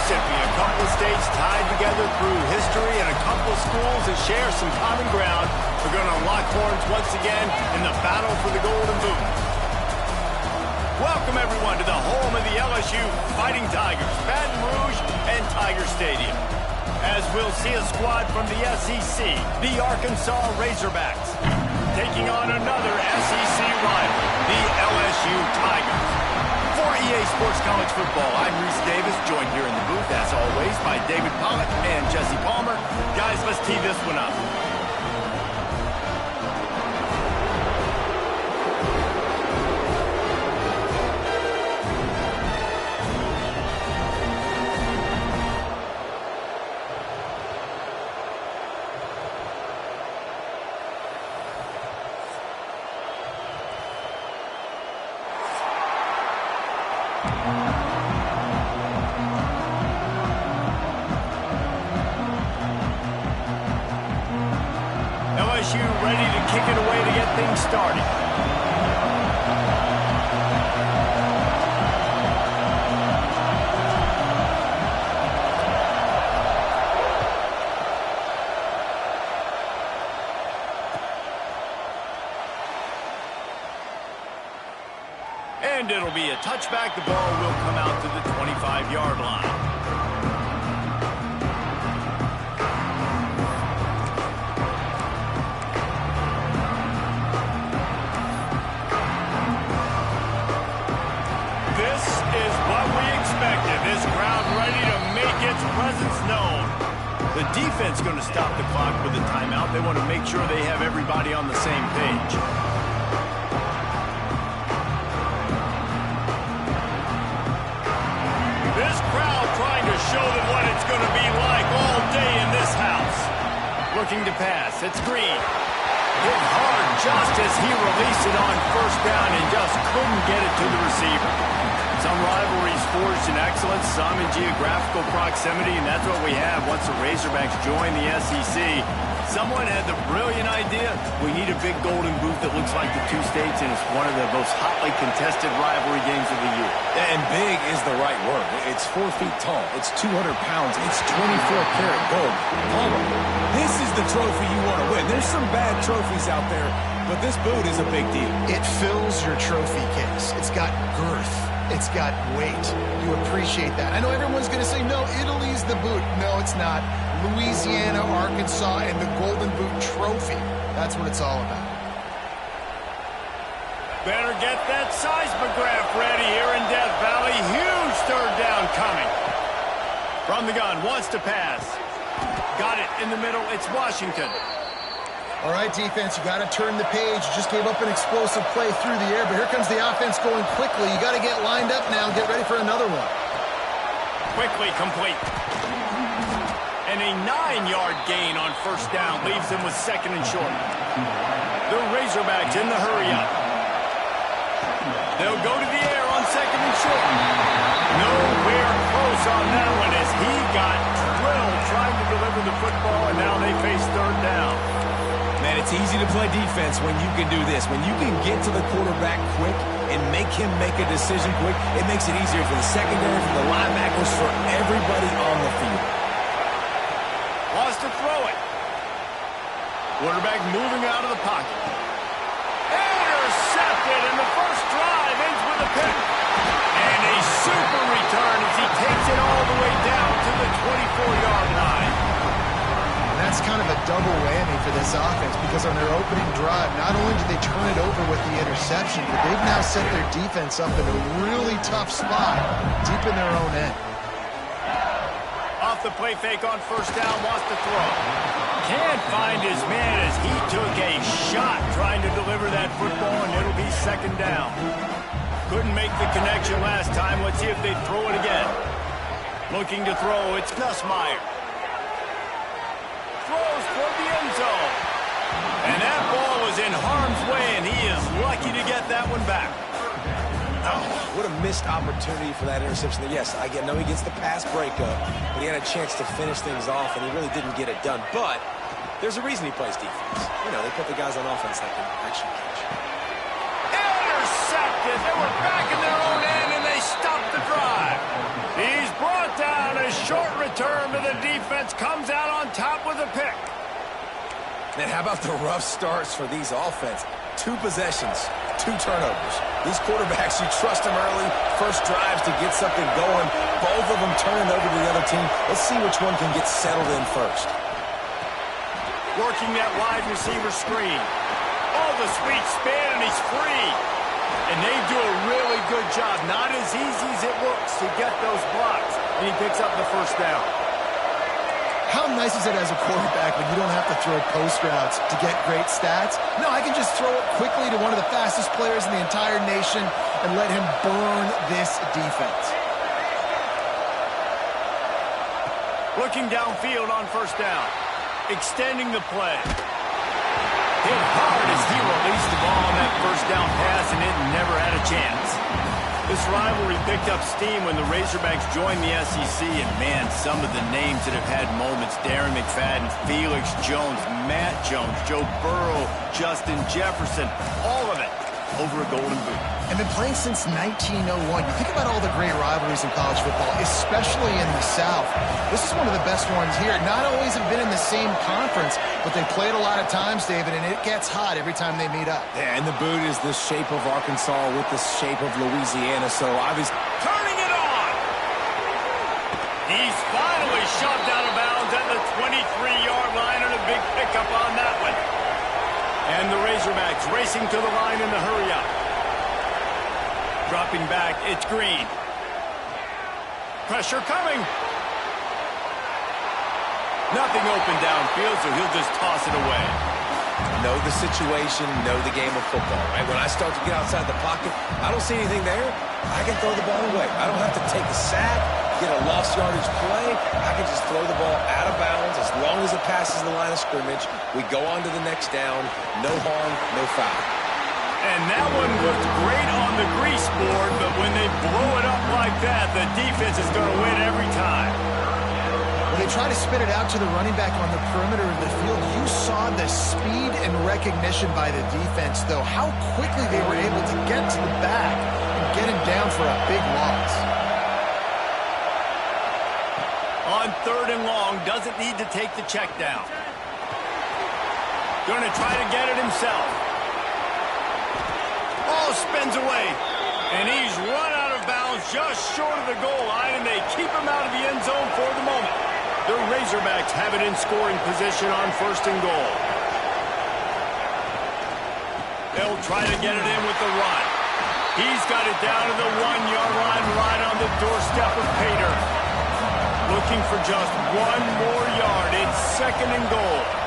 Mississippi, a couple of states tied together through history and a couple of schools that share some common ground are going to lock horns once again in the battle for the Golden Boot. Welcome, everyone, to the home of the LSU Fighting Tigers, Baton Rouge and Tiger Stadium. As we'll see a squad from the SEC, the Arkansas Razorbacks, taking on another SEC rival, the LSU Tigers. For EA Sports College Football, I'm Reese Davis, joined here in the booth, as always, by David Pollack and Jesse Palmer. Guys, let's tee this one up. LSU ready to kick it away to get things started. And it'll be a touchback. The ball will come out to the 25-yard line. This is what we expected. This crowd ready to make its presence known. The defense going to stop the clock with a timeout. They want to make sure they have everybody on the same page. This crowd trying to show them what it's going to be like all day in this house. Looking to pass. It's Green. Hit hard just as he released it on first down and just couldn't get it to the receiver. Some rivalries forged in excellence, some in geographical proximity, and that's what we have once the Razorbacks join the SEC. Someone had the brilliant idea, we need a big Golden Boot that looks like the two states, and it's one of the most hotly contested rivalry games of the year. And big is the right word. It's 4 feet tall. It's 200 pounds. It's 24-karat gold. Palmer, this is the trophy you want to win. There's some bad trophies out there, but this boot is a big deal. It fills your trophy case. It's got girth. It's got weight. You appreciate that. I know everyone's going to say, no, Italy's the boot. No, it's not. Louisiana, Arkansas, and the Golden Boot Trophy. That's what it's all about. Better get that seismograph ready here in Death Valley. Huge third down coming. From the gun, wants to pass. Got it in the middle. It's Washington. All right, defense, you got to turn the page. You just gave up an explosive play through the air, but here comes the offense going quickly. You got to get lined up now and get ready for another one. Quickly complete. And a 9-yard gain on first down leaves them with second and short. The Razorbacks in the hurry-up. They'll go to the air on second and short. Nowhere close on that one as he got drilled trying to deliver the football, and now they face third down. Man, it's easy to play defense when you can do this. When you can get to the quarterback quick and make him make a decision quick, it makes it easier for the secondary, for the linebackers, for everybody on the field. Wants to throw it. Quarterback moving out of the pocket. Intercepted, and the first drive ends with a pick. And a super return as he takes it all the way down to the 24-yard line. That's kind of a double whammy for this offense because on their opening drive, not only did they turn it over with the interception, but they've now set their defense up in a really tough spot deep in their own end. Off the play fake on first down, wants to throw. Can't find his man as he took a shot trying to deliver that football, and it'll be second down. Couldn't make the connection last time. Let's see if they throw it again. Looking to throw, it's Nussmeier. Throws toward the end zone. And that ball was in harm's way, and he is lucky to get that one back. Oh, what a missed opportunity for that interception. Yes, I know he gets the pass breakup, but he had a chance to finish things off, and he really didn't get it done. But there's a reason he plays defense. You know, they put the guys on offense that can actually catch. Intercepted. They were back in their own end, and they stopped the drive. He's brought down a Man, how about the rough starts for these offense? 2 possessions, 2 turnovers. These quarterbacks, you trust them early, first drives to get something going. Both of them turning over to the other team. Let's see which one can get settled in first. Working that wide receiver screen. Oh, the sweet spin, and he's free. And they do a really good job. Not as easy as it looks to get those blocks. And he picks up the first down. How nice is it as a quarterback when you don't have to throw post routes to get great stats? No, I can just throw it quickly to one of the fastest players in the entire nation and let him burn this defense. Looking downfield on first down. Extending the play. Hit hard as he released the ball on that first down pass, and it never had a chance. This rivalry picked up steam when the Razorbacks joined the SEC, and man, some of the names that have had moments: Darren McFadden, Felix Jones, Matt Jones, Joe Burrow, Justin Jefferson, all of it over a Golden Boot. And been playing since 1901. You think about all the great rivalries in college football, especially in the South. This is one of the best ones here. Not always have been in the same conference, but they played a lot of times, David, and it gets hot every time they meet up. Yeah, and the boot is the shape of Arkansas with the shape of Louisiana, so obviously... Turning it on! He's finally shoved out of bounds at the 23-yard line, and a big pickup on that one. And the Razorbacks racing to the line in the hurry-up. Dropping back, it's Green. Pressure coming. Nothing open downfield, so he'll just toss it away. Know the situation, know the game of football, right? When I start to get outside the pocket, I don't see anything there, I can throw the ball away. I don't have to take a sack, get a lost yardage play. I can just throw the ball out of bounds as long as it passes the line of scrimmage. We go on to the next down. No harm, no foul. And that one looked great on the grease board, but when they blow it up like that, the defense is going to win every time. When they try to spit it out to the running back on the perimeter of the field, you saw the speed and recognition by the defense, though, how quickly they were able to get to the back and get him down for a big loss. On 3rd and long, doesn't need to take the check down. Going to try to get it himself. Ball spins away, and he's run out of bounds just short of the goal line, and they keep him out of the end zone for the moment. The Razorbacks have it in scoring position on 1st and goal. They'll try to get it in with the run. He's got it down to the 1-yard line, right on the doorstep of Pater. Looking for just 1 more yard. It's 2nd and goal.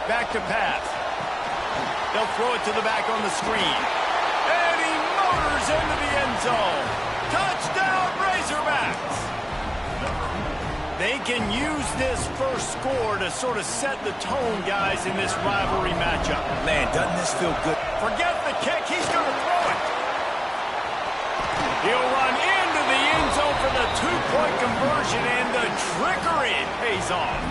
Back to pass. They'll throw it to the back on the screen. And he motors into the end zone. Touchdown, Razorbacks! They can use this first score to sort of set the tone, guys, in this rivalry matchup. Man, doesn't this feel good? Forget the kick. He's going to throw it. He'll run into the end zone for the 2-point conversion, and the trickery pays off.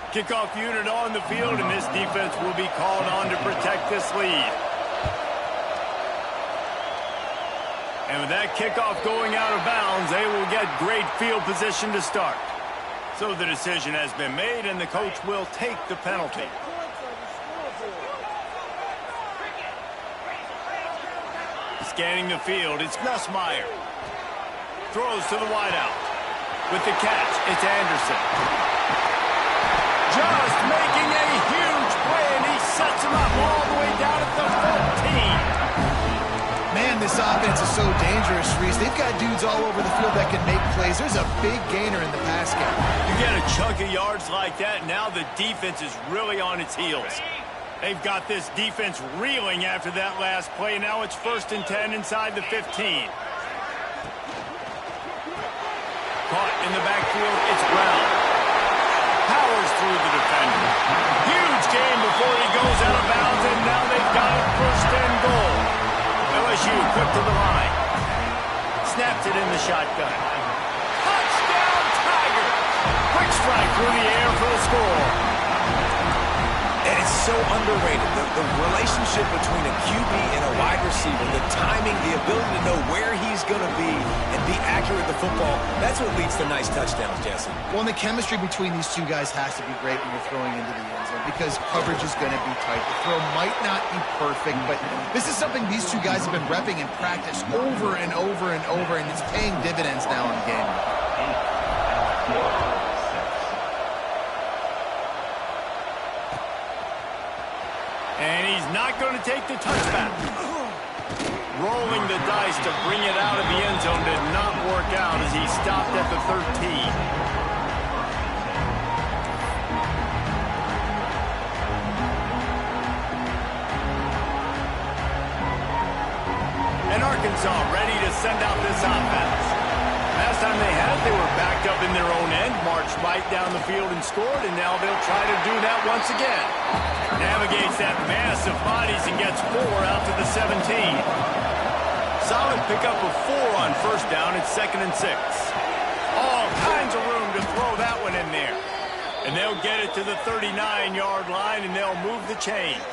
Kickoff unit on the field, and this defense will be called on to protect this lead. And with that kickoff going out of bounds, they will get great field position to start. So the decision has been made, and the coach will take the penalty. Scanning the field, it's Nussmeier. Throws to the wideout. With the catch, it's Anderson. Just making a huge play, and he sets him up all the way down at the 14. Man, this offense is so dangerous, Reese. They've got dudes all over the field that can make plays. There's a big gainer in the pass game. You get a chunk of yards like that, now the defense is really on its heels. They've got this defense reeling after that last play. Now it's 1st and 10 inside the 15. Caught in the backfield, it's Brown. Powers through the defender. Huge gain before he goes out of bounds, and now they've got it 1st and goal. LSU quick to the line. Snaps it in the shotgun. Touchdown, Tigers! Quick strike through the air for the score. And it's so underrated. The relationship between a QB and a wide receiver, the timing, the ability to know where he's going to be and be accurate with the football, that's what leads to nice touchdowns, Jesse. Well, and the chemistry between these two guys has to be great when you're throwing into the end zone because coverage is going to be tight. The throw might not be perfect, but this is something these two guys have been repping in practice over and over and over, and it's paying dividends now in the game. And he's not going to take the touchback. Rolling the dice to bring it out of the end zone did not work out as he stopped at the 13. And Arkansas ready to send out this offense. Last time they had it, they were backed up in their own end, marched right down the field and scored, and now they'll try to do that once again. Navigates that mass of bodies and gets 4 out to the 17. Solid pickup of 4 on 1st down. It's 2nd and 6. All kinds of room to throw that one in there. And they'll get it to the 39-yard line, and they'll move the chains.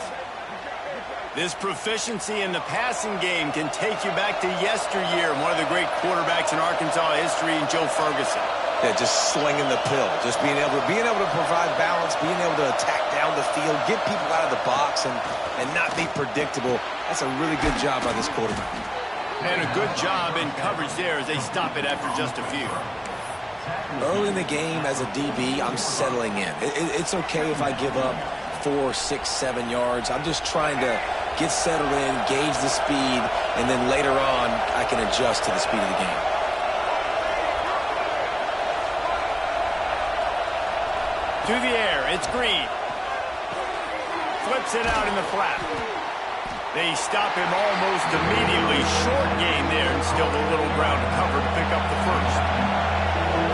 This proficiency in the passing game can take you back to yesteryear, one of the great quarterbacks in Arkansas history, Joe Ferguson. Yeah, just slinging the pill, just being able to provide balance, being able to attack down the field, get people out of the box, and not be predictable. That's a really good job by this quarterback. And a good job in coverage there as they stop it after just a few. Early in the game as a DB, I'm settling in. It's okay if I give up 4, 6, 7 yards. I'm just trying to get settled in, gauge the speed, and then later on, I can adjust to the speed of the game. To the air, it's Green. Flips it out in the flat. They stop him almost immediately. Short gain there, and still a little ground to cover to pick up the 1st.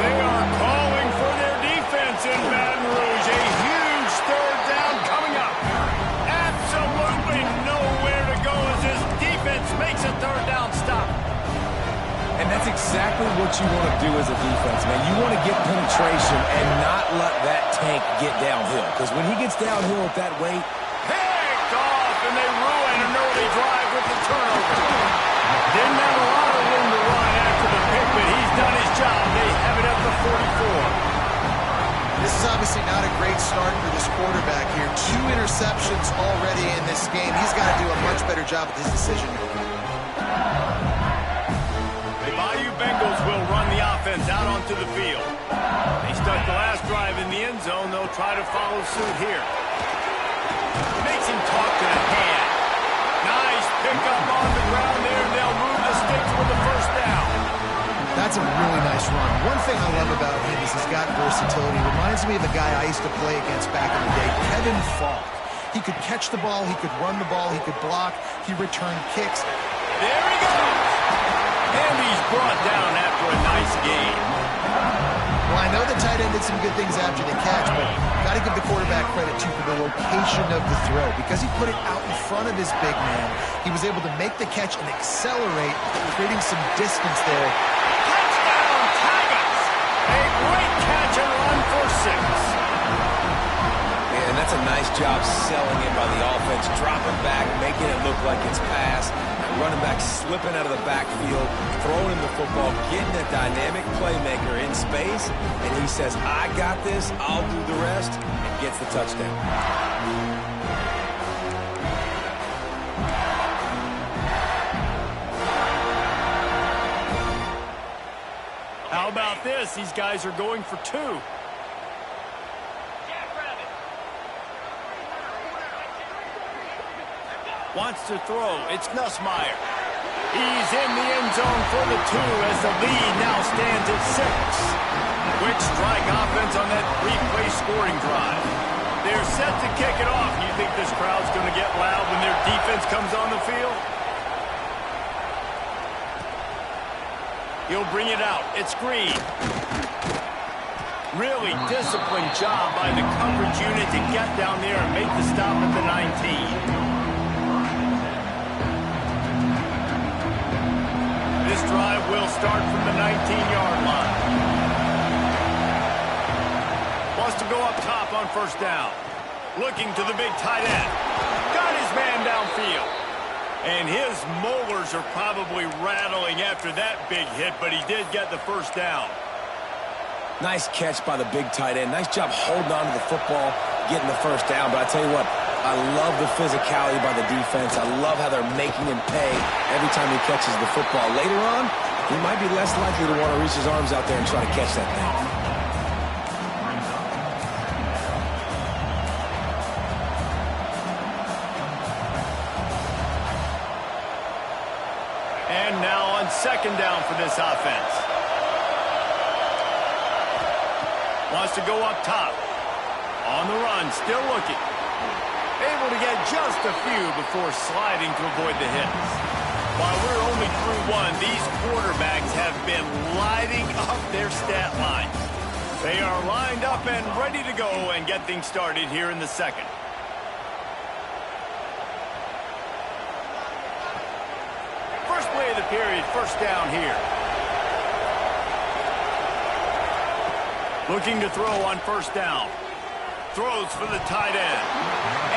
They are calling for their defense in Baton Rouge. A huge 3rd down coming up. Absolutely nowhere to go as this defense makes a 3rd down stop. And that's exactly what you want to do as a defense, man. You want to get penetration and not let that tank get downhill. Because when he gets downhill at that weight, picked off, and they ruin an early drive with the turnover. Didn't have a lot of room to run after the pick, but he's done his job. They have it at the 44. This is obviously not a great start for this quarterback here. 2 interceptions already in this game. He's got to do a much better job with his decision making. The Bayou Bengals will run the offense out onto the field. They stuck the last drive in the end zone. They'll try to follow suit here. Makes him talk to the hand. Nice pickup on the ground there. They'll move the sticks with the 1st down. That's a really nice run. One thing I love about him is he's got versatility. Reminds me of a guy I used to play against back in the day, Kevin Falk. He could catch the ball, he could run the ball, he could block, he returned kicks. There he goes. And he's brought down after a nice gain. Well, I know the tight end did some good things after the catch, but got to give the quarterback credit, too, for the location of the throw. Because he put it out in front of his big man, he was able to make the catch and accelerate, creating some distance there. Touchdown, Tigers! A great catch and run for 6. and that's a nice job selling it by the offense, dropping back, making it look like it's pass. Running back slipping out of the backfield, throwing him the football, getting a dynamic playmaker in space, and he says, I got this, I'll do the rest, and gets the touchdown. How about this? These guys are going for 2. Wants to throw. It's Nussmeier. He's in the end zone for the 2 as the lead now stands at 6. Quick strike offense on that 3-play scoring drive. They're set to kick it off. You think this crowd's going to get loud when their defense comes on the field? He'll bring it out. It's Green. Really disciplined job by the coverage unit to get down there and make the stop at the 19. This drive will start from the 19-yard line. Wants to go up top on first down. Looking to the big tight end. Got his man downfield. And his molars are probably rattling after that big hit, but he did get the first down. Nice catch by the big tight end. Nice job holding on to the football, getting the first down. But I tell you what, I love the physicality by the defense. I love how they're making him pay every time he catches the football. Later on, he might be less likely to want to reach his arms out there and try to catch that thing. And now on second down for this offense. Wants to go up top. On the run, still looking. Able to get just a few before sliding to avoid the hits. While we're only through one, these quarterbacks have been lighting up their stat line. They are lined up and ready to go and get things started here in the second. First play of the period, first down here. Looking to throw on first down. Throws for the tight end.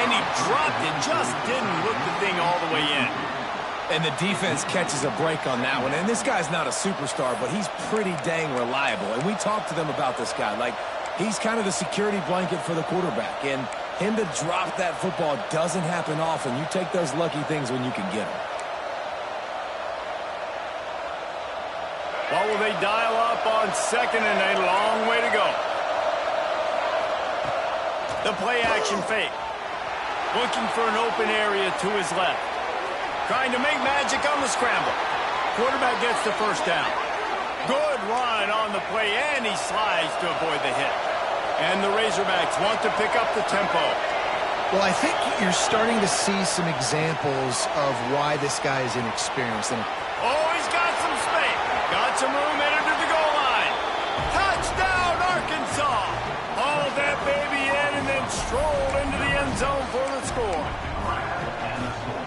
And he dropped it, just didn't look the thing all the way in. And the defense catches a break on that one. And this guy's not a superstar, but he's pretty dang reliable. And we talked to them about this guy. Like, he's kind of the security blanket for the quarterback. And him to drop that football doesn't happen often. You take those lucky things when you can get them. What will they dial up on second and a long way to go? The play-action fake. Looking for an open area to his left. Trying to make magic on the scramble. Quarterback gets the first down. Good run on the play, and he slides to avoid the hit. And the Razorbacks want to pick up the tempo. Well, I think you're starting to see some examples of why this guy is inexperienced. And oh, he's got some space. Got some room headed to the goal line. Touchdown, Arkansas. Hauled that baby in and then strolled into the end zone for the score.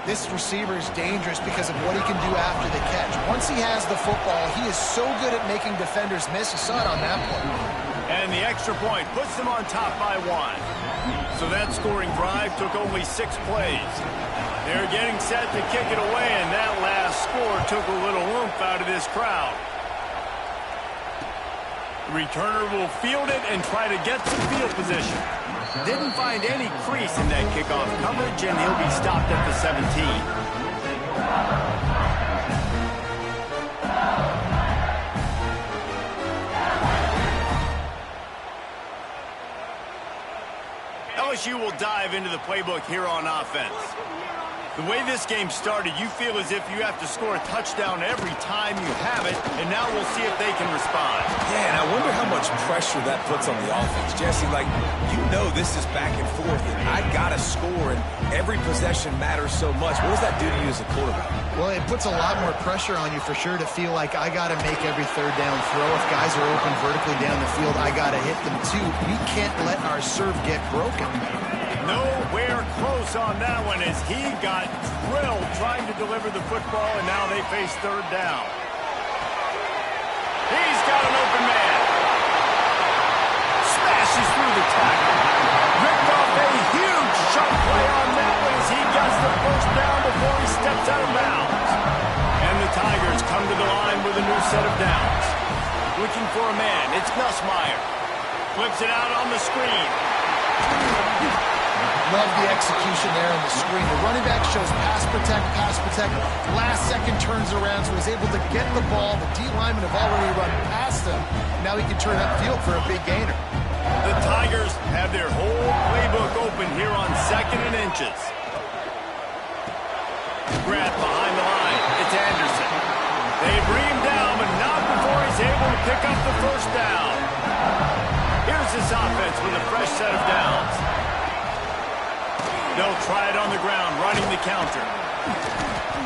this receiver is dangerous because of what he can do after the catch. Once he has the football, he is so good at making defenders miss. You saw it on that play. And the extra point puts them on top by 1. So that scoring drive took only 6 plays. They're getting set to kick it away, and that last score took a little oomph out of this crowd. The returner will field it and try to get some field position. Didn't find any crease in that kickoff coverage, and he'll be stopped at the 17. LSU will dive into the playbook here on offense. The way this game started, you feel as if you have to score a touchdown every time you have it, and now we'll see if they can respond. Yeah, and I wonder how much pressure that puts on the offense. Jesse, like, you know this is back and forth, and I got to score, and every possession matters so much. What does that do to you as a quarterback? Well, it puts a lot more pressure on you for sure to feel like I got to make every third down throw. If guys are open vertically down the field, I got to hit them too. We can't let our serve get broken. Nowhere close on that one as he got drilled trying to deliver the football, and now they face third down. He's got an open man. Smashes through the tackle. Ripped off a huge shot play on that one as he gets the first down before he steps out of bounds. And the Tigers come to the line with a new set of downs. Looking for a man. It's Nussmeier. Flips it out on the screen. Love the execution there on the screen. The running back shows pass protect. Last second turns around, so he's able to get the ball. The D linemen have already run past him. Now he can turn upfield for a big gainer. The Tigers have their whole playbook open here on 2nd and inches. Grab behind the line. It's Anderson. They bring him down, but not before he's able to pick up the first down. Here's this offense with a fresh set of downs. They'll try it on the ground, running the counter.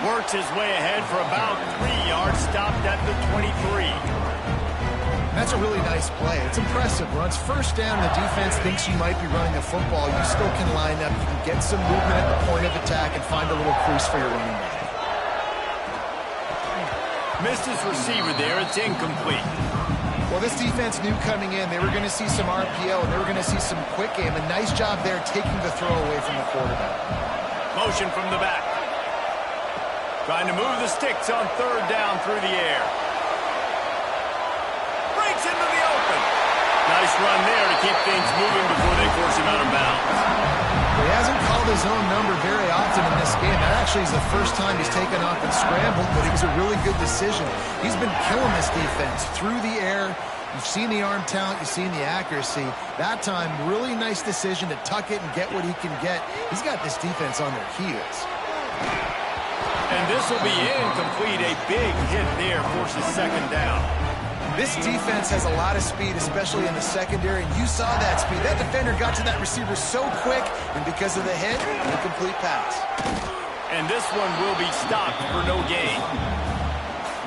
Works his way ahead for about 3 yards, stopped at the 23. That's a really nice play. It's impressive. Once first down, the defense thinks you might be running a football. You still can line up. You can get some movement at the point of attack and find a little crease for your running back. Missed his receiver there. It's incomplete. Well, this defense knew coming in they were going to see some RPO and they were going to see some quick game. A nice job there taking the throw away from the quarterback. Motion from the back. Trying to move the sticks on third down through the air. Breaks into the open. Nice run there to keep things moving before they force him out of bounds. He hasn't called his own number very often in this game. That actually is the first time he's taken off and scrambled, but it was a really good decision. He's been killing this defense through the air. You've seen the arm talent, you've seen the accuracy. That time, really nice decision to tuck it and get what he can get. He's got this defense on their heels. And this will be incomplete. A big hit there forces second down. This defense has a lot of speed, especially in the secondary, and you saw that speed. That defender got to that receiver so quick, and because of the hit, incomplete pass. And this one will be stopped for no gain.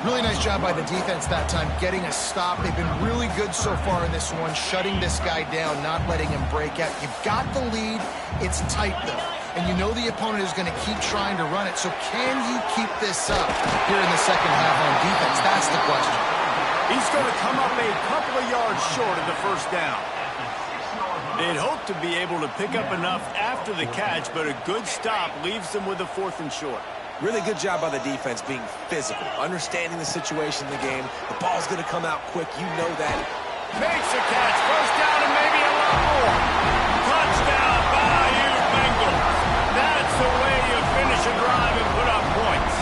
Really nice job by the defense that time, getting a stop. They've been really good so far in this one, shutting this guy down, not letting him break out. You've got the lead. It's tight, though. And you know the opponent is going to keep trying to run it. So can you keep this up here in the second half on defense? That's the question. He's going to come up a couple of yards short of the first down. They'd hope to be able to pick up enough after the catch, but a good stop leaves them with a 4th and short. Really good job by the defense being physical, understanding the situation in the game. The ball's going to come out quick. You know that. Makes a catch. First down and maybe a lot more. Touchdown, Bayou Bengals. That's the way you finish a drive and put up points.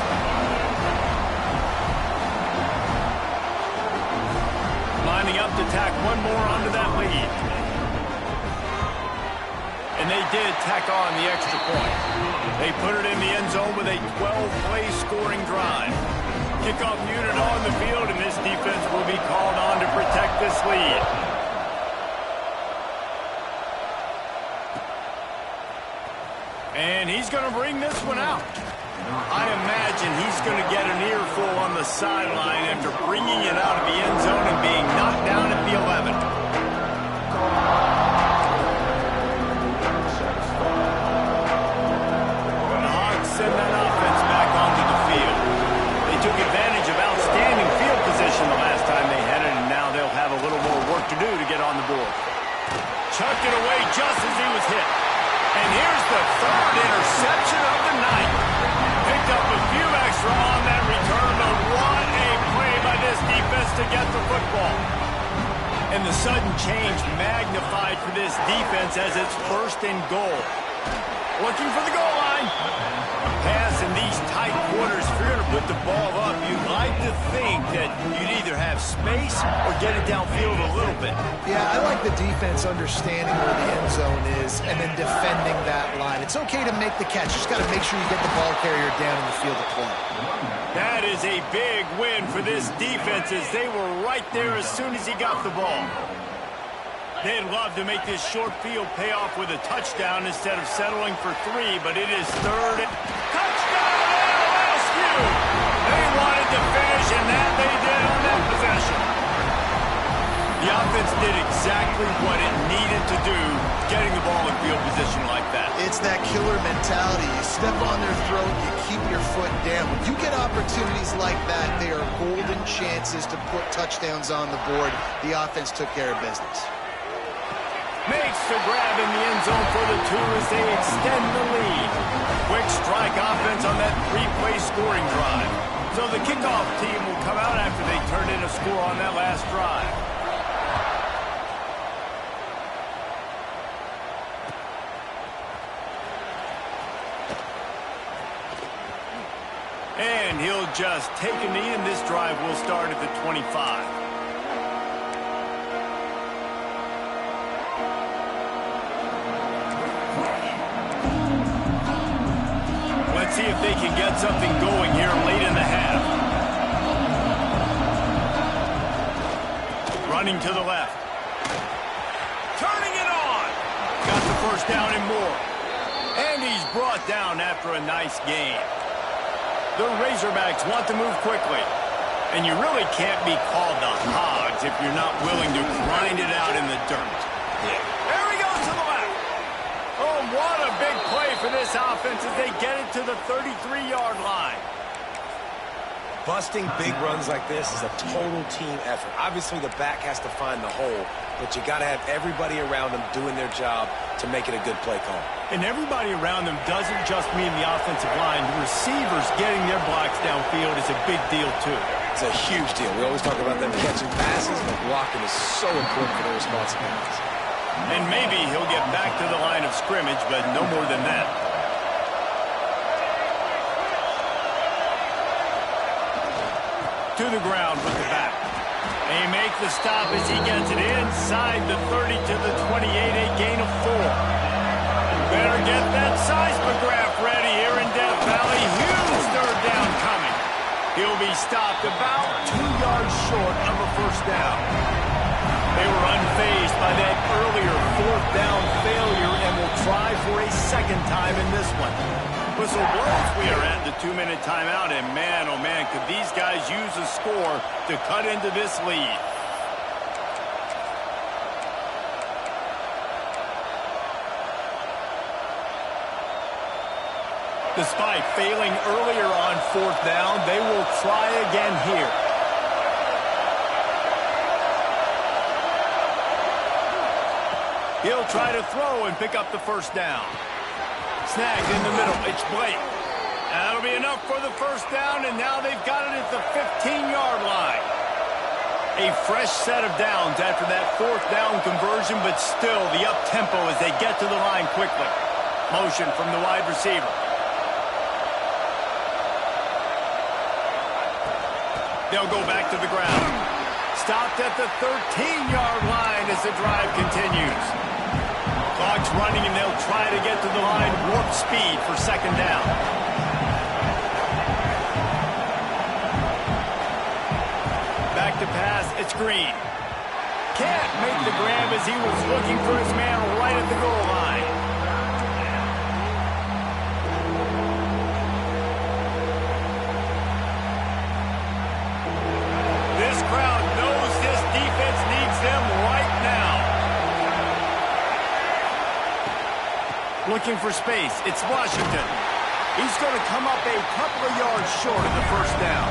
Lining up to tack one more onto that lead. And they did tack on the extra point. They put it in the end zone with a 12-play scoring drive. Kickoff unit on the field, and this defense will be called on to protect this lead. And he's going to bring this one out. I imagine he's going to get an earful on the sideline after bringing it out of the end zone and being knocked down at the 11. Send that offense back onto the field. They took advantage of outstanding field position the last time they had it, and now they'll have a little more work to do to get on the board. Chucked it away just as he was hit. And here's the 3rd interception of the night. Picked up a few extra on that return, but what a play by this defense to get the football. And the sudden change magnified for this defense as it's 1st and goal. Looking for the goal line. Pass in these tight quarters. If you're going to put the ball up, you'd like to think that you'd either have space or get it downfield a little bit. Yeah, I like the defense understanding where the end zone is and then defending that line. It's okay to make the catch. You just got to make sure you get the ball carrier down in the field of play. That is a big win for this defense as they were right there as soon as he got the ball. They'd love to make this short field pay off with a touchdown instead of settling for 3, but it is 3rd. Touchdown, LSU! They wanted to finish, and that they did on that possession. The offense did exactly what it needed to do, getting the ball in field position like that. It's that killer mentality. You step on their throat, you keep your foot down. When you get opportunities like that, they are golden chances to put touchdowns on the board. The offense took care of business. Makes the grab in the end zone for the 2 as they extend the lead. Quick strike offense on that 3-play scoring drive. So the kickoff team will come out after they turn in a score on that last drive. And he'll just take a knee, and this drive will start at the 25. Let's see if they can get something going here late in the half. Running to the left. Turning it on. Got the first down and more. And he's brought down after a nice gain. The Razorbacks want to move quickly. And you really can't be called the Hogs if you're not willing to grind it out in the dirt. Yeah. There he goes to the left. Oh, what a big play for this offense as they get it to the 33-yard line. Busting big runs like this is a total team effort. Obviously, the back has to find the hole, but you got to have everybody around them doing their job to make it a good play call. And everybody around them doesn't just mean the offensive line. The receivers getting their blocks downfield is a big deal, too. It's a huge deal. We always talk about them catching passes, but blocking is so important for their responsibilities. And maybe he'll get back to the line of scrimmage, but no more than that. To the ground with the back. They make the stop as he gets it inside the 30 to the 28, a gain of 4. Better get that seismograph ready here in Death Valley. Huge third down coming. He'll be stopped about 2 yards short of a first down. They were unfazed by that earlier fourth down failure and will try for a second time in this one. Whistle blows. We are at the 2-minute timeout, and man, oh man, could these guys use a score to cut into this lead. Despite failing earlier on fourth down, they will try again here. He'll try to throw and pick up the first down. Snagged in the middle. It's Blake. That'll be enough for the first down, and now they've got it at the 15-yard line. A fresh set of downs after that fourth down conversion, but still the up-tempo as they get to the line quickly. Motion from the wide receiver. They'll go back to the ground. Stopped at the 13-yard line as the drive continues. Clock's running, and they'll try to get to the line warp speed for second down. Back to pass, it's Green. Can't make the grab as he was looking for his man right at the goal line. This crowd knows this defense needs them right now. Looking for space. It's Washington. He's going to come up a couple of yards short of the first down.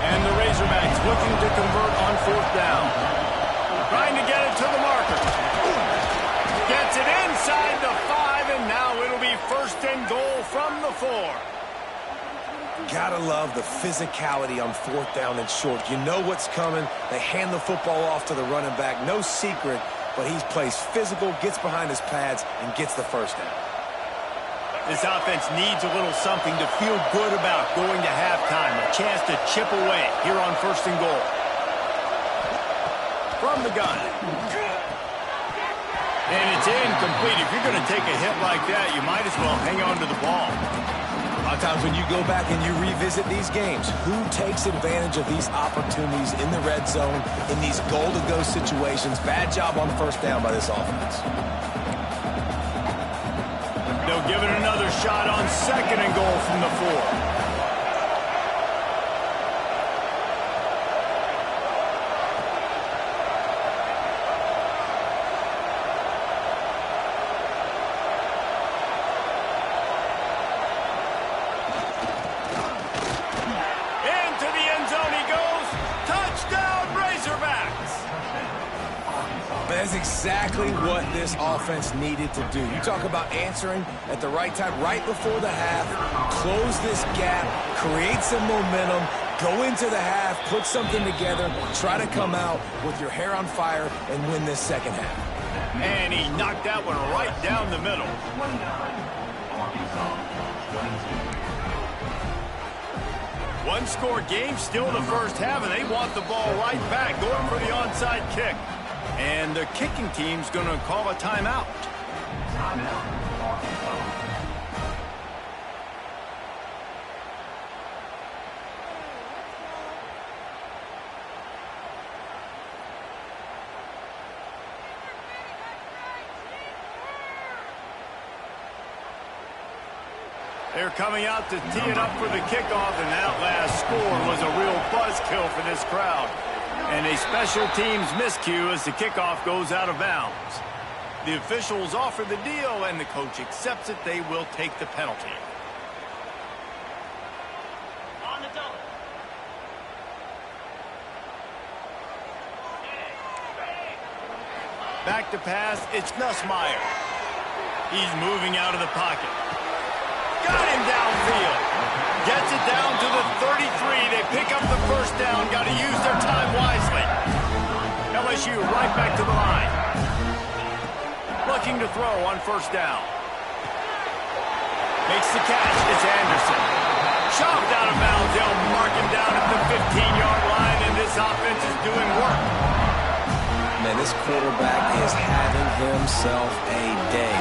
And the Razorbacks looking to convert on fourth down. Trying to get it to the marker. Gets it inside the 5, and now it'll be first and goal from the 4. Gotta love the physicality on fourth down and short. You know what's coming. They hand the football off to the running back. No secret, but he plays physical, gets behind his pads, and gets the first down. This offense needs a little something to feel good about going to halftime. A chance to chip away here on first and goal. From the gun. And it's incomplete. If you're going to take a hit like that, you might as well hang on to the ball. A lot of times when you go back and you revisit these games, who takes advantage of these opportunities in the red zone, in these goal-to-go situations? Bad job on first down by this offense. They'll give it another shot on second and goal from the 4. That's exactly what this offense needed to do. You talk about answering at the right time, right before the half, close this gap, create some momentum, go into the half, put something together, try to come out with your hair on fire and win this second half. And he knocked that one right down the middle. One-score game, still the first half, and they want the ball right back, going for the onside kick. And the kicking team's going to call a timeout. They're coming out to tee it up for the kickoff, and that last score was a real buzzkill for this crowd. And a special teams miscue as the kickoff goes out of bounds. The officials offer the deal, and the coach accepts it. They will take the penalty. On the double. Back to pass, it's Nussmeier. He's moving out of the pocket. Got him downfield. Gets it down to the 33. They pick up the first down. Got to use their time wisely. LSU right back to the line. Looking to throw on first down. Makes the catch. It's Anderson. Shoved out of bounds. They'll mark him down at the 15-yard line, and this offense is doing work. Man, this quarterback is having himself a day.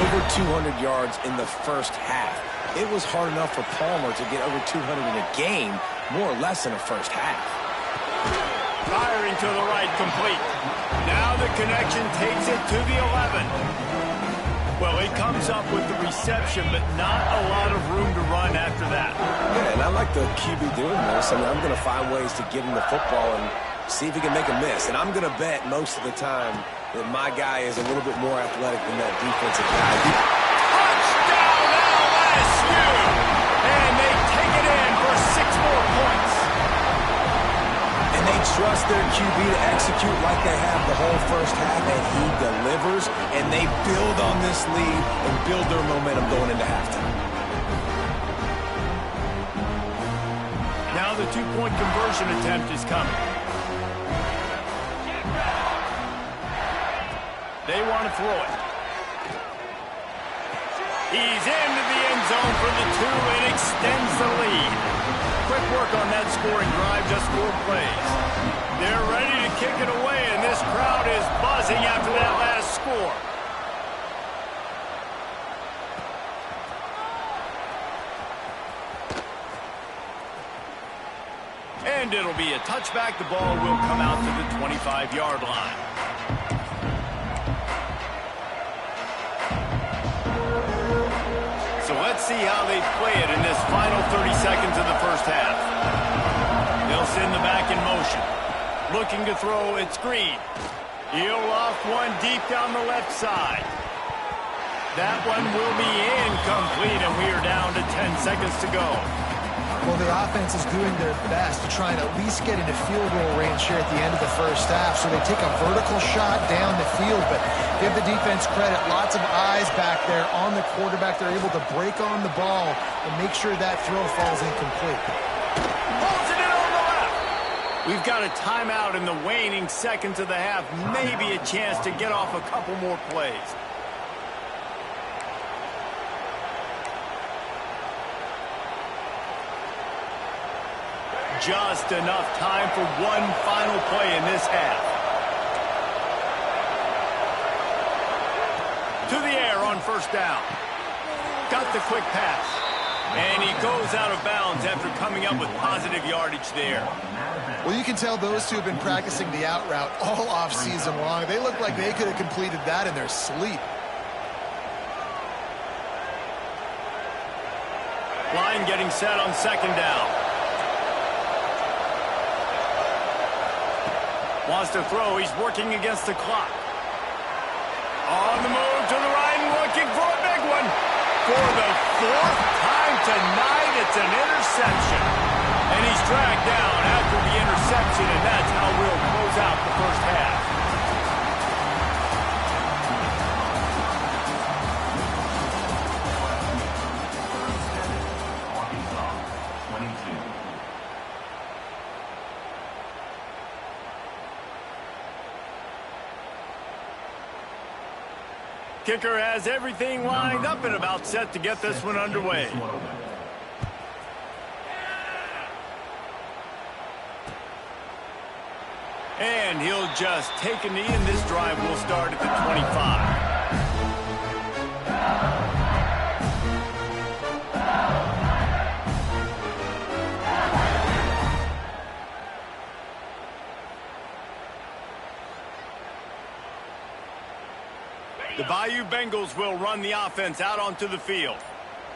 Over 200 yards in the first half. It was hard enough for Palmer to get over 200 in a game, more or less in a first half. Firing to the right, complete. Now the connection takes it to the 11. Well, he comes up with the reception, but not a lot of room to run after that. Yeah, and I like the QB doing this. I mean, I'm going to find ways to get him the football and see if he can make a miss. And I'm going to bet most of the time that my guy is a little bit more athletic than that defensive guy. Touchdown LSU! And they take it in for 6 more points. And they trust their QB to execute like they have the whole first half, and he delivers. And they build on this lead and build their momentum going into halftime. Now the 2-point conversion attempt is coming. They want to throw it. He's into the end zone for the 2 and extends the lead. Quick work on that scoring drive, just 4 plays. They're ready to kick it away, and this crowd is buzzing after that last score. And it'll be a touchback. The ball will come out to the 25-yard line. So let's see how they play it in this final 30 seconds of the first half. They'll send the back in motion. Looking to throw, it's Green. He'll loft one deep down the left side. That one will be incomplete, and we are down to 10 seconds to go. Well, the offense is doing their best to try and at least get into field goal range here at the end of the first half. So they take a vertical shot down the field, but give the defense credit. Lots of eyes back there on the quarterback. They're able to break on the ball and make sure that throw falls incomplete. Pulls it in on the left. We've got a timeout in the waning seconds of the half. Maybe a chance to get off a couple more plays. Just enough time for one final play in this half. To the air on first down. Got the quick pass. And he goes out of bounds after coming up with positive yardage there. Well, you can tell those two have been practicing the out route all offseason long. They look like they could have completed that in their sleep. Line getting set on second down. Wants to throw. He's working against the clock. On the move to the right and looking for a big one. For the 4th time tonight, it's an interception. And he's dragged down after the interception, and that's how we'll close out the first half. Kicker has everything lined up and about set to get this one underway. And he'll just take a knee, and this drive will start at the 25. The Bayou Bengals will run the offense out onto the field.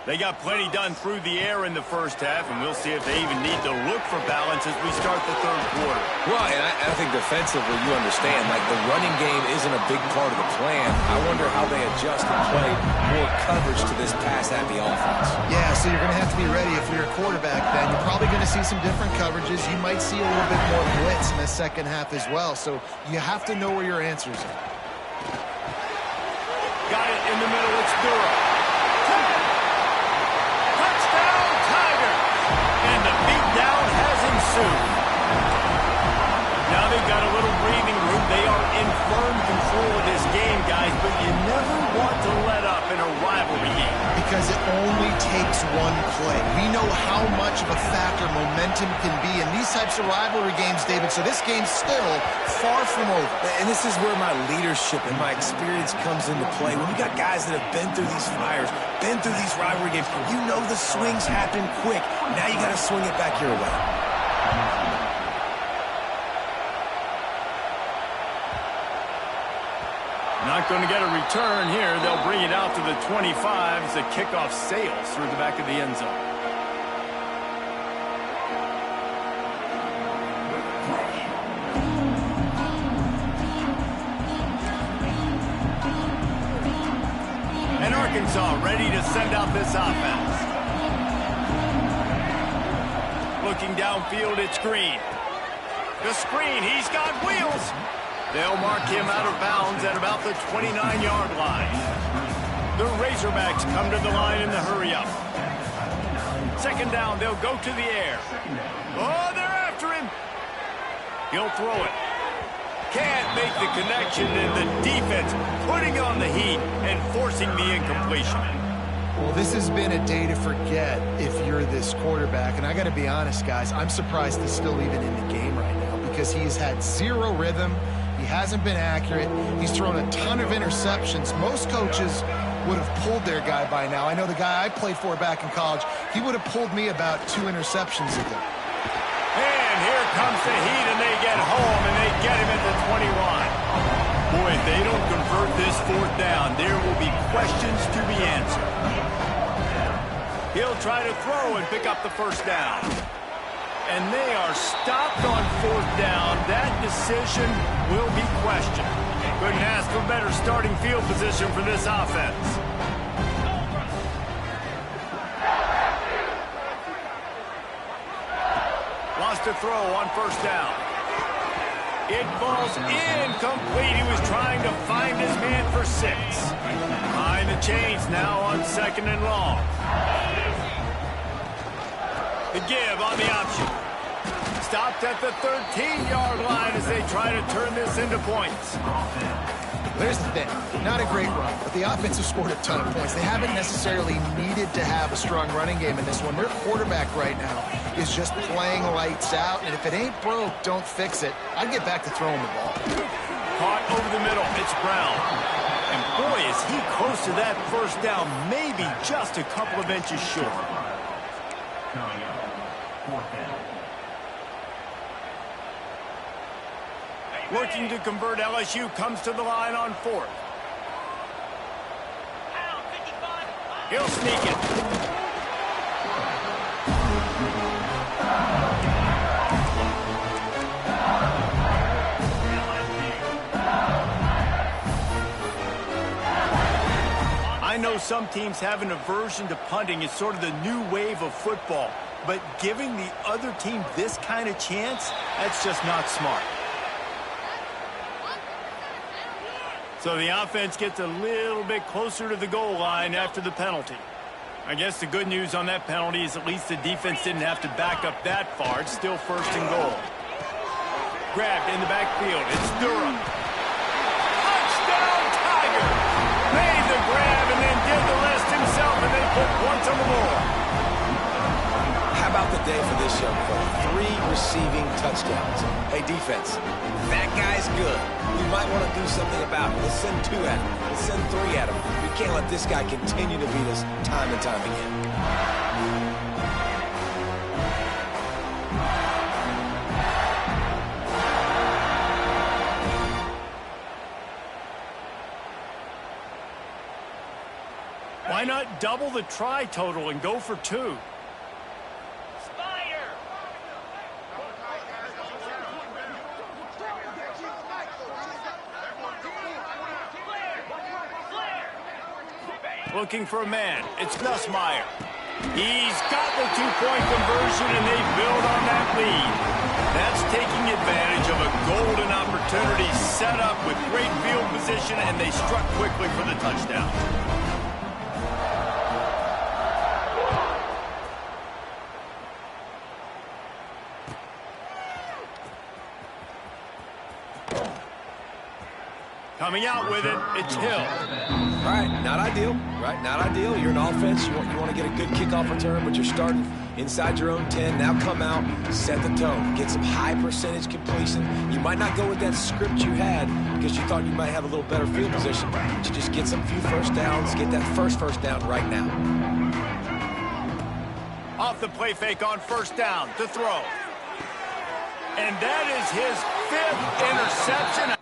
They got plenty done through the air in the first half, and we'll see if they even need to look for balance as we start the third quarter. Well, and I think defensively, you understand, like the running game isn't a big part of the plan. I wonder how they adjust and play more coverage to this pass-happy offense. Yeah, so you're going to have to be ready if you're a quarterback then. You're probably going to see some different coverages. You might see a little bit more blitz in the second half as well. So you have to know where your answers are. Got it in the middle. It's Durham. And the beatdown has ensued. Now they've got a little breathing room. They are in firm control of this game, guys, but you never want to let up in a rivalry game. Because it only takes one play. We know how much of a factor momentum can be in these types of rivalry games, David, so this game's still far from over. And this is where my leadership and my experience comes into play. When you got guys that have been through these fires, been through these rivalry games, you know the swings happen quick. Now you got to swing it back your way. Not going to get a return here. They'll bring it out to the 25 as the kickoff sails through the back of the end zone. And Arkansas ready to send out this offense. Looking downfield, it's Green. The screen, he's got wheels. They'll mark him out of bounds at about the 29-yard line. The Razorbacks come to the line in the hurry-up. Second down, they'll go to the air. Oh, they're after him. He'll throw it. Can't make the connection, and the defense putting on the heat and forcing the incompletion. Well, this has been a day to forget if you're this quarterback. And I got to be honest, guys, I'm surprised he's still even in the game right now because he's had zero rhythm. He hasn't been accurate. He's thrown a ton of interceptions. Most coaches would have pulled their guy by now. I know the guy I played for back in college, he would have pulled me about 2 interceptions ago. And here comes the heat, and they get home, and they get him at the 21. Boy, if they don't convert this fourth down, there will be questions to be answered. He'll try to throw and pick up the first down. And they are stopped on fourth down. That decision will be questioned. Couldn't ask for better starting field position for this offense. Lost a throw on first down. It falls incomplete. He was trying to find his man for 6. Behind the chains now on second and long. The give on the option. Stopped at the 13-yard line as they try to turn this into points. There's the thing. Not a great run, but the offense has scored a ton of points. They haven't necessarily needed to have a strong running game in this one. Their quarterback right now is just playing lights out, and if it ain't broke, don't fix it. I'd get back to throwing the ball. Caught over the middle. It's Brown. And boy, is he close to that first down, maybe just a couple of inches short. Looking to convert, LSU comes to the line on 4th. He'll sneak it. I know some teams have an aversion to punting. It's sort of the new wave of football. But giving the other team this kind of chance, that's just not smart. So the offense gets a little bit closer to the goal line after the penalty. I guess the good news on that penalty is at least the defense didn't have to back up that far. It's still first and goal. Grabbed in the backfield. It's Durham. Touchdown, Tiger! Made the grab and then did the rest himself, and they put points on the board. How about the day for this young fella? 3 receiving touchdowns. Hey, defense, that guy's good. We might want to do something about it. Let's send 2 at him. Let's send 3 at him. We can't let this guy continue to beat us time and time again. Why not double the try total and go for 2? Looking for a man. It's Nussmeier. He's got the two-point conversion, and they build on that lead. That's taking advantage of a golden opportunity set up with great field position, and they struck quickly for the touchdown. Coming out with it, it's Hill. All right, not ideal, right? Not ideal. You're an offense. You want to get a good kickoff return, but you're starting inside your own 10. Now come out, set the tone, get some high percentage completion. You might not go with that script you had because you thought you might have a little better field position, but you just get some few first downs, get that first down right now. Off the play fake on first down to throw. And that is his 5th interception.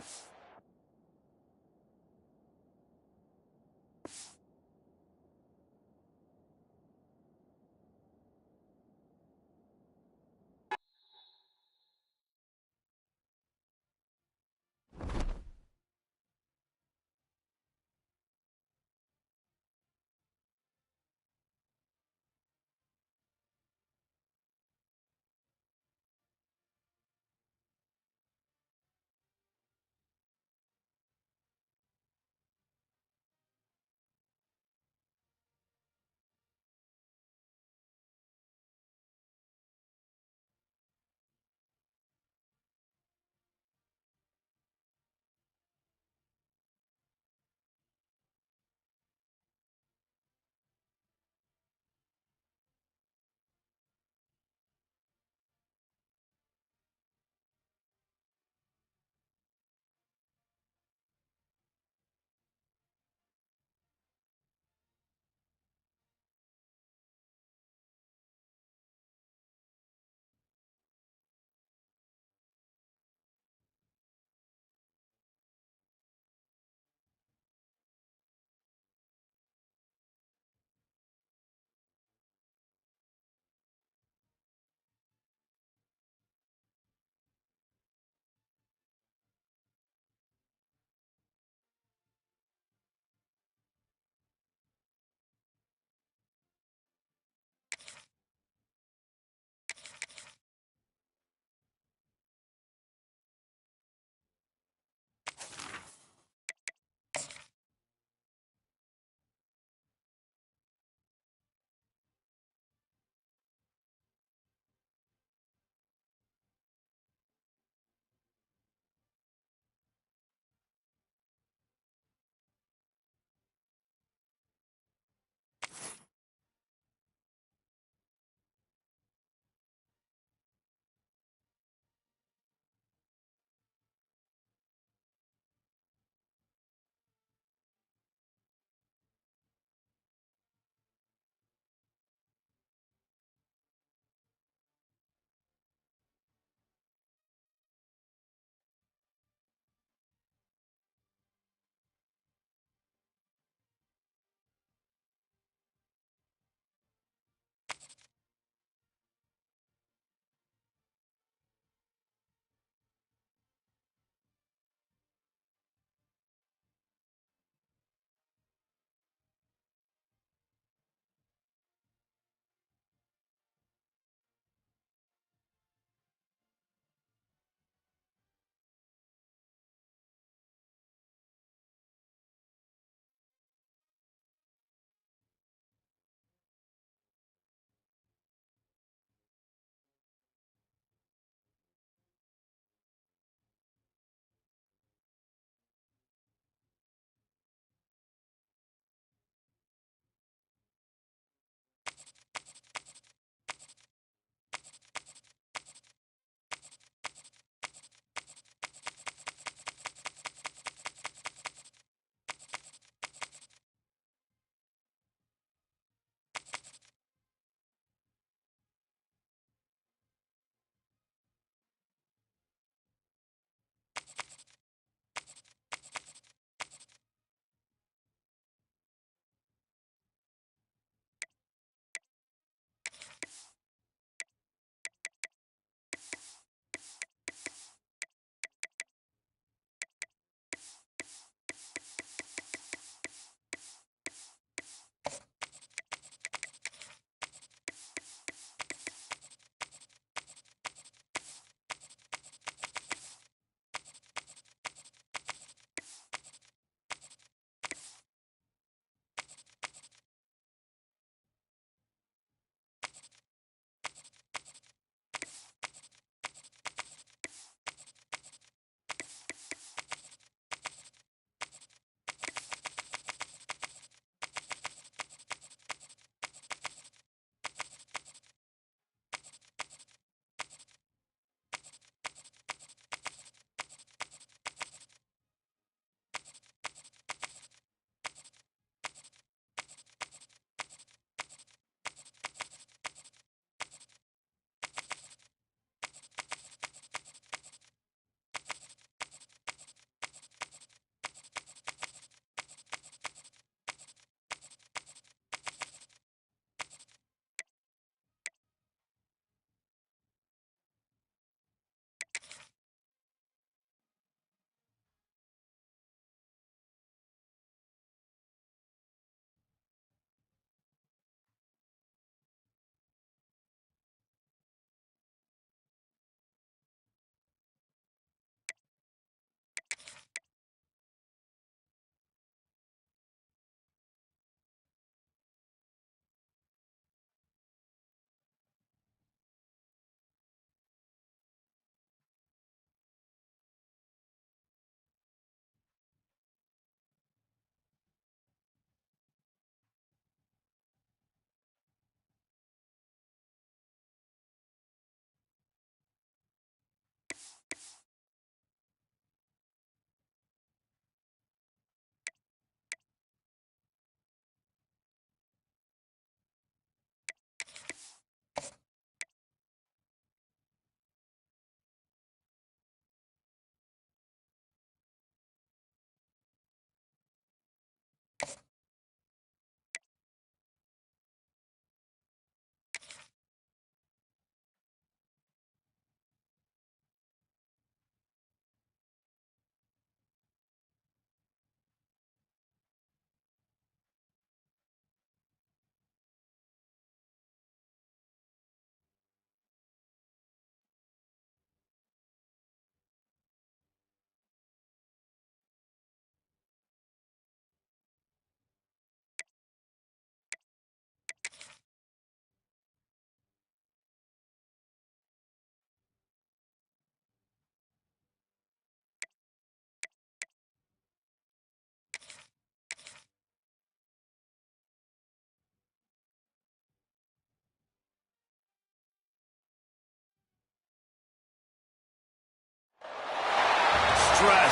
stress,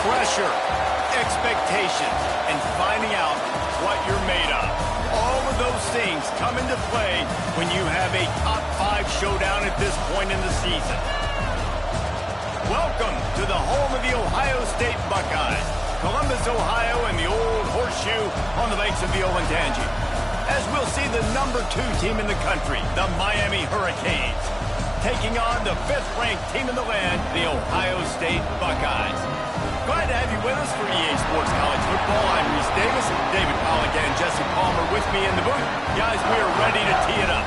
pressure, expectations, and finding out what you're made of. All of those things come into play when you have a top 5 showdown at this point in the season. Welcome to the home of the Ohio State Buckeyes, Columbus, Ohio, and the Old Horseshoe on the banks of the Olentangy. As we'll see the number 2 team in the country, the Miami Hurricanes, taking on the 5th-ranked team in the land, the Ohio State Buckeyes. Glad to have you with us for EA Sports College Football. I'm Reese Davis, David Pollack, and Jesse Palmer with me in the booth. Guys, we are ready to tee it up.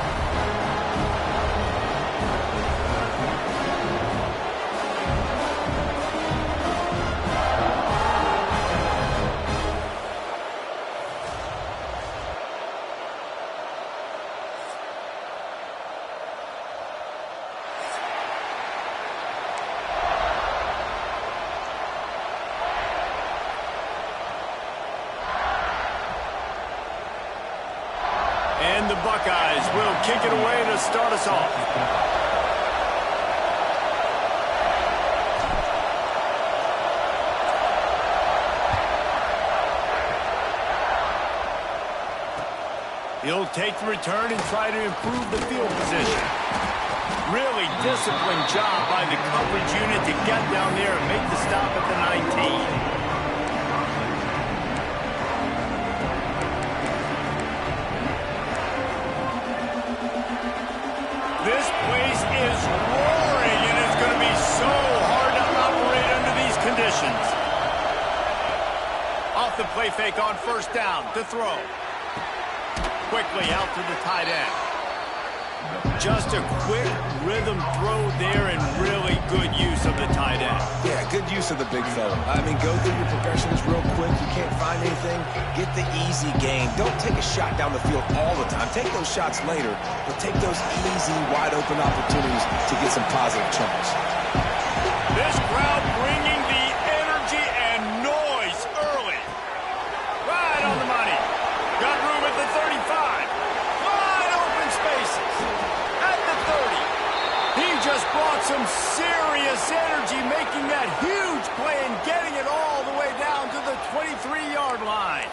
And the Buckeyes will kick it away to start us off. He'll take the return and try to improve the field position. Really disciplined job by the coverage unit to get down there and make the stop at the 19. This place is roaring, and it's going to be so hard to operate under these conditions. Off the play fake on first down to throw. Quickly out to the tight end. Just a quick rhythm throw there and really good use of the tight end. Yeah, good use of the big fella. I mean, go through your progressions real quick. You can't find anything. Get the easy gain. Don't take a shot down the field all the time. Take those shots later, but take those easy, wide-open opportunities to get some positive chunks. This crowd bringing the energy and noise early. Right on the money. Got room at the 35. Wide open spaces. At the 30. He just brought some serious energy, making that huge play and getting it all the way down to the 23-yard line.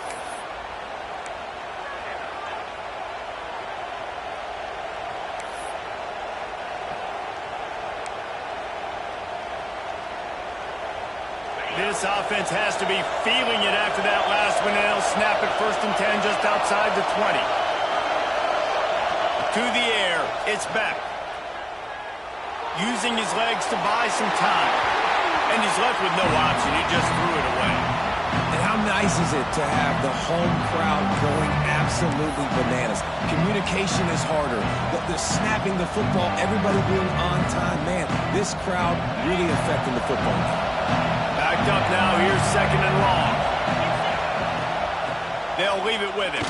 This offense has to be feeling it after that last one, and they'll snap it 1st and 10 just outside the 20. To the air, it's Beck. Using his legs to buy some time. And he's left with no option. He just threw it away. And how nice is it to have the home crowd going absolutely bananas? Communication is harder. The snapping the football, everybody being on time. Man, this crowd really affecting the football game. Backed up now. Here's 2nd and long. They'll leave it with him.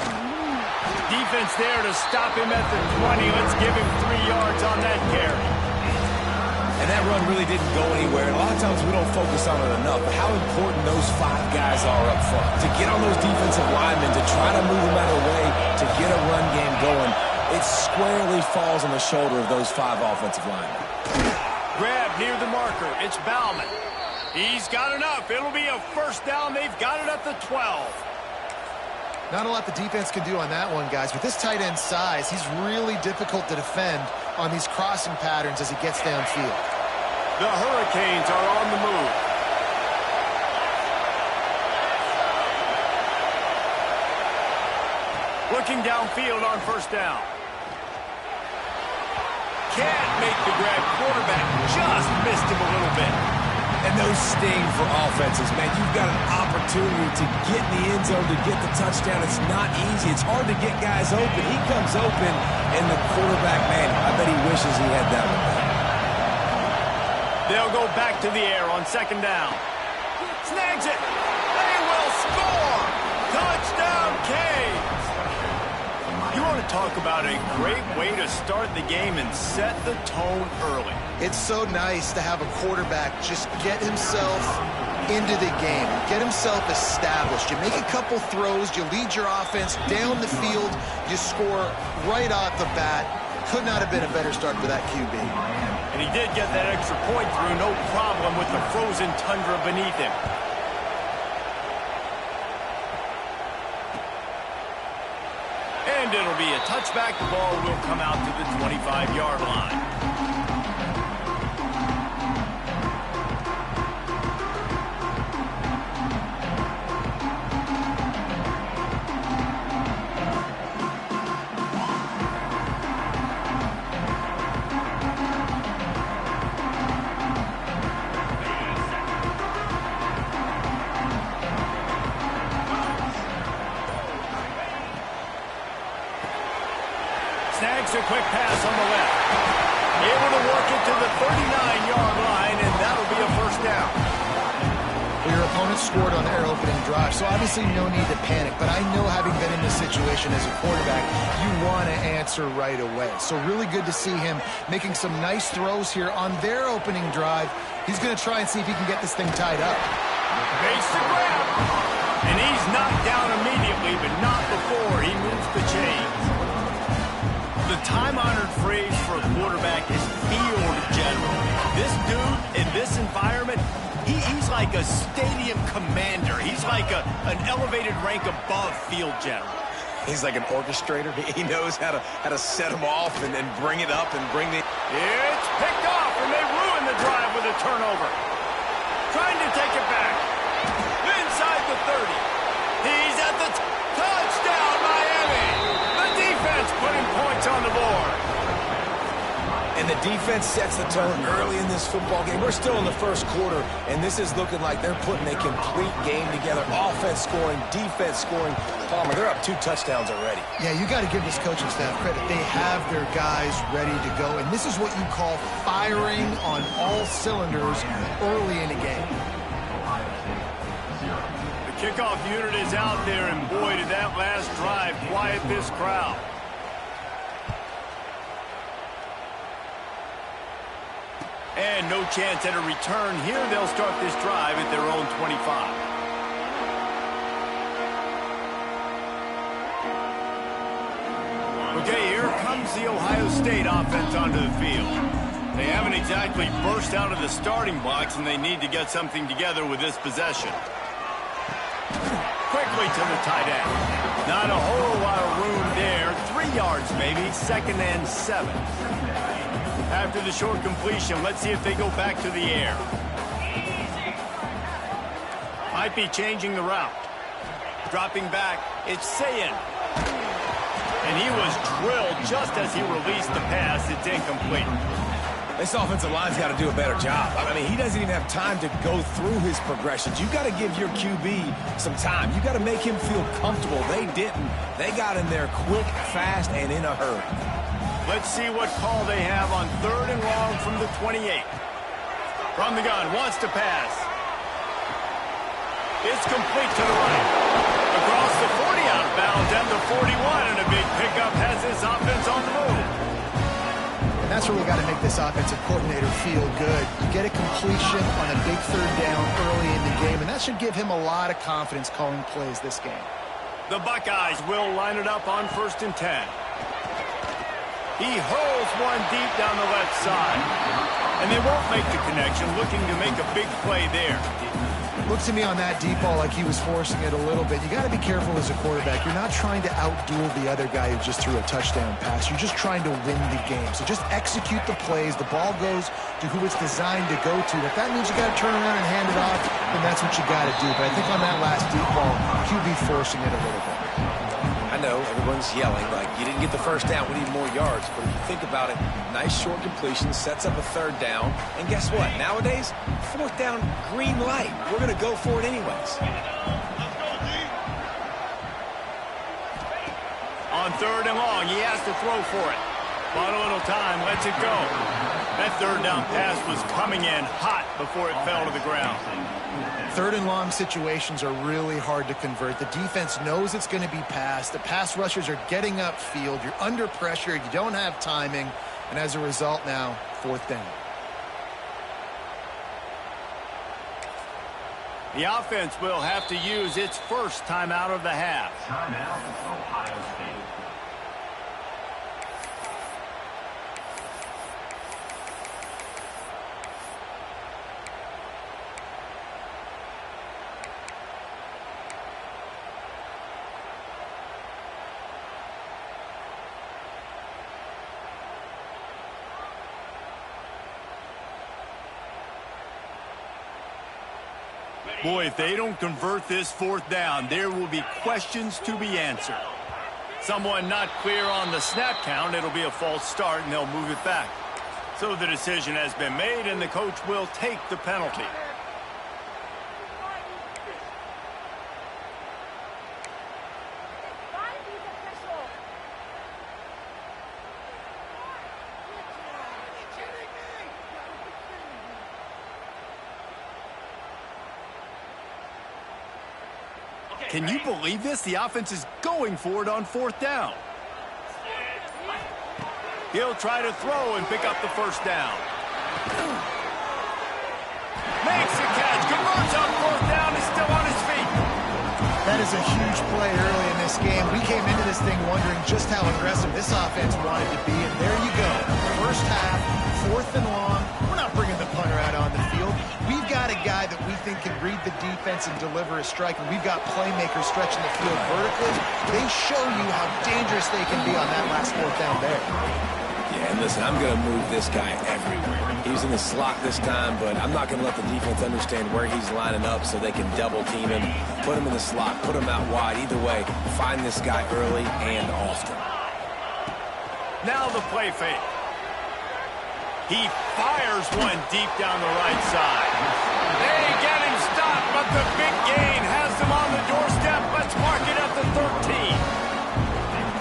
Defense there to stop him at the 20. Let's give him 3 yards on that carry. And that run really didn't go anywhere. And a lot of times we don't focus on it enough, but how important those 5 guys are up front. To get on those defensive linemen, to try to move them out of the way, to get a run game going, it squarely falls on the shoulder of those 5 offensive linemen. Grab near the marker. It's Bauman. He's got enough. It'll be a 1st down. They've got it at the 12. Not a lot the defense can do on that one, guys. With this tight end size, he's really difficult to defend on these crossing patterns as he gets downfield. The Hurricanes are on the move. Looking downfield on 1st down. Can't make the grab. Quarterback just missed him a little bit. And those sting for offenses, man. You've got an opportunity to get in the end zone, to get the touchdown. It's not easy. It's hard to get guys open. He comes open, and the quarterback, man, I bet he wishes he had that one. They'll go back to the air on 2nd down. Snags it. They will score. Touchdown, Canes. You want to talk about a great way to start the game and set the tone early. It's so nice to have a quarterback just get himself into the game, get himself established. You make a couple throws, you lead your offense down the field, you score right off the bat. Could not have been a better start for that QB. And he did get that extra point through, no problem with the frozen tundra beneath him. And it'll be a touchback. The ball will come out to the 25-yard line. Snags a quick pass on the left. Able to work it to the 39-yard line, and that'll be a first down. Well, your opponent scored on their opening drive, so obviously no need to panic. But I know, having been in this situation as a quarterback, you want to answer right away. So really good to see him making some nice throws here on their opening drive. He's going to try and see if he can get this thing tied up. Base to grab. And he's knocked down immediately, but not before he moves the chains. The time-honored phrase for a quarterback is field general. This dude, in this environment, he's like a stadium commander. He's like an elevated rank above field general. He's like an orchestrator. He knows how to set them off and then bring it up and bring the... It's picked off, and they ruin the drive with a turnover. Trying to take it back. Inside the 30. He's at the touchdown, Miami. Putting points on the board. And the defense sets the tone early in this football game. We're still in the first quarter, and this is looking like they're putting a complete game together. Offense scoring, defense scoring. Palmer, they're up 2 touchdowns already. Yeah, you got to give this coaching staff credit. They have their guys ready to go, and this is what you call firing on all cylinders early in a game. The kickoff unit is out there, and boy, did that last drive quiet this crowd. And no chance at a return here. They'll start this drive at their own 25. Okay, here comes the Ohio State offense onto the field. They haven't exactly burst out of the starting blocks, and they need to get something together with this possession. Quickly to the tight end. Not a whole lot of room there. 3 yards, maybe. 2nd and 7. After the short completion, let's see if they go back to the air. Might be changing the route. Dropping back, it's Sayin. And he was drilled just as he released the pass. It's incomplete. This offensive line's got to do a better job. I mean, he doesn't even have time to go through his progressions. You've got to give your QB some time. You've got to make him feel comfortable. They didn't. They got in there quick, fast, and in a hurry. Let's see what call they have on 3rd and long from the 28. From the gun, wants to pass. It's complete to the right. Across the 40 out of bounds and the 41, and a big pickup has this offense on the move. And that's where we got to make this offensive coordinator feel good. You get a completion on a big 3rd down early in the game, and that should give him a lot of confidence calling plays this game. The Buckeyes will line it up on 1st and 10. He hurls one deep down the left side. And they won't make the connection, looking to make a big play there. Looks to me on that deep ball like he was forcing it a little bit. You got to be careful as a quarterback. You're not trying to outduel the other guy who just threw a touchdown pass. You're just trying to win the game. So just execute the plays. The ball goes to who it's designed to go to. If that means you got to turn around and hand it off, then that's what you got to do. But I think on that last deep ball, QB forcing it a little bit. I know everyone's yelling like you didn't get the first down, we need more yards. But if you think about it, nice short completion, sets up a 3rd down. And guess what? Nowadays, 4th down, green light. We're going to go for it anyways. On 3rd and long, he has to throw for it. But a little time, lets it go. That 3rd down pass was coming in hot before it fell to the ground. 3rd and long situations are really hard to convert. The defense knows it's going to be passed. The pass rushers are getting upfield. You're under pressure. You don't have timing. And as a result now, 4th down. The offense will have to use its first timeout of the half. Timeout, Ohio State. Boy, if they don't convert this fourth down, there will be questions to be answered. Someone not clear on the snap count, it'll be a false start, and they'll move it back. So the decision has been made, and the coach will take the penalty. Can you believe this? The offense is going for it on fourth down. He'll try to throw and pick up the first down. Makes the catch, converts on fourth down, is still on his feet. That is a huge play early in this game. We came into this thing wondering just how aggressive this offense wanted to be, and there you go. First half, fourth and long. We're not bringing the punter out on the field. We've got a guy that we think can read the defense and deliver a strike, and we've got playmakers stretching the field vertically. They show you how dangerous they can be on that last fourth down there. Yeah, and listen, I'm going to move this guy everywhere. He's in the slot this time, but I'm not going to let the defense understand where he's lining up so they can double team him, put him in the slot, put him out wide. Either way, find this guy early and often. Now the play fake. He fires one deep down the right side. They get him stopped, but the big gain has them on the doorstep. Let's mark it at the 13.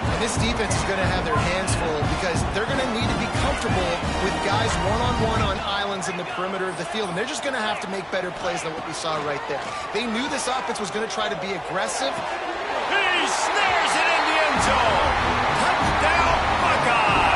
And this defense is going to have their hands full because they're going to need to be comfortable with guys one-on-one on islands in the perimeter of the field, and they're just going to have to make better plays than what we saw right there. They knew this offense was going to try to be aggressive. He snares it in the end zone. Touchdown, Buckeyes.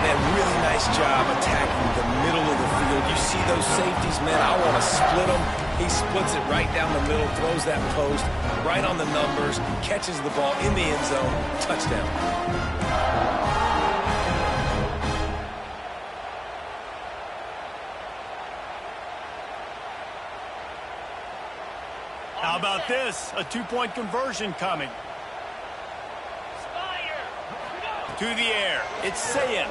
And really nice job attacking the middle of the field. You see those safeties, man, I want to split them. He splits it right down the middle, throws that post right on the numbers, catches the ball in the end zone. Touchdown. How about this? A two-point conversion coming. To the air. It's Sayin.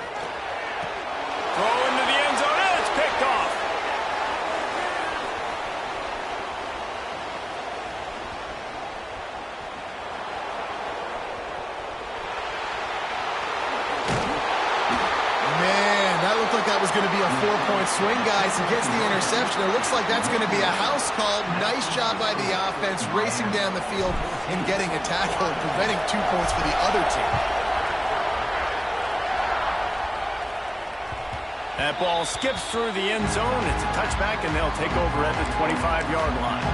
Throw into the end zone, and it's picked off. Man, that looked like that was going to be a 4-point swing, guys. He gets the interception. It looks like that's going to be a house call. Nice job by the offense, racing down the field and getting a tackle and preventing 2 points for the other team. That ball skips through the end zone. It's a touchback, and they'll take over at the 25-yard line.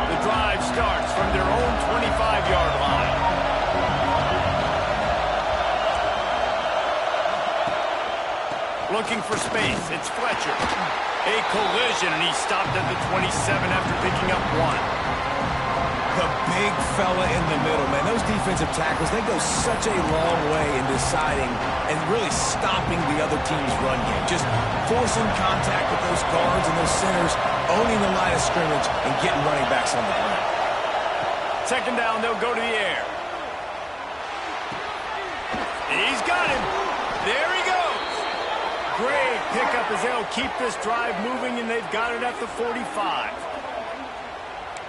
The drive starts from their own 25-yard line. Looking for space. It's Fletcher. A collision, and he stopped at the 27 after picking up one. The big fella in the middle, man. Those defensive tackles, they go such a long way in deciding and really stopping the other team's run game. Just forcing contact with those guards and those centers, owning the line of scrimmage, and getting running backs on the ground. Second down, they'll go to the air. He's got him. There he goes. Great pickup as they'll keep this drive moving, and they've got it at the 45.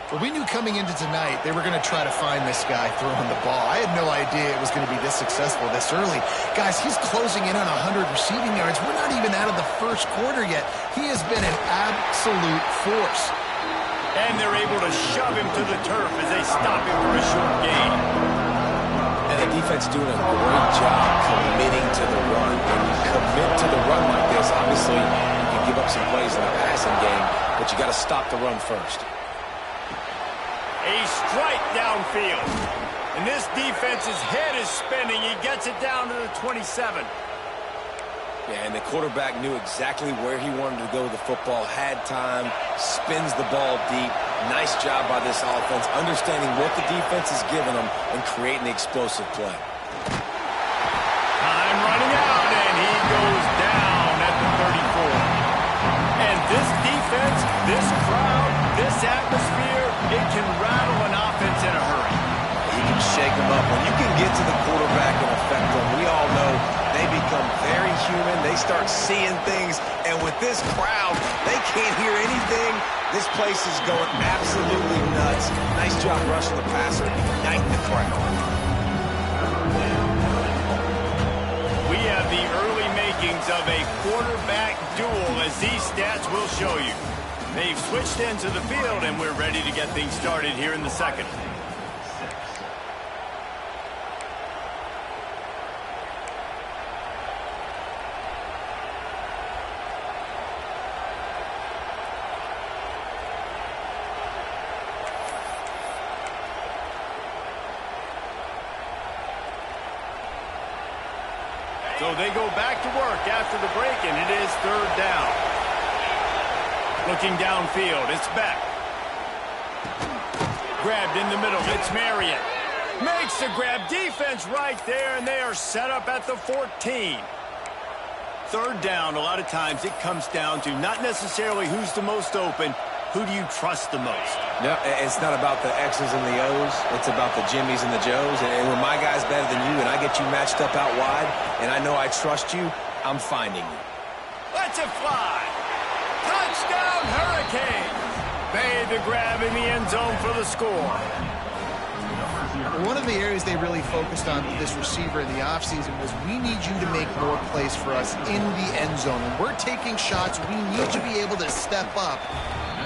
Well, we knew coming into tonight they were going to try to find this guy throwing the ball. I had no idea it was going to be this successful this early. Guys, he's closing in on 100 receiving yards. We're not even out of the first quarter yet. He has been an absolute force. And they're able to shove him to the turf as they stop him for a short gain. And the defense doing a great job committing to the run. When you commit to the run like this, obviously you can give up some plays in the passing game, but you got to stop the run first. A strike downfield. And this defense's head is spinning. He gets it down to the 27. Yeah, and the quarterback knew exactly where he wanted to go with the football, had time, spins the ball deep. Nice job by this offense, understanding what the defense is giving them and creating the explosive play. Time running out, and he goes down at the 34. And this defense, this crowd, this atmosphere, it can rattle an offense in a hurry. You can shake them up. When you can get to the quarterback in a affect them. We all know they become very human. They start seeing things, and with this crowd, they can't hear anything. This place is going absolutely nuts. Nice job rushing the passer, igniting the crowd. We have the early makings of a quarterback duel, as these stats will show you. They've switched into the field, and we're ready to get things started here in the second. So they go back to work after the break, and it is third down. Looking downfield, it's Beck. Grabbed in the middle, it's Marion. Makes the grab, defense right there, and they are set up at the 14. Third down, a lot of times it comes down to not necessarily who's the most open, who do you trust the most? No, it's not about the X's and the O's. It's about the Jimmys and the Joes. And when my guy's better than you and I get you matched up out wide and I know I trust you, I'm finding you. Let's it fly. Touchdown, Hurricanes. Made the grab in the end zone for the score. One of the areas they really focused on with this receiver in the offseason was we need you to make more plays for us in the end zone. When we're taking shots, we need to be able to step up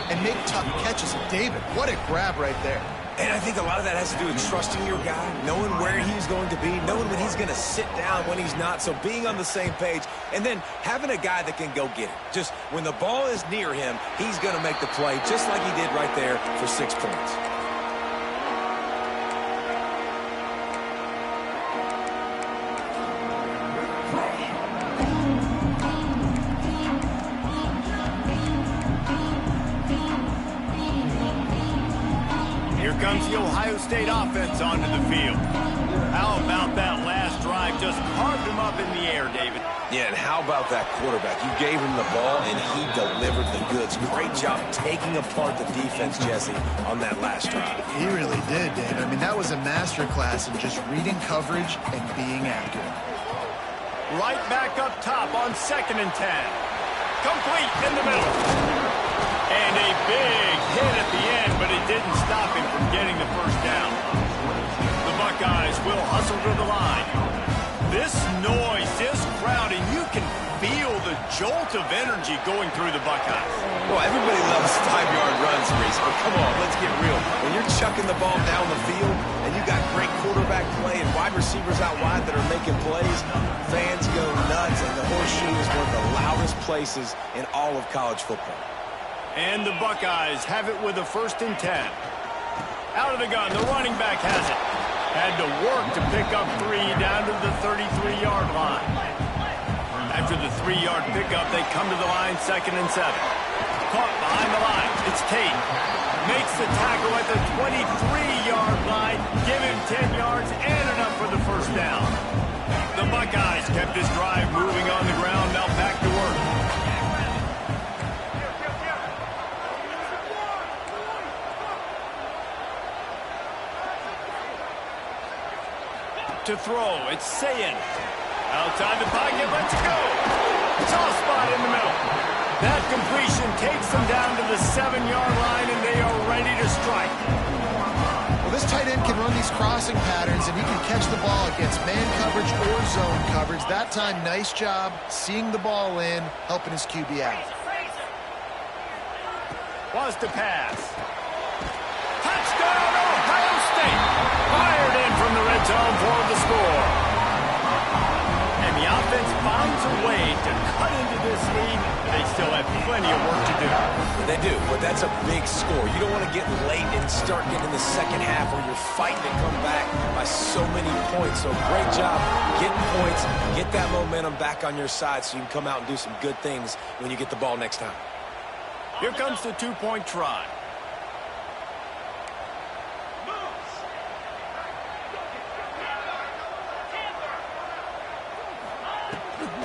and make tough catches. David, what a grab right there. And I think a lot of that has to do with trusting your guy, knowing where he's going to be, knowing when he's going to sit down, when he's not. So being on the same page, and then having a guy that can go get it. Just when the ball is near him, he's going to make the play, just like he did right there for 6 points. Here comes the Ohio State offense onto the field. How about that last drive? Just carved him up in the air, David. Yeah, and how about that quarterback? You gave him the ball, and he delivered the goods. Great job taking apart the defense, Jesse, on that last drive. He really did, David. I mean, that was a masterclass in just reading coverage and being accurate. Right back up top on 2nd and 10. Complete in the middle. And a big hit at the end, but it didn't stop him from getting the first down. The Buckeyes will hustle to the line. This noise, this crowd, and you can feel the jolt of energy going through the Buckeyes. Well, everybody loves 5-yard runs, Reese, but come on, let's get real. When you're chucking the ball down the field and you got great quarterback play and wide receivers out wide that are making plays, fans go nuts, and the Horseshoe is one of the loudest places in all of college football. And the Buckeyes have it with a 1st and 10. Out of the gun, the running back has it. Had to work to pick up 3 down to the 33-yard line. After the 3-yard pickup, they come to the line 2nd and 7. Caught behind the line. It's Tate. Makes the tackle at the 23-yard line. Give him 10 yards and enough for the first down. The Buckeyes kept this drive moving on the ground. Now back to work. To throw, it's Sayin. Outside the pocket, let's go. Soft spot in the middle. That completion takes them down to the 7-yard line, and they are ready to strike. Well, this tight end can run these crossing patterns, and he can catch the ball against man coverage or zone coverage. That time, nice job seeing the ball in, helping his QB out. Was to pass. Touchdown, Ohio State. Fired in from the red zone for the score. And the offense finds a way to cut into this lead. They still have plenty of work to do. They do, but that's a big score. You don't want to get late and start getting in the second half where you're fighting to come back by so many points. So great job getting points, get that momentum back on your side so you can come out and do some good things when you get the ball next time. Here comes the 2-point try.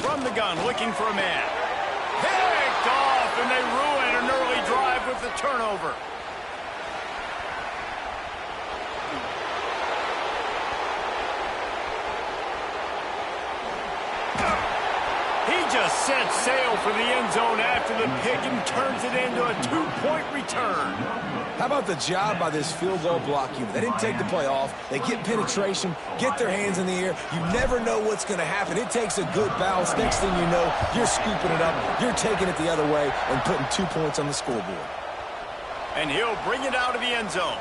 From the gun, looking for a man. Picked off, and they ruin an early drive with the turnover. just set sail for the end zone after the pick and turns it into a 2-point return. How about the job by this field goal block unit? They didn't take the play off. They get penetration, get their hands in the air. You never know what's going to happen. It takes a good bounce. Next thing you know, you're scooping it up. You're taking it the other way and putting 2 points on the scoreboard. And he'll bring it out of the end zone.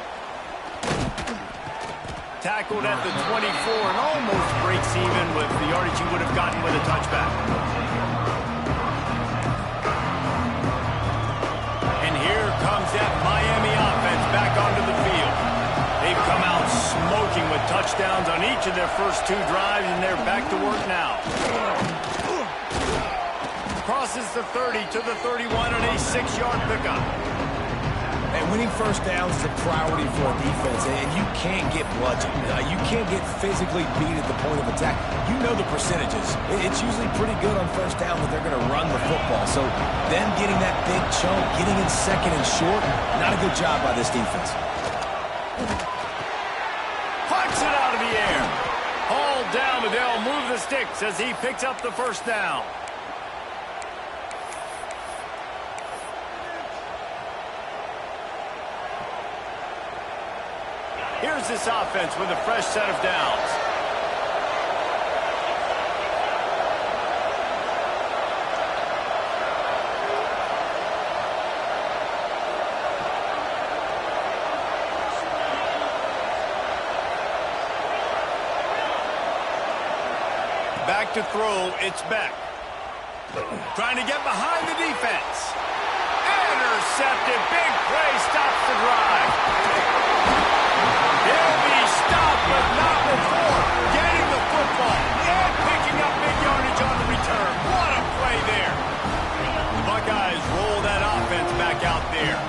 Tackled at the 24 and almost breaks even with the yardage he would have gotten with a touchback. And here comes that Miami offense back onto the field. They've come out smoking with touchdowns on each of their first 2 drives, and they're back to work now. Crosses the 30 to the 31 on a 6-yard pickup. And winning first downs is a priority for a defense, and you can't get bludgeoned. You can't get physically beat at the point of attack. You know the percentages. It's usually pretty good on first down that they're going to run the football. So them getting that big chunk, getting in second and short, not a good job by this defense. Pucks it out of the air. Hauled down, but they'll move the sticks as he picks up the first down. Here's this offense with a fresh set of downs. Back to throw, it's Beck. Trying to get behind the defense. Intercepted, big play, stops the drive. He'll be stopped, but not before getting the football and picking up big yardage on the return. What a play there. The Buckeyes roll that offense back out there.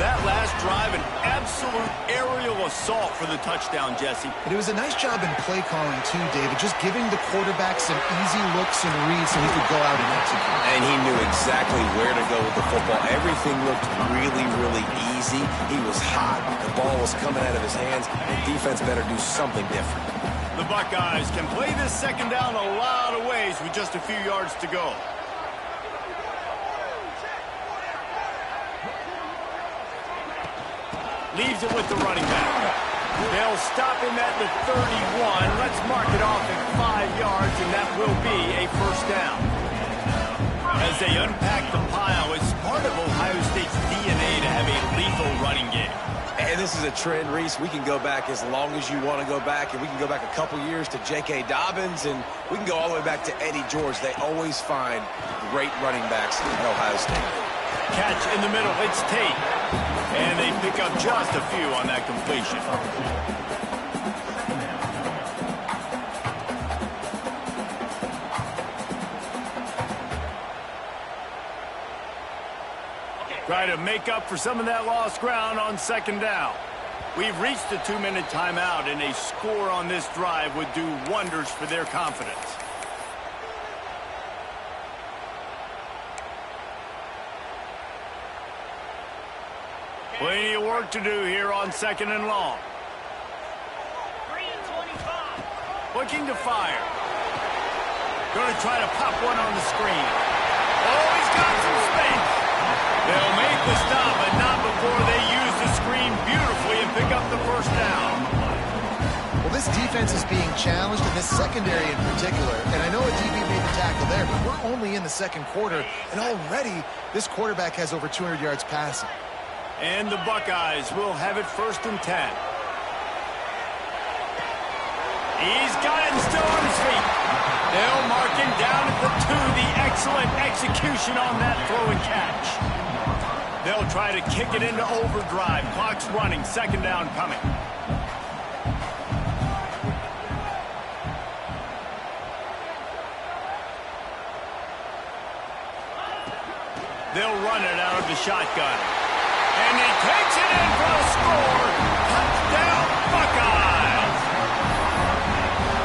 That last drive, an absolute aerial assault for the touchdown, Jesse. But it was a nice job in play calling, too, David, just giving the quarterback some easy looks and reads so he could go out and execute. And he knew exactly where to go with the football. Everything looked really, really easy. He was hot. The ball was coming out of his hands. The defense better do something different. The Buckeyes can play this second down a lot of ways with just a few yards to go. Leaves it with the running back. They'll stop him at the 31. Let's mark it off at 5 yards, and that will be a first down. As they unpack the pile, it's part of Ohio State's DNA to have a lethal running game. And this is a trend, Reese. We can go back as long as you want to go back, and we can go back a couple years to J.K. Dobbins, and we can go all the way back to Eddie George. They always find great running backs at Ohio State. Catch in the middle, it's Tate. And they pick up just a few on that completion. Try to make up for some of that lost ground on second down. We've reached the 2-minute timeout, and a score on this drive would do wonders for their confidence. Plenty of work to do here on second and long. Looking to fire. Going to try to pop one on the screen. Oh, he's got some space. They'll make the stop, but not before they use the screen beautifully and pick up the first down. Well, this defense is being challenged, and this secondary in particular. And I know a DB made the tackle there, but we're only in the second quarter, and already this quarterback has over 200 yards passing. And the Buckeyes will have it 1st and 10. He's got it still on his feet. They'll mark him down at the 2. The excellent execution on that throw and catch. They'll try to kick it into overdrive. Clock's running. Second down coming. They'll run it out of the shotgun. And he takes it in for a score. Touchdown, Buckeyes.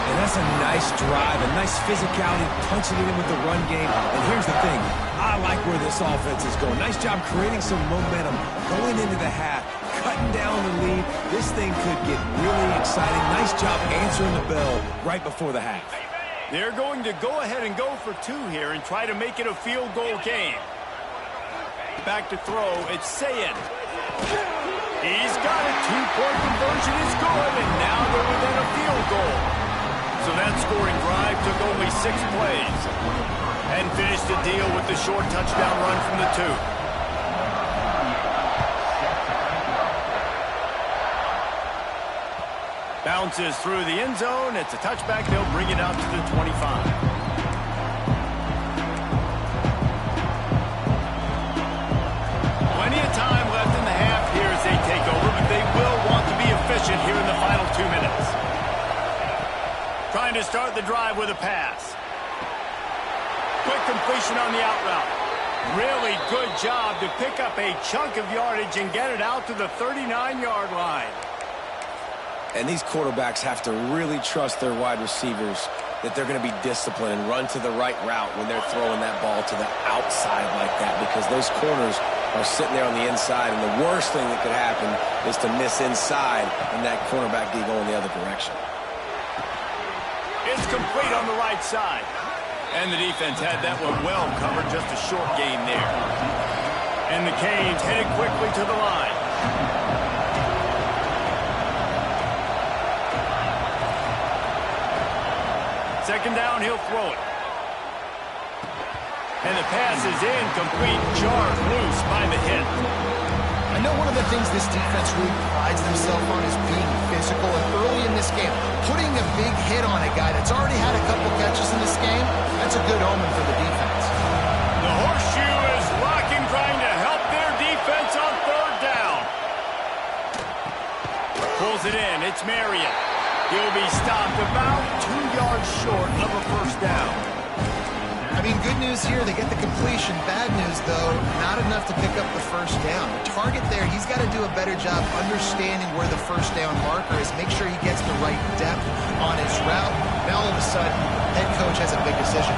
And that's a nice drive, a nice physicality, punching it in with the run game. And here's the thing. I like where this offense is going. Nice job creating some momentum, going into the half, cutting down the lead. This thing could get really exciting. Nice job answering the bell right before the half. They're going to go ahead and go for two here and try to make it a field goal game. Back to throw, it's Sayin. He's got it. Two-point conversion is good, and now they're within a field goal. So that scoring drive took only 6 plays and finished the deal with the short touchdown run from the 2. Bounces through the end zone. It's a touchback. They'll bring it out to the 25. Plenty of time left in the half here as they take over, but they will want to be efficient here in the final 2 minutes. Trying to start the drive with a pass. Quick completion on the out route. Really good job to pick up a chunk of yardage and get it out to the 39-yard line. And these quarterbacks have to really trust their wide receivers that they're going to be disciplined and run to the right route when they're throwing that ball to the outside like that, because those corners are sitting there on the inside, and the worst thing that could happen is to miss inside and that cornerback be going the other direction. It's complete on the right side. And the defense had that one well covered, just a short gain there. And the Canes headed quickly to the line. Second down, he'll throw it. And the pass is incomplete, jarred loose by the hit. I know one of the things this defense really prides themselves on is being physical, and early in this game, putting a big hit on a guy that's already had a couple catches in this game, that's a good omen for the defense. The horseshoe is rocking, trying to help their defense on third down. Pulls it in, it's Marion. He'll be stopped about 2 yards short of a first down. I mean, good news here, they get the completion. Bad news, though, not enough to pick up the first down. The target there, he's got to do a better job understanding where the first down marker is, make sure he gets the right depth on his route. Now, all of a sudden, head coach has a big decision.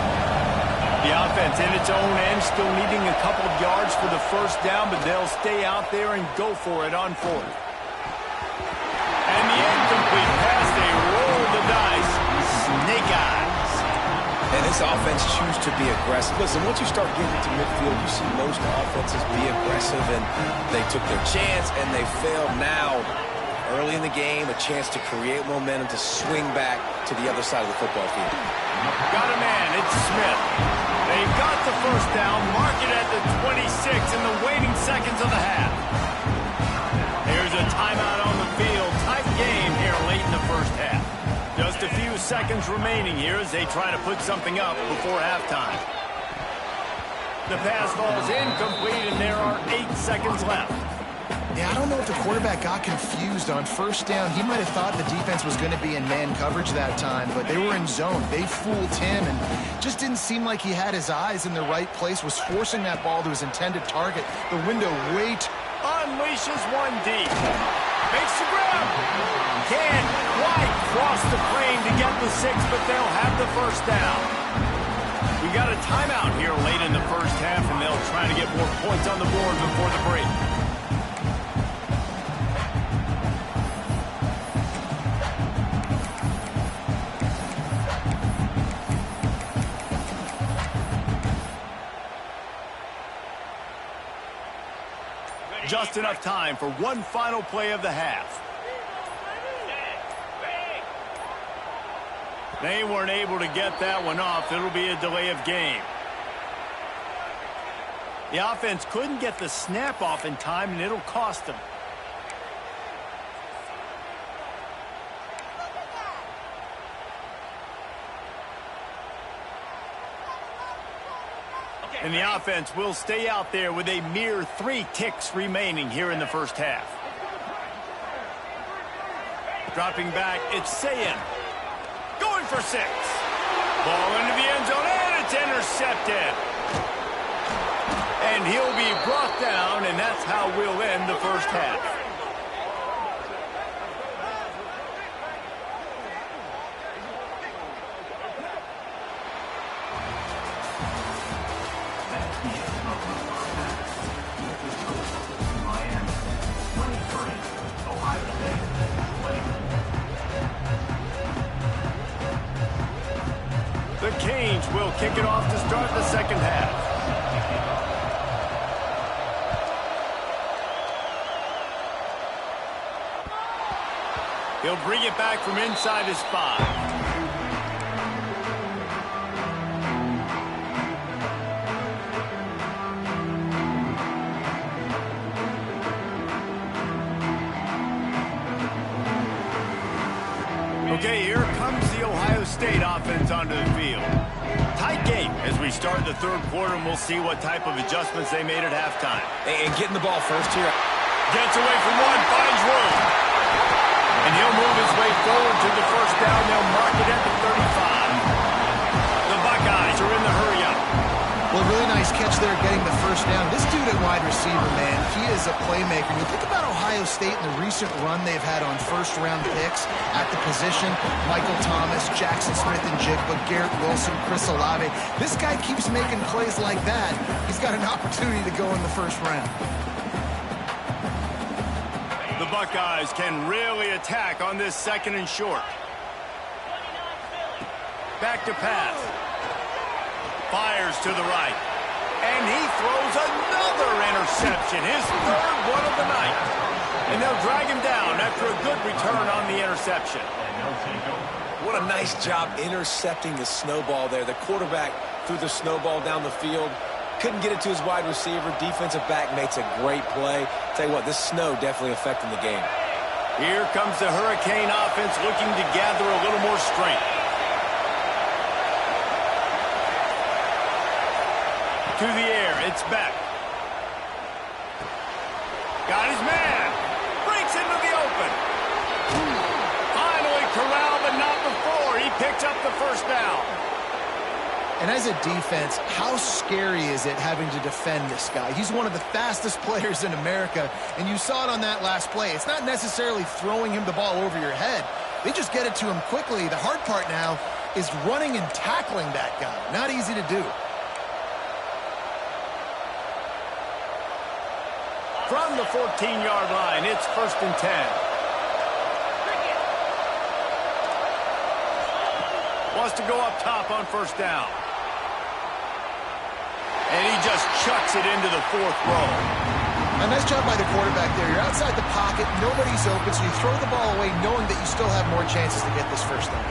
The offense in its own end, still needing a couple of yards for the first down, but they'll stay out there and go for it on fourth. And the incomplete pass, they roll the dice. Snake eyes. And this offense choose to be aggressive. Listen, once you start getting to midfield, you see most offenses be aggressive, and they took their chance, and they failed. Now, early in the game, a chance to create momentum to swing back to the other side of the football field. Got a man, it's Smith. They've got the first down, mark it at the 26 in the waning seconds of the half. Here's a timeout on the field. Tight game here late in the first half. Just a few seconds remaining here as they try to put something up before halftime. The pass falls incomplete, and there are 8 seconds left. Yeah, I don't know if the quarterback got confused on first down. He might have thought the defense was going to be in man coverage that time, but they were in zone. They fooled him, and just didn't seem like he had his eyes in the right place, was forcing that ball to his intended target. The window way too... Unleashes one deep. Makes the grab. Can't quite cross the frame to get the 6, but they'll have the first down. We got a timeout here late in the first half, and they'll try to get more points on the board before the break. Just enough time for one final play of the half. They weren't able to get that one off. It'll be a delay of game. The offense couldn't get the snap off in time, and it'll cost them. And the offense will stay out there with a mere 3 ticks remaining here in the first half. Dropping back, it's Sayin. Going for 6. Ball into the end zone, and it's intercepted. And he'll be brought down, and that's how we'll end the first half. kick it off to start the second half. He'll bring it back from inside his 5. Okay, here comes the Ohio State offense onto the field. Tight game as we start the third quarter, and we'll see what type of adjustments they made at halftime. And getting the ball first here. Gets away from one, finds room. And he'll move his way forward to the first down. They'll mark it at the 35. The Buckeyes are in the hurry-up. Well, really nice catch there getting the first down. This dude at wide receiver, man, he is a playmaker. You think about Ohio State and the recent run they've had on first-round picks at the position. Michael Thomas, Jackson Smith-Njigba, Garrett Wilson, Chris Olave. This guy keeps making plays like that. He's got an opportunity to go in the first round. The Buckeyes can really attack on this second and short. Back to pass. Fires to the right. And he throws another interception. His third one of the night. And they'll drag him down after a good return on the interception. What a nice job intercepting the snowball there. The quarterback threw the snowball down the field. Couldn't get it to his wide receiver. Defensive back makes a great play. Tell you what, this snow definitely affecting the game. Here comes the Hurricane offense looking to gather a little more strength. To the air, it's Beck. Got his man. Breaks into the open. Finally corralled, but not before. He picks up the first down. And as a defense, how scary is it having to defend this guy? He's one of the fastest players in America, and you saw it on that last play. It's not necessarily throwing him the ball over your head. They just get it to him quickly. The hard part now is running and tackling that guy. Not easy to do. From the 14-yard line, it's 1st and 10. Wants to go up top on first down. And he just chucks it into the 4th row. A nice job by the quarterback there. You're outside the pocket, nobody's open, so you throw the ball away knowing that you still have more chances to get this first down.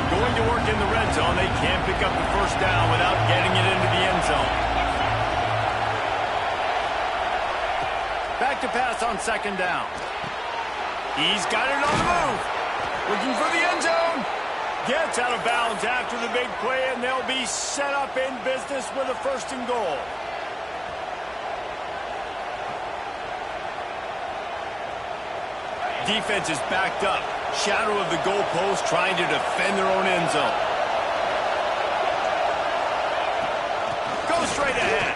Going to work in the red zone. They can't pick up the first down without getting it into the end zone. Back to pass on second down. He's got it on the move. Looking for the end zone. Gets out of bounds after the big play, and they'll be set up in business with a 1st and goal. Defense is backed up. Shadow of the goalpost trying to defend their own end zone. Go straight ahead.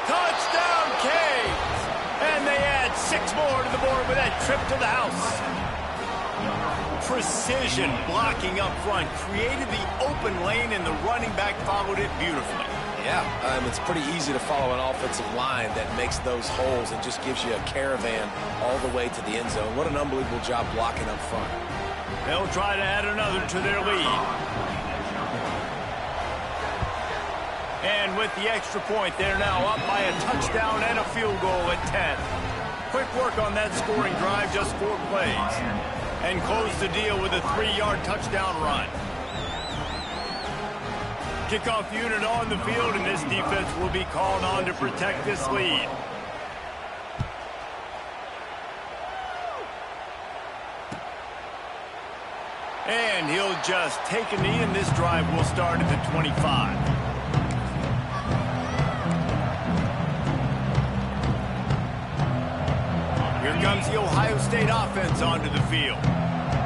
Touchdown, Canes! And they add 6 more to the board with that trip to the house. Precision blocking up front created the open lane, and the running back followed it beautifully. Yeah, it's pretty easy to follow an offensive line that makes those holes and just gives you a caravan all the way to the end zone. What an unbelievable job blocking up front. They'll try to add another to their lead. And with the extra point, they're now up by a touchdown and a field goal at 10. Quick work on that scoring drive, just 4 plays. And close the deal with a 3-yard touchdown run. Kickoff unit on the field, and this defense will be called on to protect this lead. And he'll just take a knee, and this drive will start at the 25. Here comes the Ohio State offense onto the field.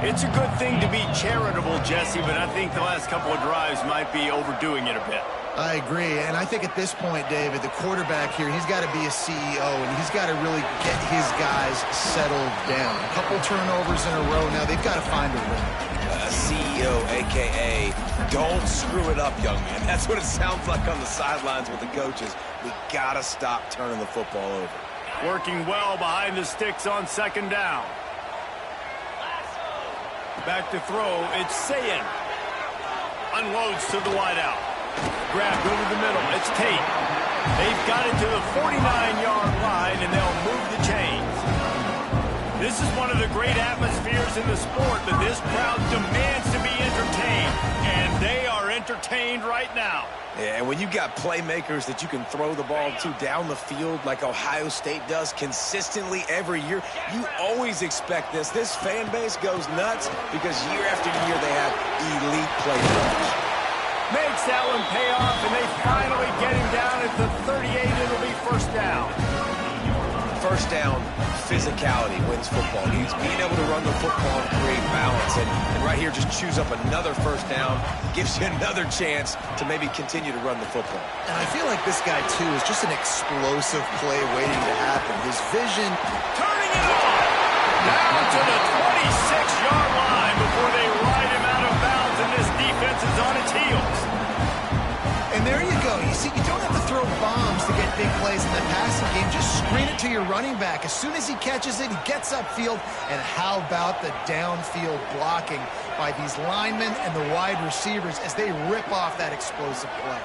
It's a good thing to be charitable, Jesse, but I think the last couple of drives might be overdoing it a bit. I agree, and I think at this point, David, the quarterback here, he's got to be a CEO, and he's got to really get his guys settled down. A couple turnovers in a row now. They've got to find a rhythm. CEO, a.k.a. don't screw it up, young man. That's what it sounds like on the sidelines with the coaches. We got to stop turning the football over. Working well behind the sticks on second down. Back to throw, it's Sayin. unloads to the wideout. Grabbed over the middle. It's Tate. They've got it to the 49-yard line, and they'll move the chains. This is one of the great atmospheres in the sport, but this crowd demands to be entertained, and they are entertained right now. Yeah, and when you got playmakers that you can throw the ball to down the field like Ohio State does consistently every year, you always expect this. This fan base goes nuts because year after year they have elite playmakers. Makes that one pay off, and they finally get him down at the 38. It'll be first down. First down, physicality wins football. He's being able to run the football and create balance. And right here, just choose up another first down, gives you another chance to maybe continue to run the football. And I feel like this guy, too, is just an explosive play waiting to happen. His vision... Turning it on! Down to the 26-yard line before they ride him out of bounds, and this defense is on its heels. And there you go. You see, you don't have to throw bombs to get big plays in the passing game. Just screen it to your running back. As soon as he catches it, he gets upfield. And how about the downfield blocking by these linemen and the wide receivers as they rip off that explosive play.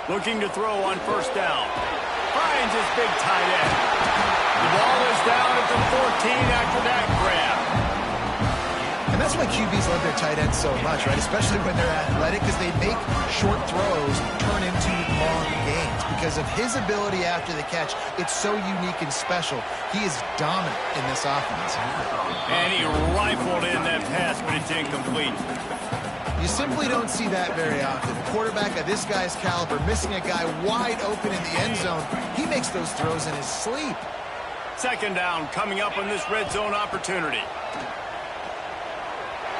Looking to throw on first down. Finds his big tight end. The ball is down at the 14 after that grab. And that's why QBs love their tight ends so much, right? Especially when they're athletic, because they make short throws turn into long gains. Because of his ability after the catch, it's so unique and special. He is dominant in this offense. And he rifled in that pass, but it's incomplete. You simply don't see that very often. A quarterback of this guy's caliber missing a guy wide open in the end zone. He makes those throws in his sleep. Second down coming up on this red zone opportunity.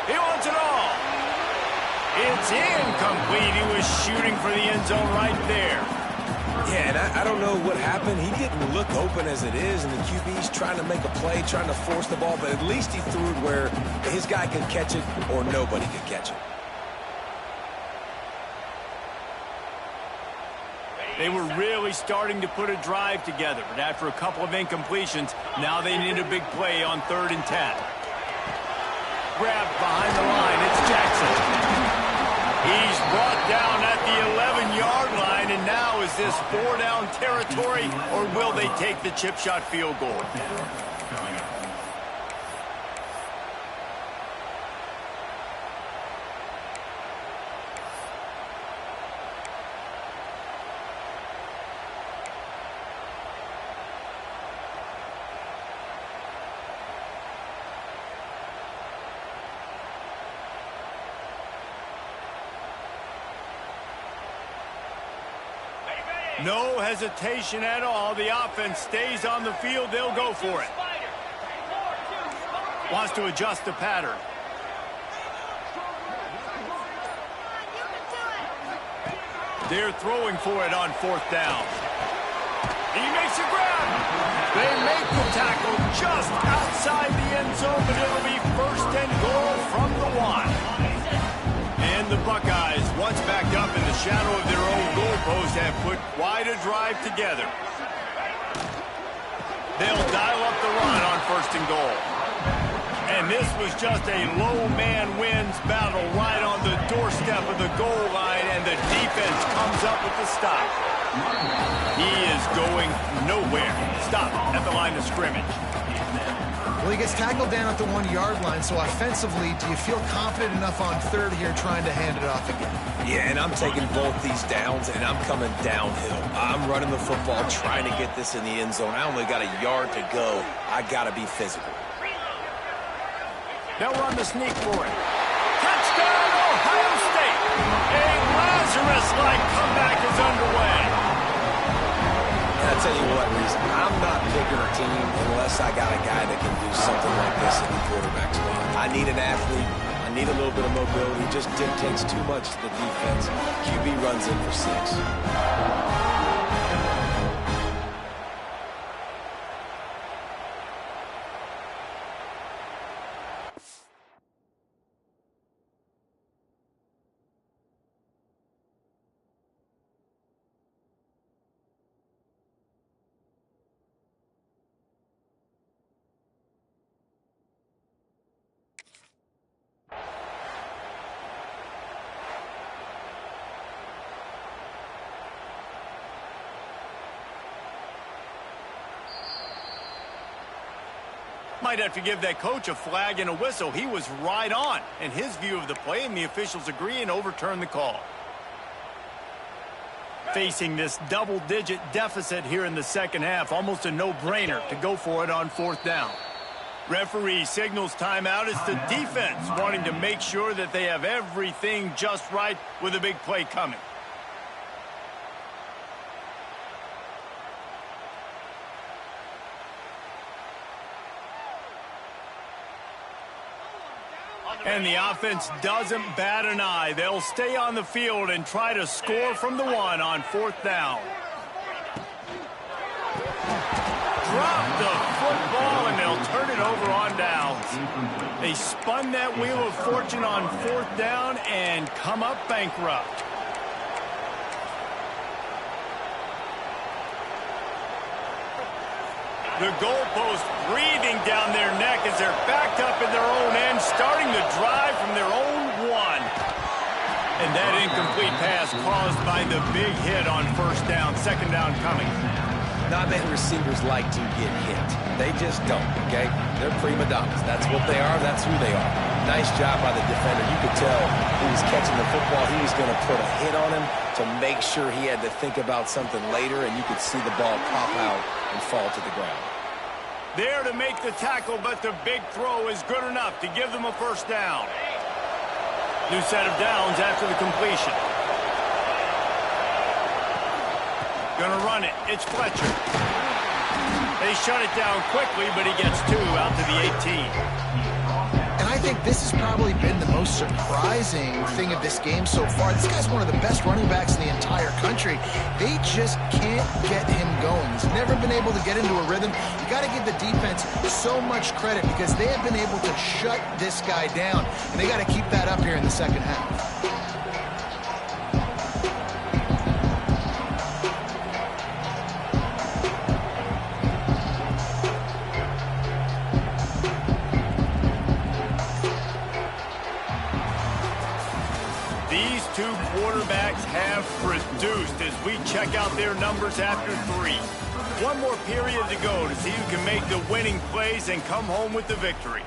He wants it all. It's incomplete. He was shooting for the end zone right there. Yeah, and I don't know what happened. He didn't look open as it is, and the QB's trying to make a play, trying to force the ball, but at least he threw it where his guy could catch it or nobody could catch it. They were really starting to put a drive together, but after a couple of incompletions, now they need a big play on 3rd and 10. Grabbed behind the line. It's Jackson. He's brought down at the 11-yard line, and now is this 4-down territory, or will they take the chip shot field goal? No hesitation at all. The offense stays on the field. They'll go for it. Wants to adjust the pattern. They're throwing for it on 4th down. He makes a grab. They make the tackle just outside the end zone, but it'll be 1st and goal from the 1. And the Buckeyes, once backed up in the shadow of their own goalpost, have put quite a drive together. They'll dial up the run on 1st and goal. And this was just a low man wins battle right on the doorstep of the goal line, and the defense comes up with the stop. He is going nowhere. Stop at the line of scrimmage. Well, he gets tackled down at the 1-yard line, so offensively, do you feel confident enough on 3rd here trying to hand it off again? Yeah, and I'm taking both these downs, and I'm coming downhill. I'm running the football, trying to get this in the end zone. I only got a yard to go. I got to be physical. They'll run the sneak for it. Touchdown, Ohio State! A Lazarus-like comeback is underway. I'll tell you what, Reese, I'm not picking a team unless I got a guy that can do something like this in the quarterback spot. I need an athlete. I need a little bit of mobility. Just dictates too much to the defense. QB runs in for 6. Might have to give that coach a flag and a whistle. He was right on in his view of the play, and the officials agree and overturn the call. Facing this double-digit deficit here in the second half, almost a no-brainer to go for it on fourth down. Referee signals timeout. It's the defense wanting to make sure that they have everything just right with a big play coming. And the offense doesn't bat an eye. They'll stay on the field and try to score from the one on fourth down. Drop the football, and they'll turn it over on downs. They spun that wheel of fortune on fourth down and come up bankrupt. The goalpost breathing down their neck as they're backed up in their own end, starting the drive from their own one. And that incomplete pass caused by the big hit on first down, second down coming. Not many receivers like to get hit. They just don't, okay? They're prima donnas. That's what they are. That's who they are. Nice job by the defender. You could tell he was catching the football. He was going to put a hit on him to make sure he had to think about something later, and you could see the ball pop out and fall to the ground. There to make the tackle, but the big throw is good enough to give them a first down. New set of downs after the completion. Gonna run it. It's Fletcher. They shut it down quickly, but he gets two out to the 18. And I think this has probably been the most surprising thing of this game so far. This guy's one of the best running backs in the entire country. They just can't get him going. He's never been able to get into a rhythm. You got to give the defense so much credit because they have been able to shut this guy down. And they got to keep that up here in the second half. Quarterbacks have produced as we check out their numbers after three. One more period to go to see who can make the winning plays and come home with the victory.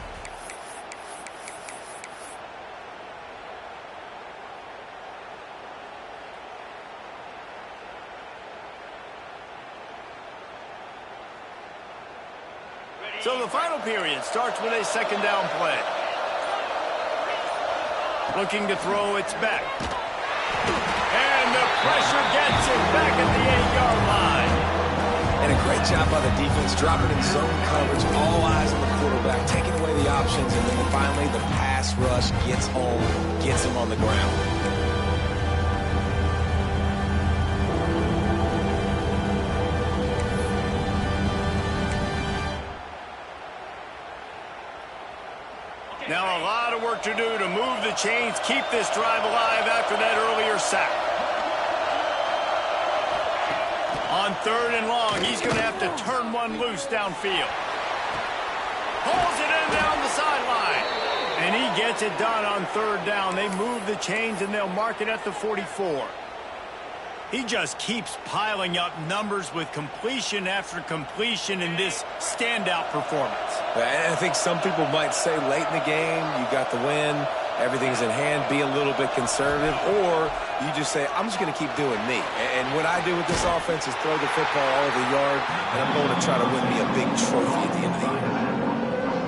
So the final period starts with a second down play. Looking to throw, it's back. And the pressure gets it back at the 8-yard line. And a great job by the defense, dropping in zone coverage, all eyes on the quarterback, taking away the options, and then finally the pass rush gets home, gets him on the ground. Now a lot of work to do to move the chains, keep this drive alive after that earlier sack. On third and long, he's going to have to turn one loose downfield. Pulls it in down the sideline. And he gets it done on third down. They move the chains and they'll mark it at the 44. He just keeps piling up numbers with completion after completion in this standout performance. And I think some people might say late in the game, you got the win, everything's in hand, be a little bit conservative, or you just say, I'm just going to keep doing me. And what I do with this offense is throw the football all over the yard, and I'm going to try to win me a big trophy at the end of the year.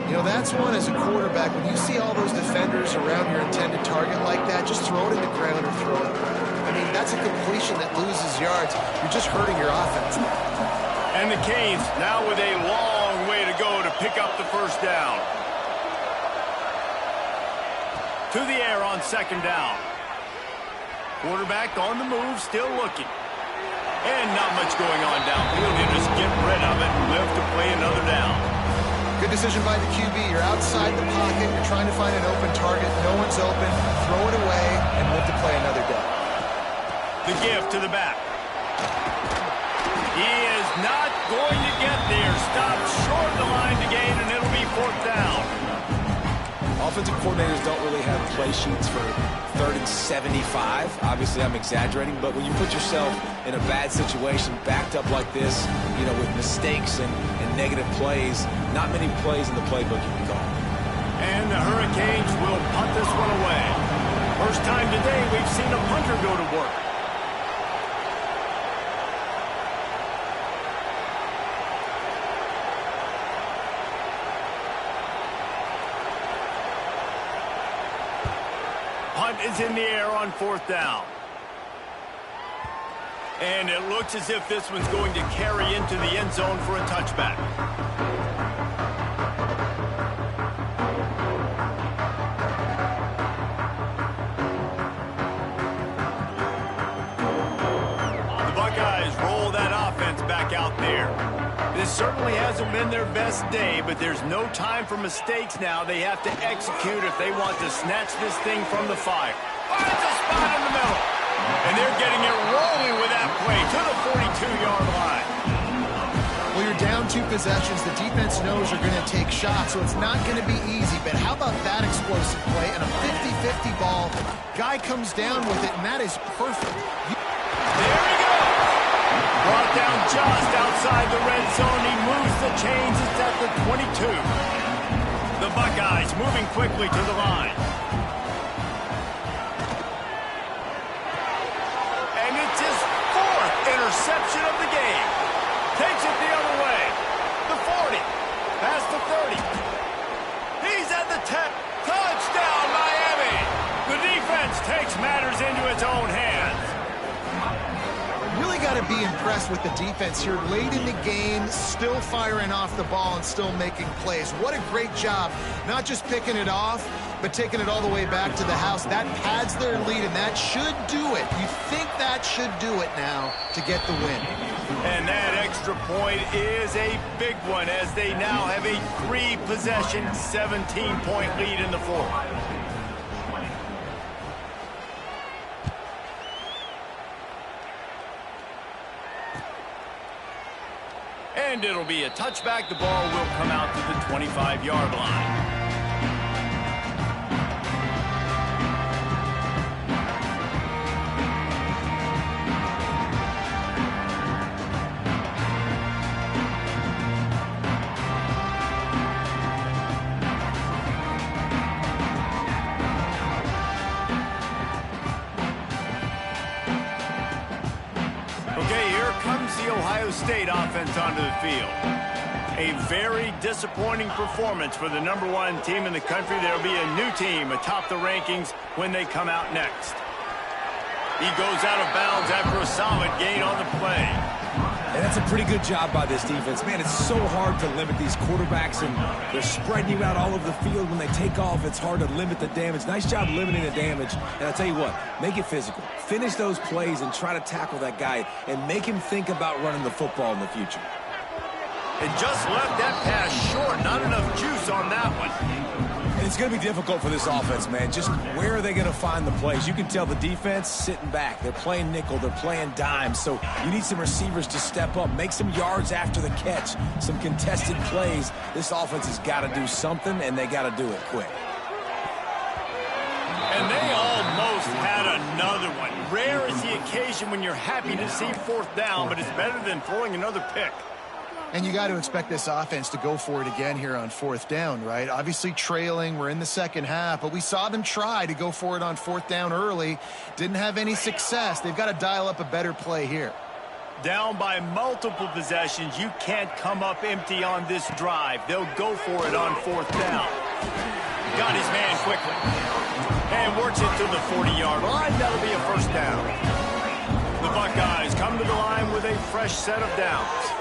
You know, that's one as a quarterback. When you see all those defenders around your intended target like that, just throw it in the ground or throw it around. I mean, that's a completion that loses yards. You're just hurting your offense. And the Canes now with a long way to go to pick up the first down. To the air on second down. Quarterback on the move, still looking. And not much going on downfield. You just get rid of it and live to play another down. Good decision by the QB. You're outside the pocket. You're trying to find an open target. No one's open. Throw it away and live to play another down. The give to the back. He is not going to get there. Stopped short of the line to gain, and it'll be fourth down. Offensive coordinators don't really have play sheets for 3rd and 75. Obviously, I'm exaggerating, but when you put yourself in a bad situation, backed up like this, you know, with mistakes and negative plays. Not many plays in the playbook you can call. And the Hurricanes will punt this one away. First time today we've seen a punter go to work. Punt is in the air on 4th down. And it looks as if this one's going to carry into the end zone for a touchback. The Buckeyes roll that offense back out there. This certainly hasn't been their best day, but there's no time for mistakes now. They have to execute if they want to snatch this thing from the fire. Finds a spot in the middle. And they're getting it rolling with that play to the 42-yard line. Well, you're down 2 possessions. The defense knows you're going to take shots, so it's not going to be easy. But how about that explosive play and a 50-50 ball? Guy comes down with it, and that is perfect. There he goes. Brought down just outside the red zone. He moves the chains. It's at the 22. The Buckeyes moving quickly to the line. Interception of the game. Takes it the other way. The 40. Past the 30. He's at the 10. Touchdown, Miami. The defense takes matters into its own hands. Really got to be impressed with the defense here. Late in the game, still firing off the ball and still making plays. What a great job. Not just picking it off, but taking it all the way back to the house. That pads their lead, and that should do it. You think that should do it now to get the win. And that extra point is a big one as they now have a 3-possession, 17-point lead in the 4th. And it'll be a touchback. The ball will come out to the 25-yard line. The Ohio State offense onto the field. A very disappointing performance for the #1 team in the country. There'll be a new team atop the rankings when they come out next. He goes out of bounds after a solid gain on the play. And that's a pretty good job by this defense. Man, it's so hard to limit these quarterbacks, and they're spreading you out all over the field. When they take off, it's hard to limit the damage. Nice job limiting the damage. And I'll tell you what, make it physical. Finish those plays and try to tackle that guy and make him think about running the football in the future. It just left that pass short. Not enough juice on that one. And it's going to be difficult for this offense, man. Just where are they going to find the plays? You can tell the defense sitting back. They're playing nickel. They're playing dime. So you need some receivers to step up, make some yards after the catch, some contested plays. This offense has got to do something, and they got to do it quick. And they almost had another one. Rare is the occasion when you're happy to see 4th down, but it's better than throwing another pick. And you got to expect this offense to go for it again here on 4th down, right? Obviously trailing, we're in the second half, but we saw them try to go for it on 4th down early. Didn't have any success. They've got to dial up a better play here. Down by multiple possessions, you can't come up empty on this drive. They'll go for it on 4th down. Got his man quickly. And works it to the 40-yard line. That'll be a 1st down. The Buckeyes come to the line with a fresh set of downs.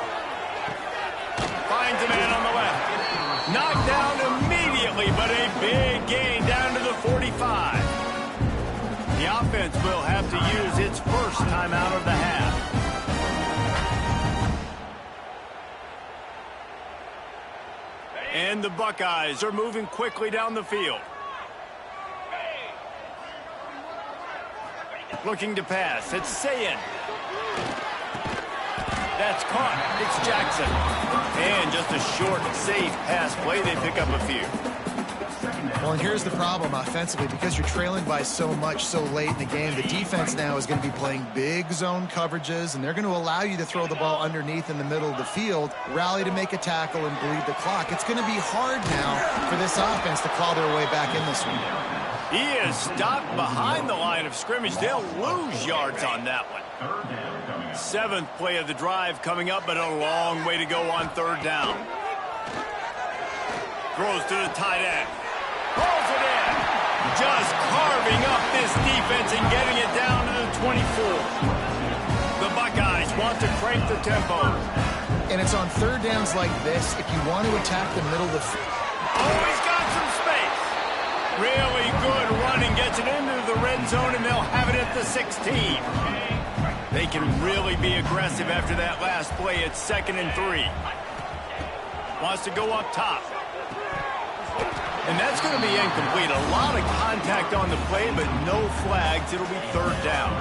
Finds a man on the left. Knocked down immediately, but a big gain down to the 45. The offense will have to use its first timeout of the half. And the Buckeyes are moving quickly down the field. Looking to pass. It's Sayin. That's caught. It's Jackson. And just a short, safe pass play. They pick up a few. Well, and here's the problem offensively. Because you're trailing by so much so late in the game, the defense now is going to be playing big zone coverages, and they're going to allow you to throw the ball underneath in the middle of the field, rally to make a tackle, and bleed the clock. It's going to be hard now for this offense to claw their way back in this one. He is stopped behind the line of scrimmage. They'll lose yards on that one. 7th play of the drive coming up, but a long way to go on 3rd down. Throws to the tight end. Pulls it in. Just carving up this defense and getting it down to the 24. The Buckeyes want to crank the tempo. And it's on 3rd downs like this, if you want to attack the middle of the field. Oh, he's got some space. Really good running. Gets it into the red zone, and they'll have it at the 16. They can really be aggressive after that last play. It's 2nd and 3. Wants to go up top. And that's going to be incomplete. A lot of contact on the play, but no flags. It'll be 3rd down.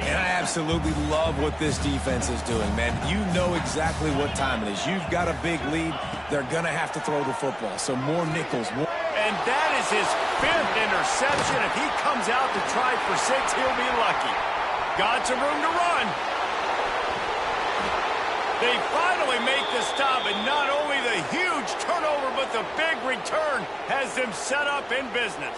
And I absolutely love what this defense is doing, man. You know exactly what time it is. You've got a big lead. They're going to have to throw the football. So more nickels. And that is his 5th interception. If he comes out to try for 6, he'll be lucky. Got some room to run. They finally make the stop, and not only the huge turnover, but the big return has them set up in business.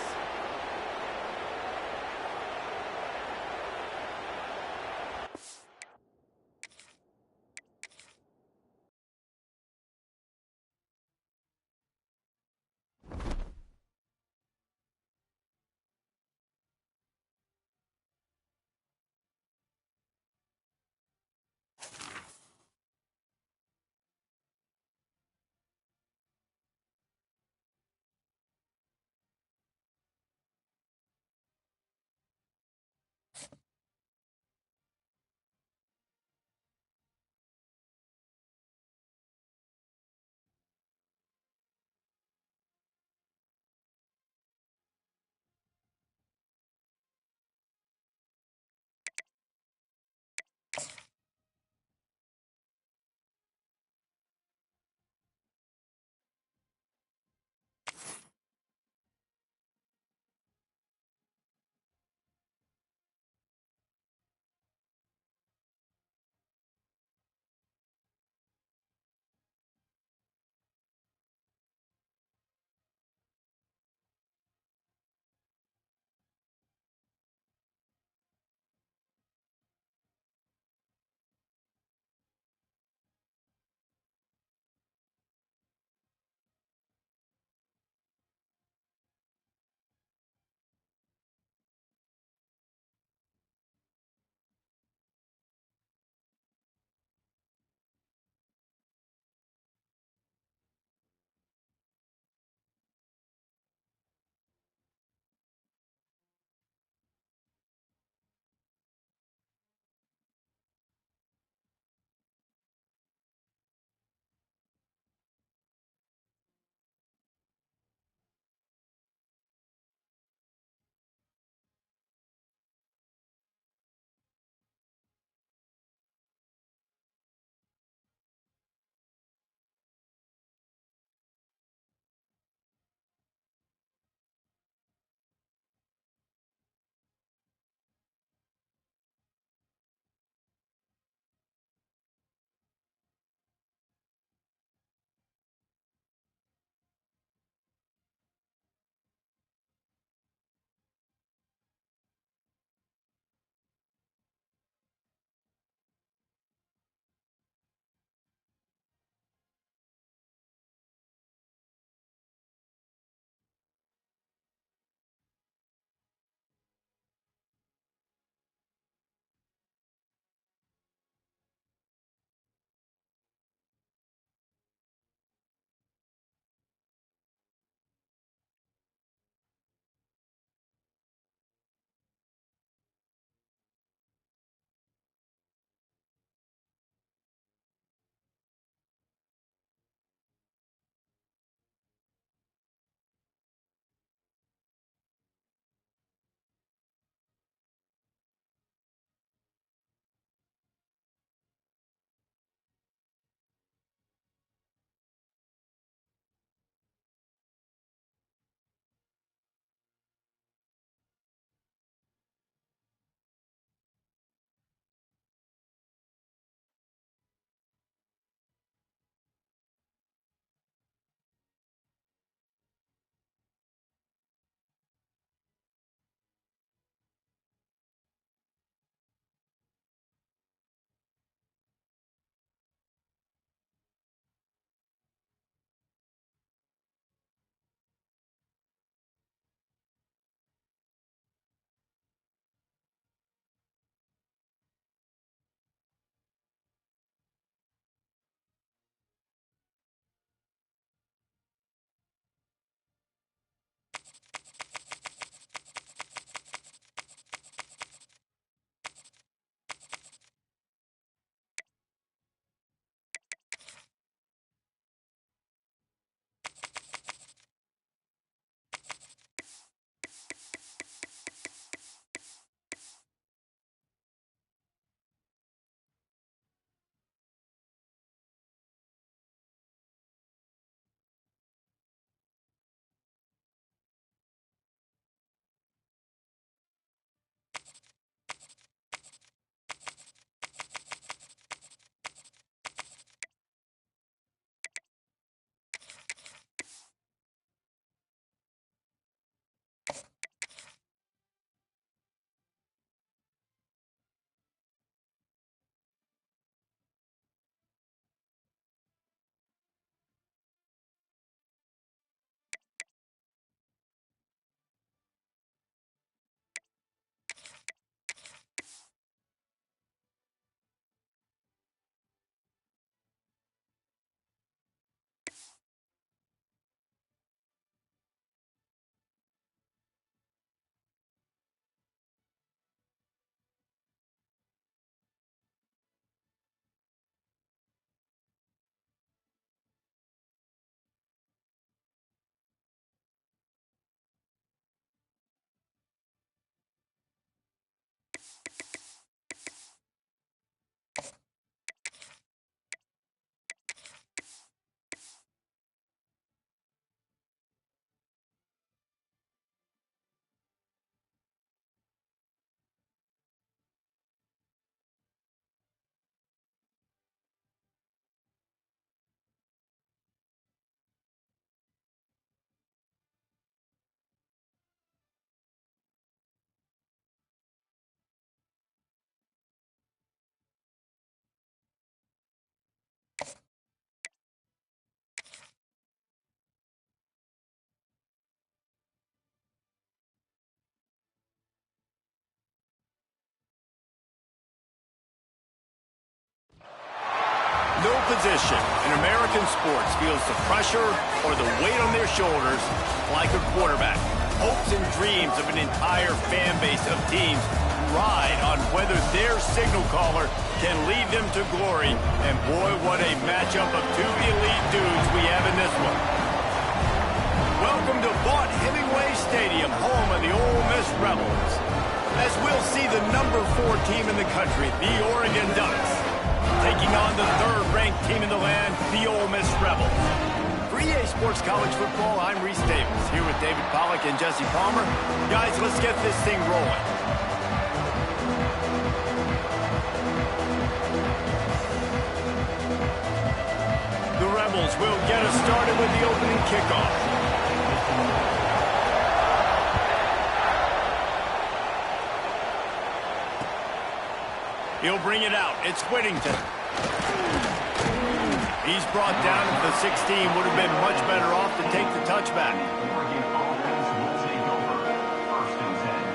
No position in American sports feels the pressure or the weight on their shoulders like a quarterback. Hopes and dreams of an entire fan base of teams ride on whether their signal caller can lead them to glory. And boy, what a matchup of two elite dudes we have in this one. Welcome to Vaught Hemingway Stadium, home of the Ole Miss Rebels, as we'll see the number 4 team in the country, the Oregon Ducks, taking on the 3rd-ranked team in the land, the Ole Miss Rebels. For EA Sports College Football, I'm Reese Davis, here with David Pollack and Jesse Palmer. Guys, let's get this thing rolling. The Rebels will get us started with the opening kickoff. He'll bring it out. It's Whittington. He's brought down at the 16. Would have been much better off to take the touchback. Oregon offense will take over. 1st and 10.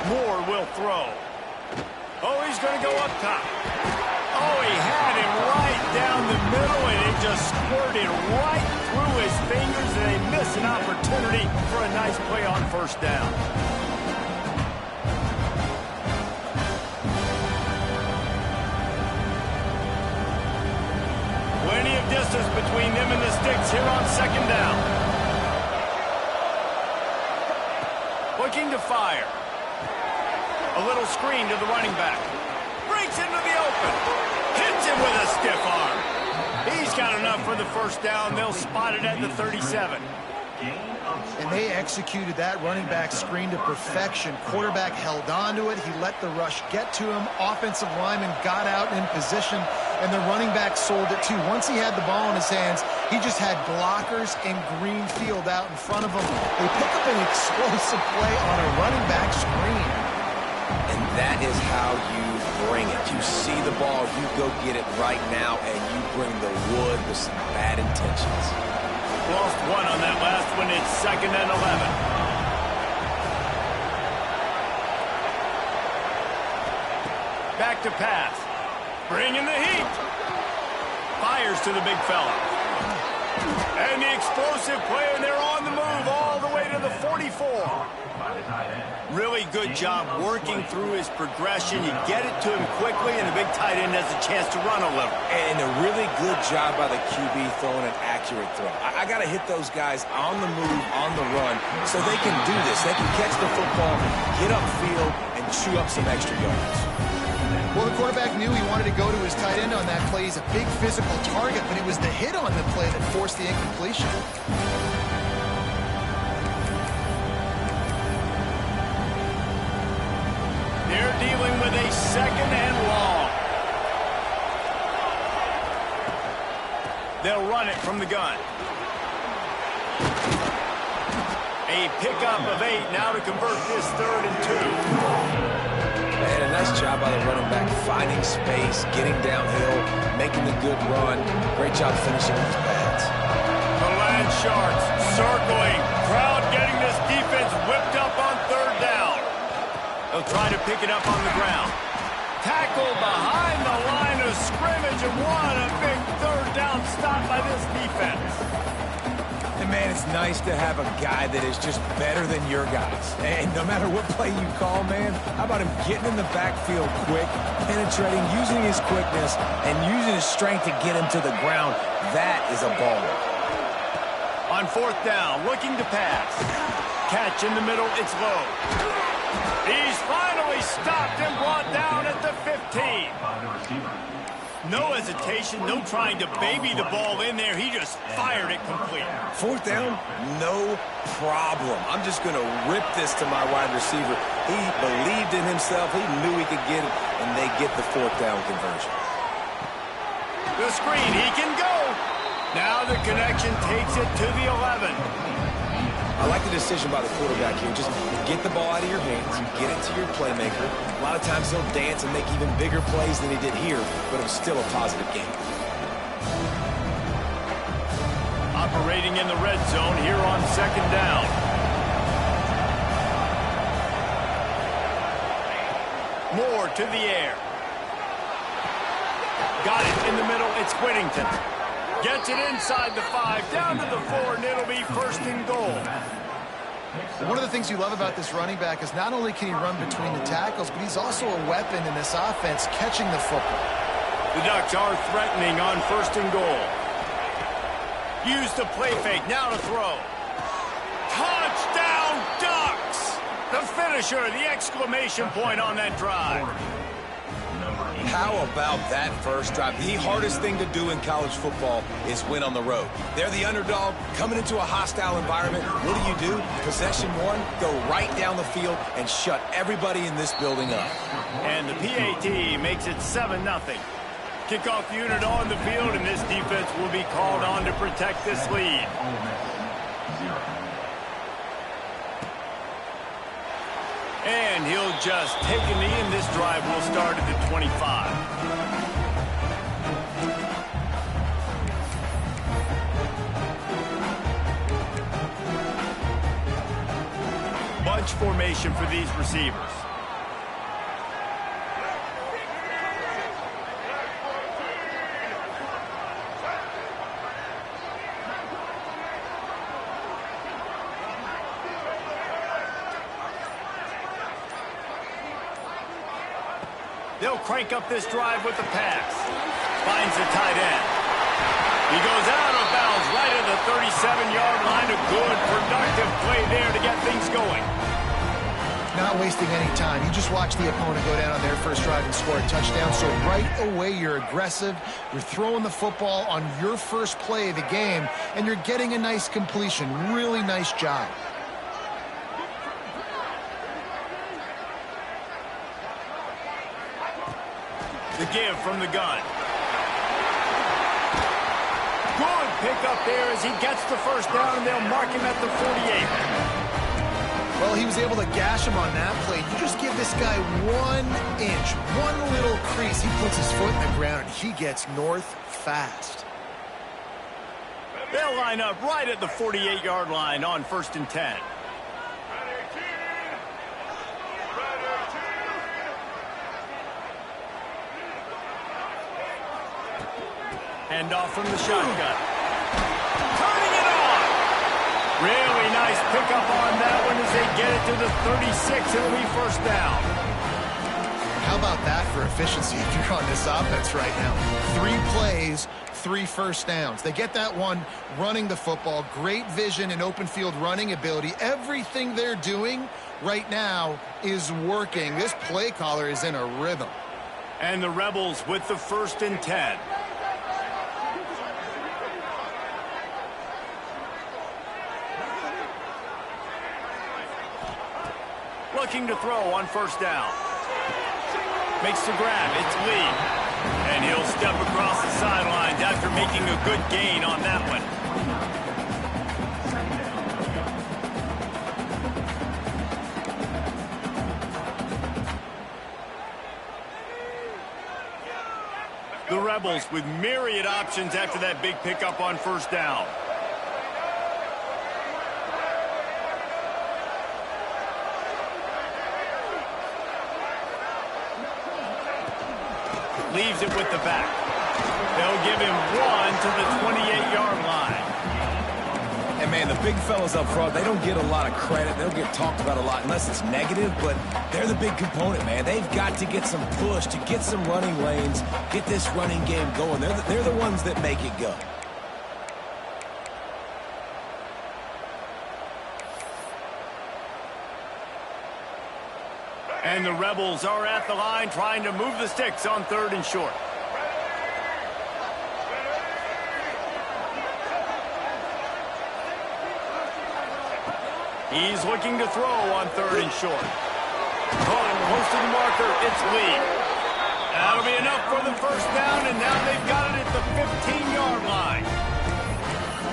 Moore will throw. Oh, he's going to go up top. Oh, he had him right down the middle, and it just squirted right through his fingers, and they miss an opportunity for a nice play on 1st down. Plenty of distance between them and the sticks here on 2nd down. Looking to fire. A little screen to the running back. Breaks into the open. Hits him with a stiff arm. He's got enough for the 1st down. They'll spot it at the 37. And they executed that running back screen to perfection. Quarterback held on to it. He let the rush get to him. Offensive lineman got out in position, and the running back sold it too. Once he had the ball in his hands, he just had blockers and green field out in front of him. They pick up an explosive play on a running back screen. And that is how you bring it. You see the ball, you go get it right now, and you bring the wood with some bad intentions. Lost one on that last one. It's 2nd and 11. Back to pass. Bringing the heat. Fires to the big fella. And the explosive play, and they're on the move all the way to the 44. Really good job working through his progression. You get it to him quickly, and the big tight end has a chance to run a little. And a really good job by the QB throwing an accurate throw. I got to hit those guys on the move, on the run, so they can do this. They can catch the football, get upfield, and chew up some extra yards. Well, the quarterback knew he wanted to go to his tight end on that play. He's a big physical target, but it was the hit on the play that forced the incompletion. They're dealing with a 2nd and long. They'll run it from the gun. A pickup of 8 now to convert this 3rd and 2. Man, a nice job by the running back, finding space, getting downhill, making the good run. Great job finishing with his pads. The Land Sharks circling. Crowd getting this defense whipped up on 3rd down. They'll try to pick it up on the ground. Tackle behind the line of scrimmage, and what a big 3rd down stop by this defense. And man, it's nice to have a guy that is just better than your guys. And no matter what play you call, man, how about him getting in the backfield quick, penetrating, using his quickness, and using his strength to get him to the ground. That is a baller. On 4th down, looking to pass. Catch in the middle, it's low. He's finally stopped and brought down at the 15. No hesitation, no trying to baby the ball in there. He just fired it complete. 4th down, no problem. I'm just going to rip this to my wide receiver. He believed in himself. He knew he could get it, and they get the 4th down conversion. The screen, he can go. Now the connection takes it to the 11. I like the decision by the quarterback here. Just get the ball out of your hands, get it to your playmaker. A lot of times he'll dance and make even bigger plays than he did here, but it was still a positive game. Operating in the red zone here on second down. Moore to the air. Got it in the middle. It's Whittington. Gets it inside the 5, down to the 4, and it'll be first and goal. One of the things you love about this running back is not only can he run between the tackles, but he's also a weapon in this offense catching the football. The Ducks are threatening on first and goal. Use the play fake, now to throw. Touchdown, Ducks! The finisher, the exclamation point on that drive. How about that first drive? The hardest thing to do in college football is win on the road. They're the underdog, coming into a hostile environment. What do? Possession one, go right down the field and shut everybody in this building up. And the PAT makes it 7-0. Kickoff unit on the field, and this defense will be called on to protect this lead. And he'll just take a knee, and this drive will start at the 25. Bunch formation for these receivers. They'll crank up this drive with the pass. Finds the tight end. He goes out of bounds right at the 37-yard line. A good, productive play there to get things going. Not wasting any time. You just watch the opponent go down on their first drive and score a touchdown. So right away, you're aggressive. You're throwing the football on your first play of the game, and you're getting a nice completion. Really nice job. The give from the gun. Good pickup there as he gets the first down, and they'll mark him at the 48. Well, he was able to gash him on that play. You just give this guy 1 inch, one little crease. He puts his foot in the ground, and he gets north fast. They'll line up right at the 48-yard line on 1st and 10. Hand off from the shotgun. Turning it on! Really nice pickup on that one as they get it to the 36. It'll be first down. How about that for efficiency if you're on this offense right now? 3 plays, 3 first downs. They get that one running the football. Great vision and open field running ability. Everything they're doing right now is working. This play caller is in a rhythm. And the Rebels with the 1st and 10. Looking to throw on first down. Makes the grab. It's Lee. And he'll step across the sidelines after making a good gain on that one. The Rebels with myriad options after that big pickup on first down. Leaves it with the back. They'll give him 1 to the 28-yard line. And, man, the big fellas up front, they don't get a lot of credit. They'll get talked about a lot unless it's negative, but they're the big component, man. They've got to get some push, to get some running lanes, get this running game going. They're the ones that make it go. And the Rebels are at the line trying to move the sticks on 3rd and short. He's looking to throw on 3rd and short. Calling close to the marker, it's Lee. That'll be enough for the first down, and now they've got it at the 15-yard line.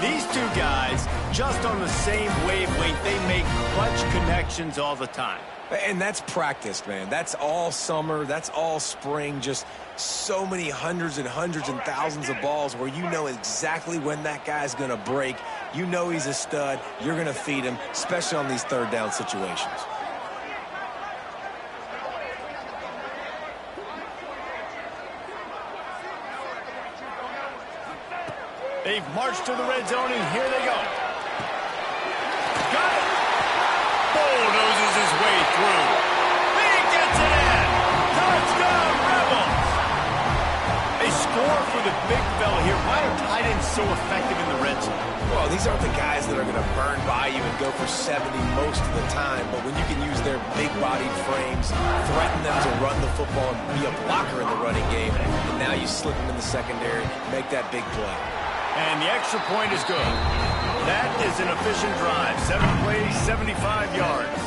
These two guys, just on the same wavelength, they make clutch connections all the time. And that's practice, man. That's all summer. That's all spring. Just so many hundreds and thousands of balls where you know exactly when that guy's going to break. You know he's a stud. You're going to feed him, especially on these third down situations. They've marched to the red zone, and here they go. Got it. Bulldozes his way through. He gets it in. Touchdown, Rebels. They score for the big fella here. Why are tight ends so effective in the red zone? Well, these aren't the guys that are going to burn by you and go for 70 most of the time, but when you can use their big-bodied frames, threaten them to run the football and be a blocker in the running game, and now you slip them in the secondary, make that big play. And the extra point is good. That is an efficient drive. 7 plays, 75 yards.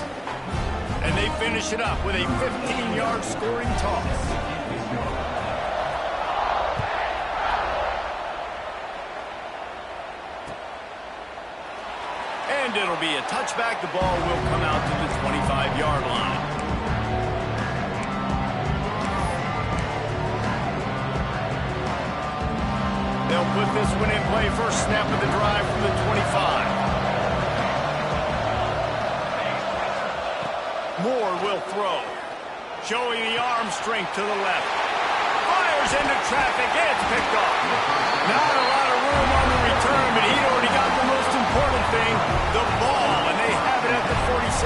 And they finish it up with a 15-yard scoring toss. And it'll be a touchback. The ball will come out to the 25-yard line. They'll put this one in play. First snap of the drive from the 25. Moore will throw. Showing the arm strength to the left. Fires into traffic. It's picked off. Not a lot of room on the return, but he already got the most important thing, the ball, and they have it at the 46.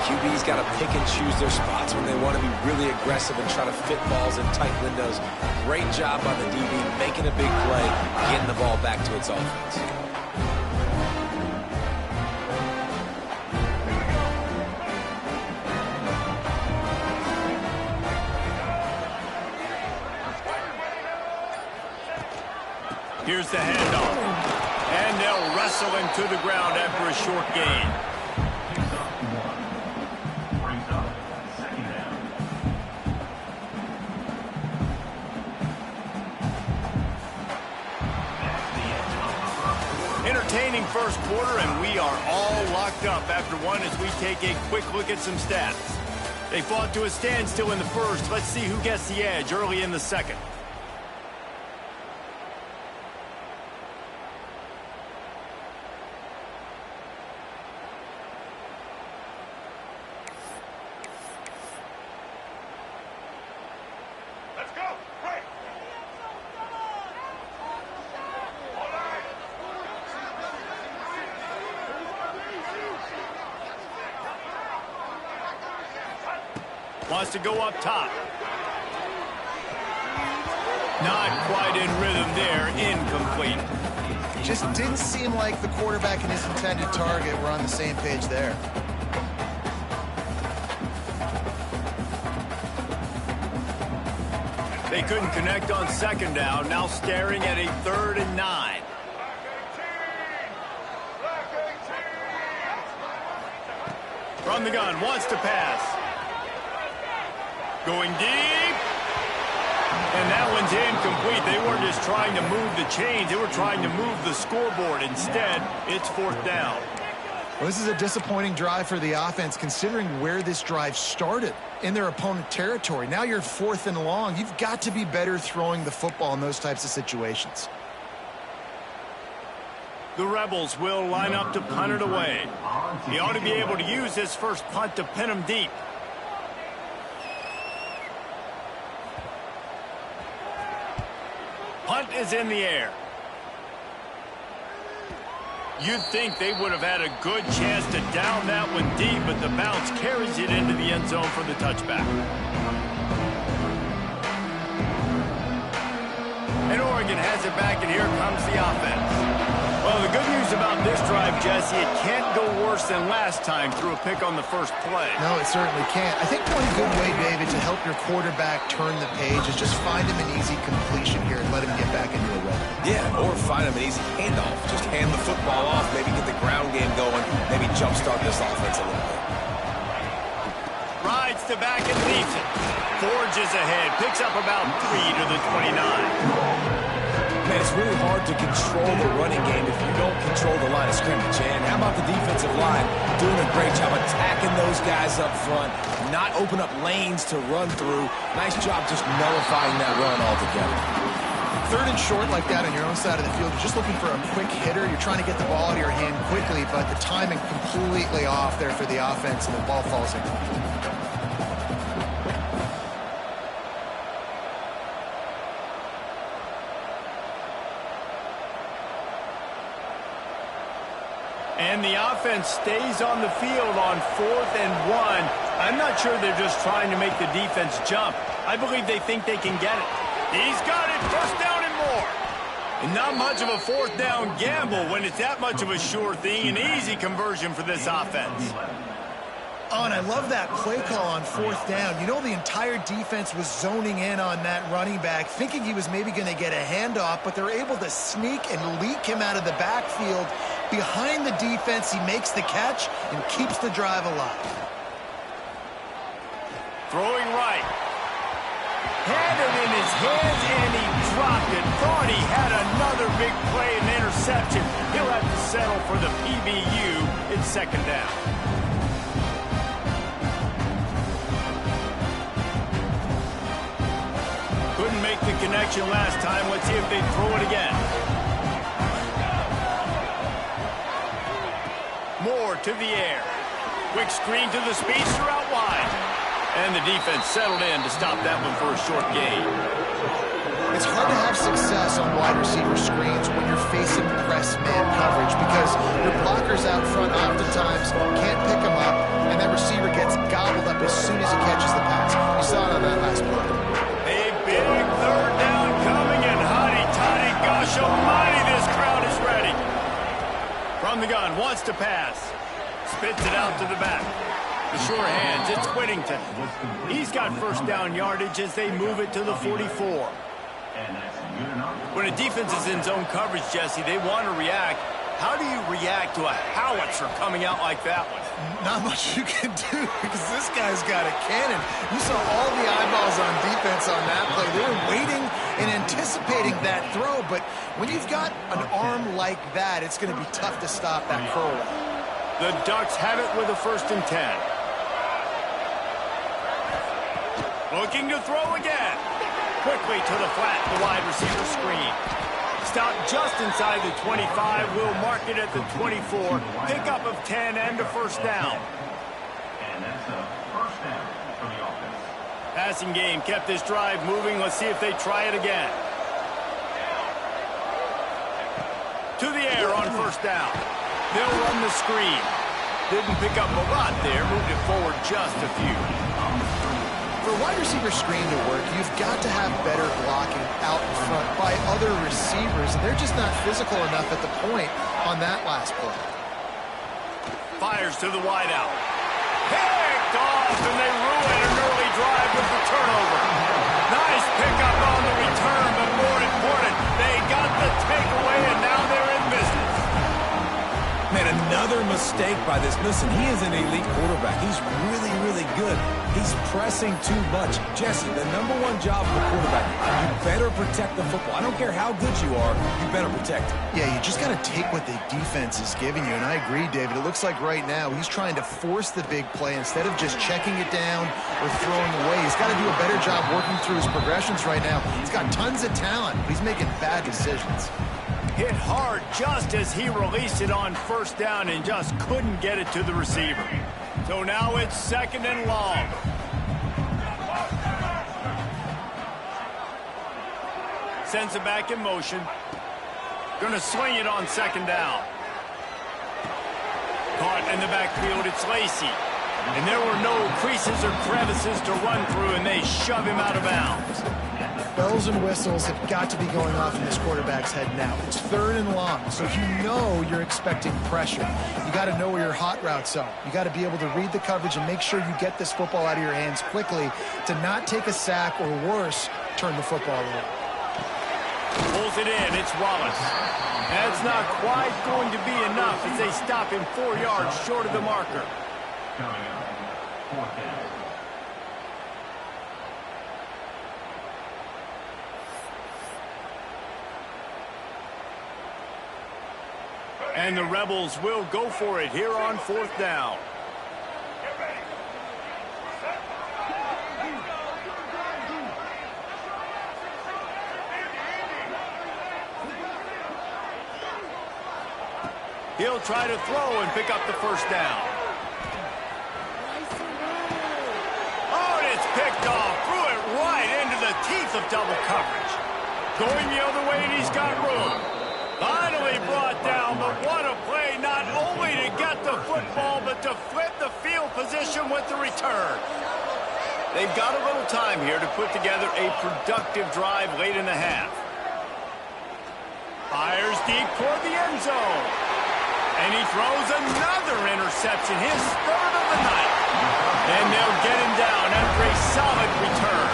QB's got to pick and choose their spots when they want to be really aggressive and try to fit balls in tight windows. Great job by the DB, making a big play, getting the ball back to its offense. Here's the handoff. And they'll wrestle him to the ground after a short gain. Entertaining first quarter, and we are all locked up after one as we take a quick look at some stats. They fought to a standstill in the first. Let's see who gets the edge early in the second. Wants to go up top. Not quite in rhythm there. Incomplete. Just didn't seem like the quarterback and his intended target were on the same page there. They couldn't connect on second down. Now staring at a 3rd and 9. From the gun, wants to pass. Going deep. And that one's incomplete. They weren't just trying to move the chains. They were trying to move the scoreboard. Instead, it's 4th down. Well, this is a disappointing drive for the offense, considering where this drive started, in their opponent territory. Now you're 4th and long. You've got to be better throwing the football in those types of situations. The Rebels will line up to punt it away. He ought to be able to use his first punt to pin him deep. Punt is in the air. You'd think they would have had a good chance to down that one deep, but the bounce carries it into the end zone for the touchback. And Oregon has it back, and here comes the offense. Well, the good news about this drive, Jesse, it can't go worse than last time through a pick on the first play. No, it certainly can't. I think one good way, David, to help your quarterback turn the page is just find him an easy completion here and let him get back into a rhythm. Yeah, or find him an easy handoff. Just hand the football off, maybe get the ground game going, maybe jumpstart this offense a little bit. Rides to back and leaves it. Forges ahead, picks up about 3 to the 29. Man, it's really hard to control the running game if you don't control the line of scrimmage. And how about the defensive line doing a great job attacking those guys up front, not open up lanes to run through. Nice job just nullifying that run altogether. Third and short like that on your own side of the field, you're just looking for a quick hitter. You're trying to get the ball out of your hand quickly, but the timing completely off there for the offense, and the ball falls in. And the offense stays on the field on 4th and 1. I'm not sure they're just trying to make the defense jump. I believe they think they can get it. He's got it, first down and more. And not much of a 4th down gamble when it's that much of a sure thing. An easy conversion for this offense. Oh, and I love that play call on 4th down. You know, the entire defense was zoning in on that running back, thinking he was maybe going to get a handoff, but they're able to sneak and leak him out of the backfield. Behind the defense, he makes the catch and keeps the drive alive. Throwing right. Had it in his hands, and he dropped it. Thought he had another big play and interception. He'll have to settle for the PBU. It's 2nd down. Couldn't make the connection last time. Let's see if they throw it again. Moore to the air. Quick screen to the speedster out wide. And the defense settled in to stop that one for a short gain. It's hard to have success on wide receiver screens when you're facing press man coverage because your blockers out front oftentimes can't pick them up, and that receiver gets gobbled up as soon as he catches the pass. You saw it on that last play. A big 3rd down coming, and hotty-toddy, gosh almighty, this crowd is ready. From the gun, wants to pass. Spits it out to the back. The sure hands, it's Whittington. He's got 1st down yardage as they move it to the 44. When a defense is in zone coverage, Jesse, they want to react. How do you react to a howitzer coming out like that one? Not much you can do because this guy's got a cannon. You saw all the eyeballs on defense on that play. They were waiting and anticipating that throw, but when you've got an arm like that, it's going to be tough to stop that curl. The Ducks have it with a 1st and 10. Looking to throw again. Quickly to the flat, the wide receiver screen. Stopped just inside the 25. Will mark it at the 24. Pickup of 10 and a 1st down. And that's a 1st down for the offense. Passing game kept this drive moving. Let's see if they try it again. To the air on 1st down. They'll run the screen. Didn't pick up a lot there. Moved it forward just a few. For a wide receiver screen to work, you've got to have better blocking out in front by other receivers. And they're just not physical enough at the point on that last play. Fires to the wideout. Picked off, and they ruin an early drive with the turnover. Nice pickup on the return, but more important, they got the takeaway, and now they're in business. Man, another mistake by this. Listen, he is an elite quarterback. He's really, really good. He's pressing too much. Jesse, the #1 job of a quarterback, you better protect the football. I don't care how good you are, you better protect it. Yeah, you just got to take what the defense is giving you. And I agree, David. It looks like right now he's trying to force the big play instead of just checking it down or throwing away. He's got to do a better job working through his progressions right now. He's got tons of talent, but he's making bad decisions. Hit hard just as he released it on 1st down and just couldn't get it to the receiver. So now it's 2nd and long. Sends it back in motion. Gonna swing it on 2nd down. Caught in the backfield, it's Lacy. And there were no creases or crevices to run through, and they shove him out of bounds. Bells and whistles have got to be going off in this quarterback's head now. It's 3rd and long, so you know you're expecting pressure. You got to know where your hot routes are. You got to be able to read the coverage and make sure you get this football out of your hands quickly to not take a sack or worse, turn the football away. Pulls it in, it's Wallace. That's not quite going to be enough as they stop him 4 yards short of the marker. Coming up, 4th down. And the Rebels will go for it here on 4th down. He'll try to throw and pick up the 1st down. Oh, and it's picked off. Threw it right into the teeth of double coverage. Going the other way, and he's got room. Finally brought down, but what a play, not only to get the football, but to flip the field position with the return. They've got a little time here to put together a productive drive late in the half. Fires deep toward the end zone. And he throws another interception, his 3rd of the night. And they'll get him down after a solid return.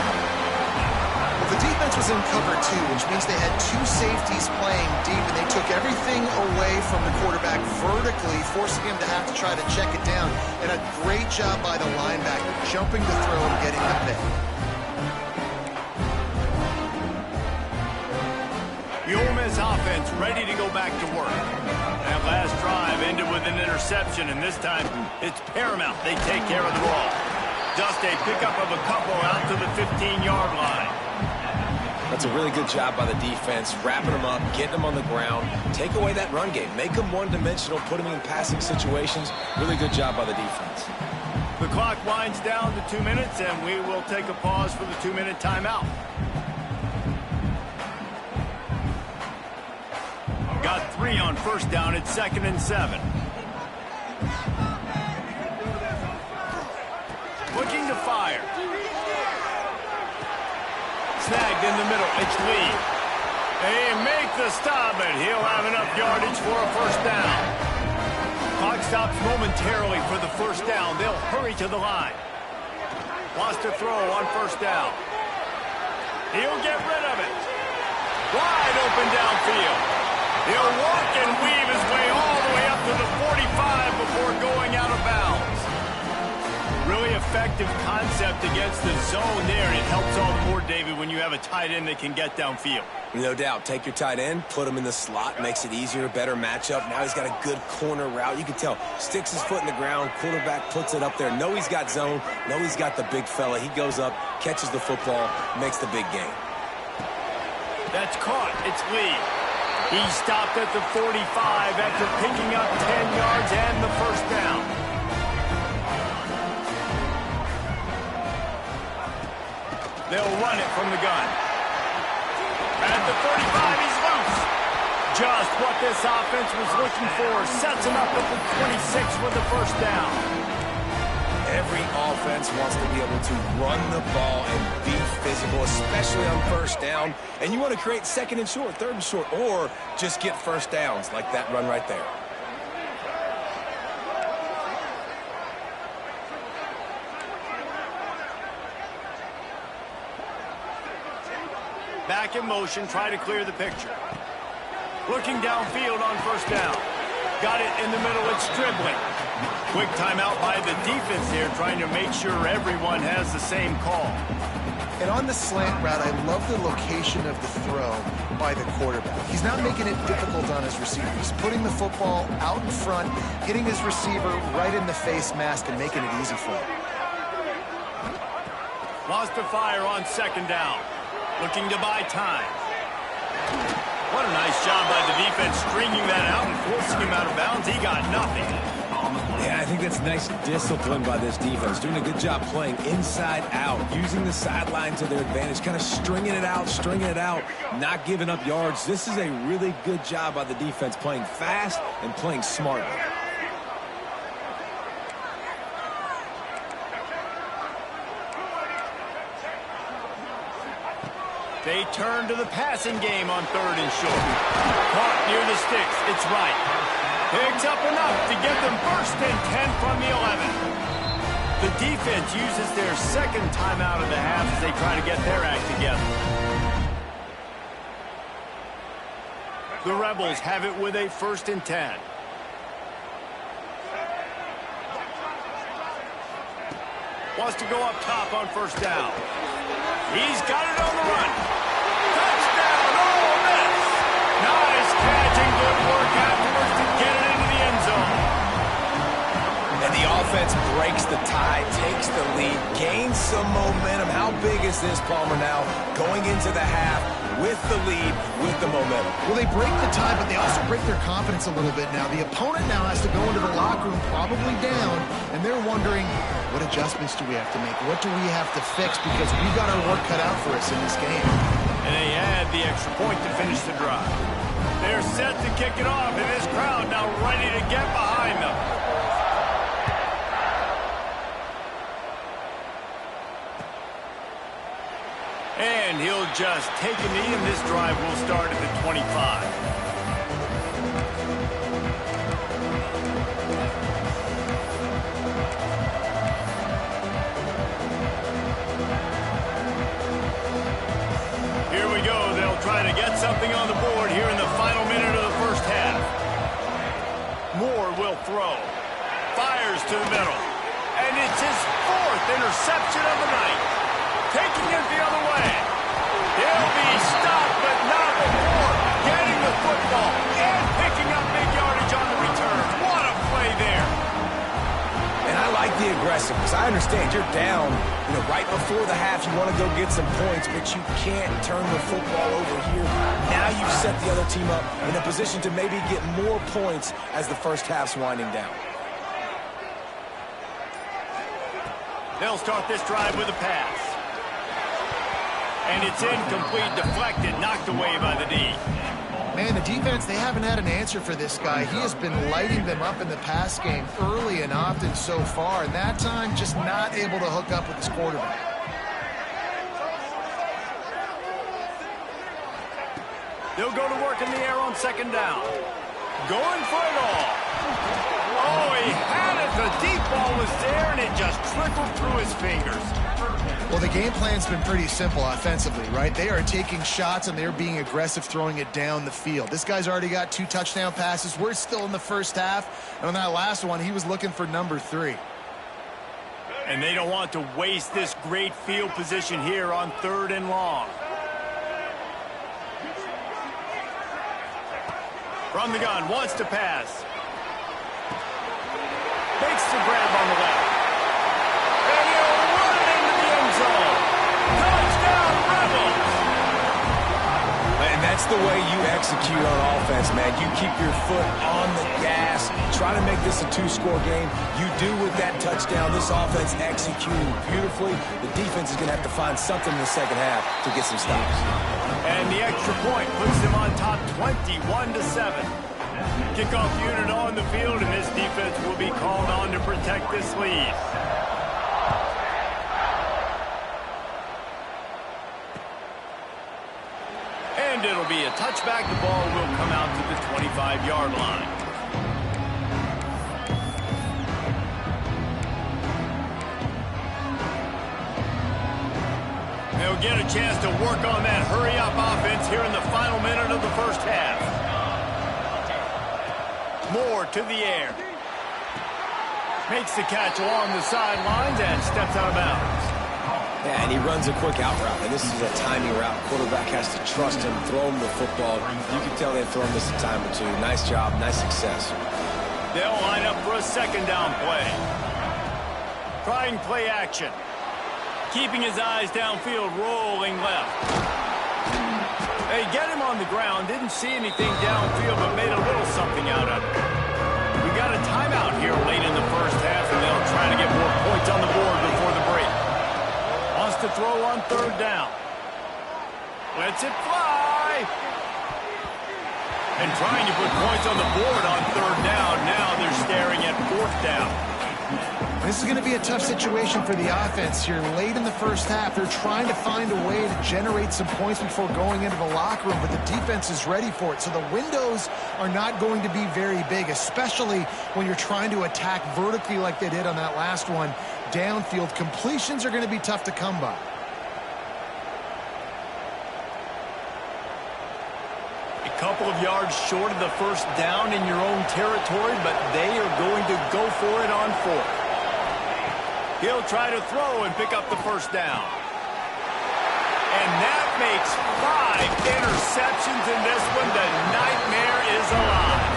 Well, the defense was in cover 2, which means they had 2 safeties playing deep, and they took everything away from the quarterback vertically, forcing him to have to try to check it down. And a great job by the linebacker, jumping to throw and getting the pick. The Ole Miss offense ready to go back to work. That last drive ended with an interception, and this time it's paramount they take care of the ball. Just a pickup of a couple out to the 15-yard line. That's a really good job by the defense, wrapping them up, getting them on the ground, take away that run game, make them one-dimensional, put them in passing situations. Really good job by the defense. The clock winds down to 2 minutes, and we will take a pause for the 2-minute timeout. Got 3 on 1st down at 2nd and 7. Looking to fire. Snagged in the middle. It's Lee. They make the stop, and he'll have enough yardage for a 1st down. Clock stops momentarily for the 1st down. They'll hurry to the line. Wants to throw on 1st down. He'll get rid of it. Wide open downfield. He'll walk and weave his way all the way up to the 45 before going out of bounds. Really effective concept against the zone there. It helps all the more, David, when you have a tight end that can get downfield. No doubt. Take your tight end, put him in the slot, makes it easier, better matchup. Now he's got a good corner route. You can tell, sticks his foot in the ground, quarterback puts it up there. Know he's got zone, know he's got the big fella. He goes up, catches the football, makes the big game. That's caught. It's Lee. He stopped at the 45 after picking up 10 yards and the 1st down. They'll run it from the gun. At the 35, he's loose. Just what this offense was looking for. Sets him up at the 26 with the 1st down. Every offense wants to be able to run the ball and be physical, especially on 1st down. And you want to create 2nd and short, 3rd and short, or just get 1st downs like that run right there. Back in motion, try to clear the picture. Looking downfield on 1st down. Got it in the middle, it's dribbling. Quick timeout by the defense here, trying to make sure everyone has the same call. And on the slant route, I love the location of the throw by the quarterback. He's not making it difficult on his receiver. He's putting the football out in front, hitting his receiver right in the face mask and making it easy for him. Wants to fire on 2nd down. Looking to buy time. What a nice job by the defense stringing that out and forcing him out of bounds. He got nothing. Yeah, I think that's nice discipline by this defense. Doing a good job playing inside out, using the sideline to their advantage, kind of stringing it out, not giving up yards. This is a really good job by the defense, playing fast and playing smartly. They turn to the passing game on 3rd and short. Caught near the sticks. It's right. Picks up enough to get them 1st and 10 from the 11. The defense uses their 2nd timeout of the half as they try to get their act together. The Rebels have it with a 1st and 10. Wants to go up top on 1st down. He's got it on the run. Touchdown, Ole Miss. Nice catch and good work afterwards to get it breaks the tie, takes the lead, gains some momentum. How big is this, Palmer, now going into the half with the lead, with the momentum? Well, they break the tie, but they also break their confidence a little bit now. The opponent now has to go into the locker room probably down, and they're wondering, what adjustments do we have to make? What do we have to fix? Because we've got our work cut out for us in this game. And they add the extra point to finish the drive. They're set to kick it off, and this crowd now ready to get behind them. And he'll just take a knee, and this drive will start at the 25. Here we go. They'll try to get something on the board here in the final minute of the first half. Moore will throw. Fires to the middle. And it's his 4th interception of the night. Taking it the other way. He'll be stopped, but not before getting the football and picking up big yardage on the return. What a play there. And I like the aggressiveness. I understand you're down, right before the half. You want to go get some points, but you can't turn the football over here. Now you've set the other team up in a position to maybe get more points as the first half's winding down. They'll start this drive with a pass. And it's incomplete, deflected, knocked away by the D. Man, the defense, they haven't had an answer for this guy. He has been lighting them up in the pass game early and often so far, and that time just not able to hook up with his quarterback. They'll go to work in the air on second down. Going for it all. Oh, he had it. The deep ball was there, and it just trickled through his fingers. Well, the game plan's been pretty simple offensively, right? They are taking shots, and they're being aggressive, throwing it down the field. This guy's already got 2 touchdown passes. We're still in the first half, and on that last one, he was looking for number 3. And they don't want to waste this great field position here on 3rd and long. From the gun, wants to pass. Makes the grab on the left. And he'll run it into the end zone. Touchdown, Rebels! And that's the way you execute on offense, man. You keep your foot on the gas, try to make this a 2-score game. You do with that touchdown. This offense executing beautifully. The defense is going to have to find something in the second half to get some stops. And the extra point puts them on top 21-7. Kickoff unit on the field, and this defense will be called on to protect this lead. And it'll be a touchback. The ball will come out to the 25-yard line. They'll get a chance to work on that hurry-up offense here in the final minute of the first half. Moore to the air. Makes the catch along the sidelines and steps out of bounds. Yeah, and he runs a quick out route, and this is a timing route. Quarterback has to trust him, throw him the football. You can tell they've thrown this a time or two. Nice job, nice success. They'll line up for a second down play. Trying play action. Keeping his eyes downfield, rolling left. They get him on the ground, didn't see anything downfield, but made a little something out of it. We got a timeout here late in the first half, and they'll try to get more points on the board before the break. Wants to throw on 3rd down. Lets it fly. And trying to put points on the board on 3rd down. Now they're staring at 4th down. This is going to be a tough situation for the offense here late in the first half. They're trying to find a way to generate some points before going into the locker room, but the defense is ready for it. So the windows are not going to be very big, especially when you're trying to attack vertically like they did on that last one. Downfield completions are going to be tough to come by. A couple of yards short of the first down in your own territory, but they are going to go for it on 4th. He'll try to throw and pick up the first down. And that makes 5 interceptions in this one. The nightmare is alive.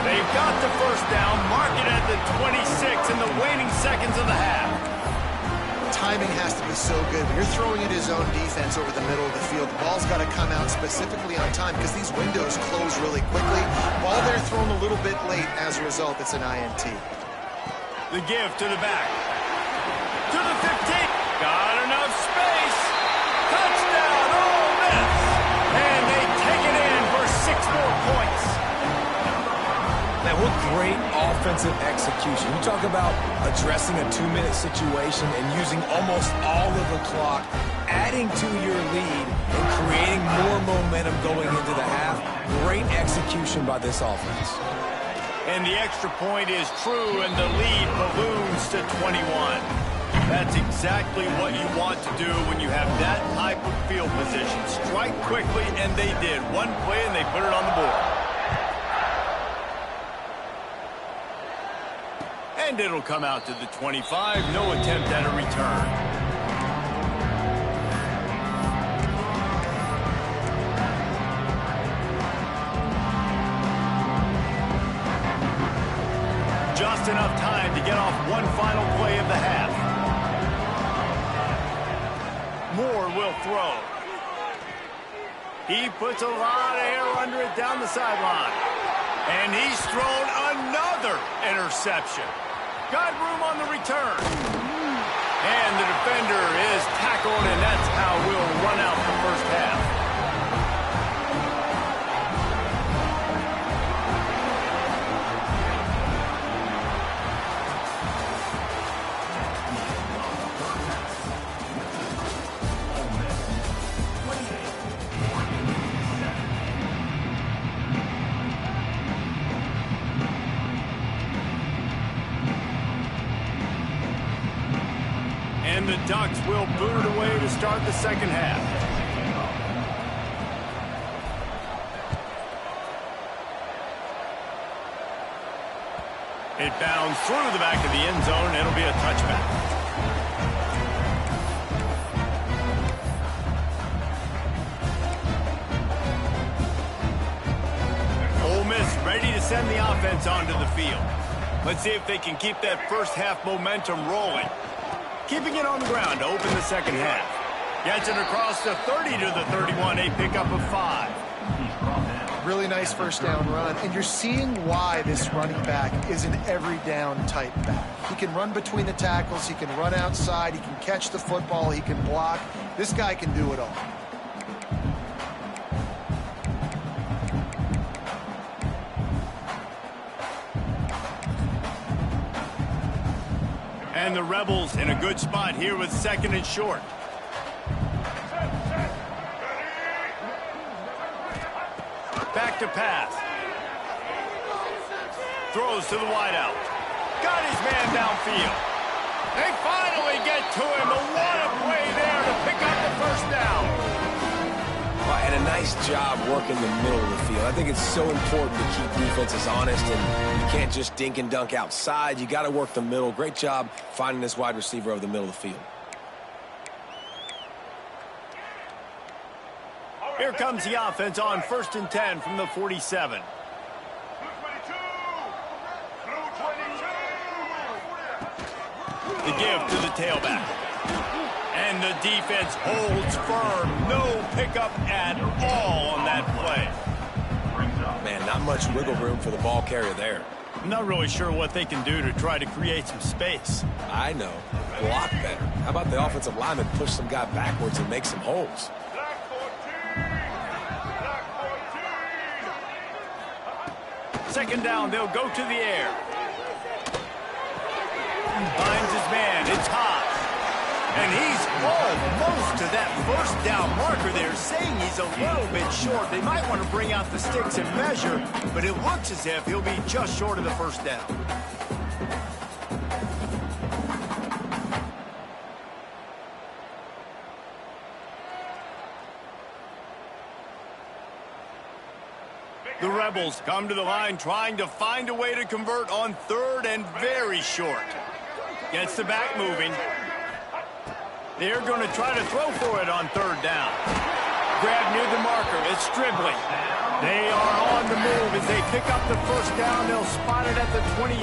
They've got the first down, mark it at the 26 in the waning seconds of the half. Timing has to be so good. When you're throwing at his own defense over the middle of the field, the ball's got to come out specifically on time because these windows close really quickly. Ball there thrown a little bit late. As a result, it's an INT. The give to the back. To the 15. Got enough space. Touchdown, Ole Miss. And they take it in for 6 more points. Man, what great offensive execution. You talk about addressing a 2-minute situation and using almost all of the clock, adding to your lead and creating more momentum going into the half. Great execution by this offense. And the extra point is true, and the lead balloons to 21. That's exactly what you want to do when you have that type of field position. Strike quickly, and they did. One play, and they put it on the board. And it'll come out to the 25. No attempt at a return. Just enough time to get off one final play of the half. Moore will throw. He puts a lot of air under it down the sideline. And he's thrown another interception. Got room on the return. And the defender is tackled, and that's how we'll run out the first half. And the Ducks will boot it away to start the second half. It bounds through the back of the end zone. It'll be a touchback. Ole Miss ready to send the offense onto the field. Let's see if they can keep that first half momentum rolling. Keeping it on the ground to open the second half. Gets it across the 30 to the 31, a pickup of 5. Really nice first down run, and you're seeing why this running back is an every down type back. He can run between the tackles, he can run outside, he can catch the football, he can block. This guy can do it all. And the Rebels in a good spot here with 2nd and short. Back to pass. Throws to the wideout. Got his man downfield. They finally get to him. But what a play there to pick up the first down. And a nice job working the middle of the field. I think it's so important to keep defenses honest, and you can't just dink and dunk outside. You got to work the middle. Great job finding this wide receiver over the middle of the field. Here comes the offense on 1st and 10 from the 47. The give to the tailback. And the defense holds firm. No pickup at all on that play. Man, not much wiggle room for the ball carrier there. I'm not really sure what they can do to try to create some space. I know. Block better. How about the offensive lineman push some guy backwards and make some holes? Second down, they'll go to the air. Finds his man. It's hot. And he's almost to that first down marker there, saying he's a little bit short. They might want to bring out the sticks and measure, but it looks as if he'll be just short of the first down. The Rebels come to the line trying to find a way to convert on 3rd and very short. Gets the back moving. They're going to try to throw for it on 3rd down. Grab near the marker. It's Stribling. They are on the move as they pick up the first down. They'll spot it at the 28.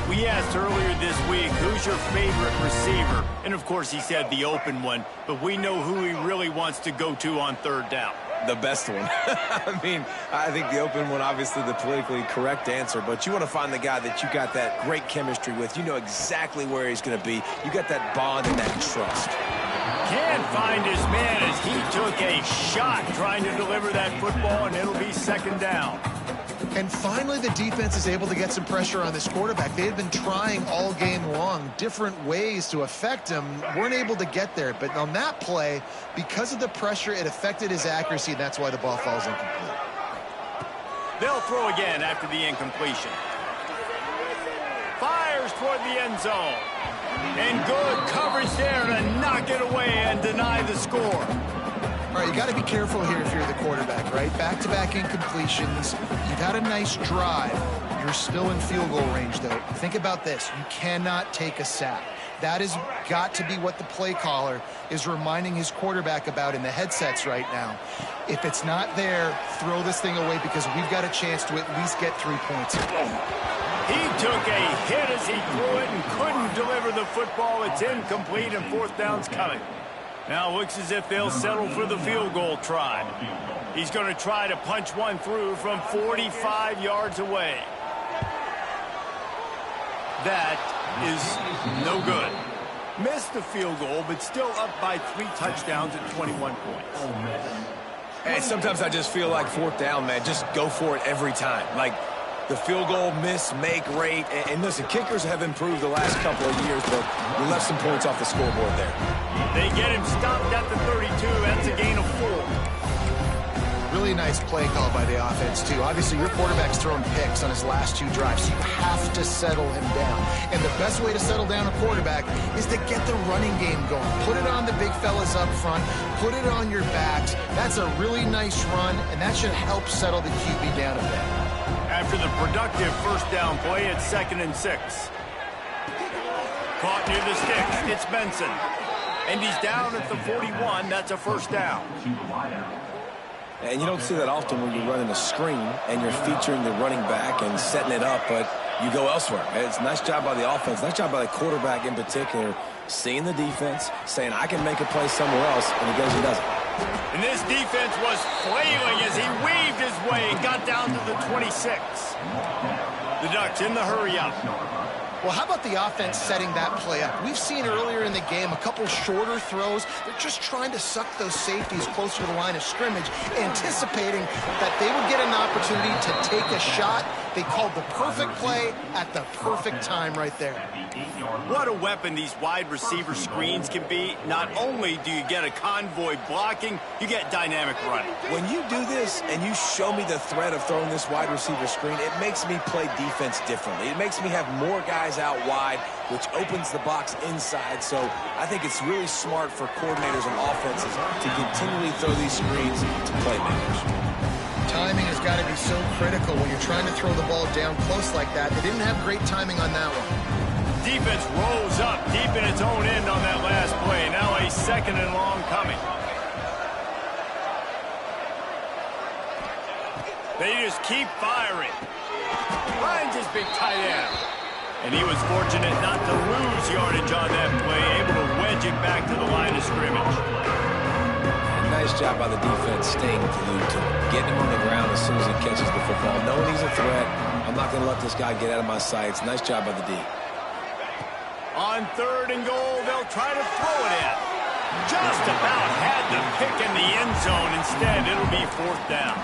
We asked earlier this week, who's your favorite receiver? And, of course, he said the open one, but we know who he really wants to go to on third down. The best one. I mean, I think the open one, obviously the politically correct answer, but you want to find the guy that you got that great chemistry with. You know exactly where he's going to be. You got that bond and that trust. Can't find his man as he took a shot trying to deliver that football, and it'll be second down. And finally, the defense is able to get some pressure on this quarterback. They had been trying all game long different ways to affect him, weren't able to get there. But on that play, because of the pressure, it affected his accuracy, and that's why the ball falls incomplete. They'll throw again after the incompletion. Fires toward the end zone. And good coverage there to knock it away and deny the score. All right, you got to be careful here if you're the quarterback, right? Back-to-back incompletions. You've had a nice drive. You're still in field goal range, though. Think about this. You cannot take a sack. That has got to be what the play caller is reminding his quarterback about in the headsets right now. If it's not there, throw this thing away because we've got a chance to at least get 3 points. He took a hit as he threw it and couldn't deliver the football. It's incomplete and fourth down's coming. Now it looks as if they'll settle for the field goal try. He's going to try to punch one through from 45 yards away. That is no good. Missed the field goal, but still up by 3 touchdowns at 21 points. And sometimes I just feel like fourth down, man, just go for it every time. Like the field goal miss, make rate. And listen, kickers have improved the last couple of years, but we left some points off the scoreboard there. They get him stopped at the 32. That's a gain of 4. Really nice play call by the offense, too. Obviously, your quarterback's thrown picks on his last 2 drives, so you have to settle him down. And the best way to settle down a quarterback is to get the running game going. Put it on the big fellas up front. Put it on your backs. That's a really nice run, and that should help settle the QB down a bit. After the productive first down play, it's 2nd and 6. Caught near the sticks. It's Benson. And he's down at the 41. That's a first down. And you don't see that often when you're running a screen and you're featuring the running back and setting it up, but you go elsewhere. It's a nice job by the offense, nice job by the quarterback in particular, seeing the defense, saying, I can make a play somewhere else, and he goes and does it. And this defense was flailing as he weaved his way and got down to the 26. The Ducks in the hurry-up. Well, how about the offense setting that play up? We've seen earlier in the game a couple shorter throws. They're just trying to suck those safeties closer to the line of scrimmage, anticipating that they would get an opportunity to take a shot. They called the perfect play at the perfect time right there. What a weapon these wide receiver screens can be. Not only do you get a convoy blocking, you get dynamic running. When you do this and you show me the threat of throwing this wide receiver screen, it makes me play defense differently. It makes me have more guys out wide, which opens the box inside. So I think it's really smart for coordinators and offenses to continually throw these screens to playmakers. Timing has got to be so critical when you're trying to throw the ball down close like that. They didn't have great timing on that one. Defense rolls up deep in its own end on that last play. Now a 2nd and long coming. They just keep firing. Finds his big tight end. And he was fortunate not to lose yardage on that play, able to wedge it back to the line of scrimmage. Nice job by the defense staying glued to him, getting him on the ground as soon as he catches the football. Knowing he's a threat, I'm not going to let this guy get out of my sights. Nice job by the D. On 3rd and goal, they'll try to throw it in. Just about had the pick in the end zone. Instead, it'll be 4th down.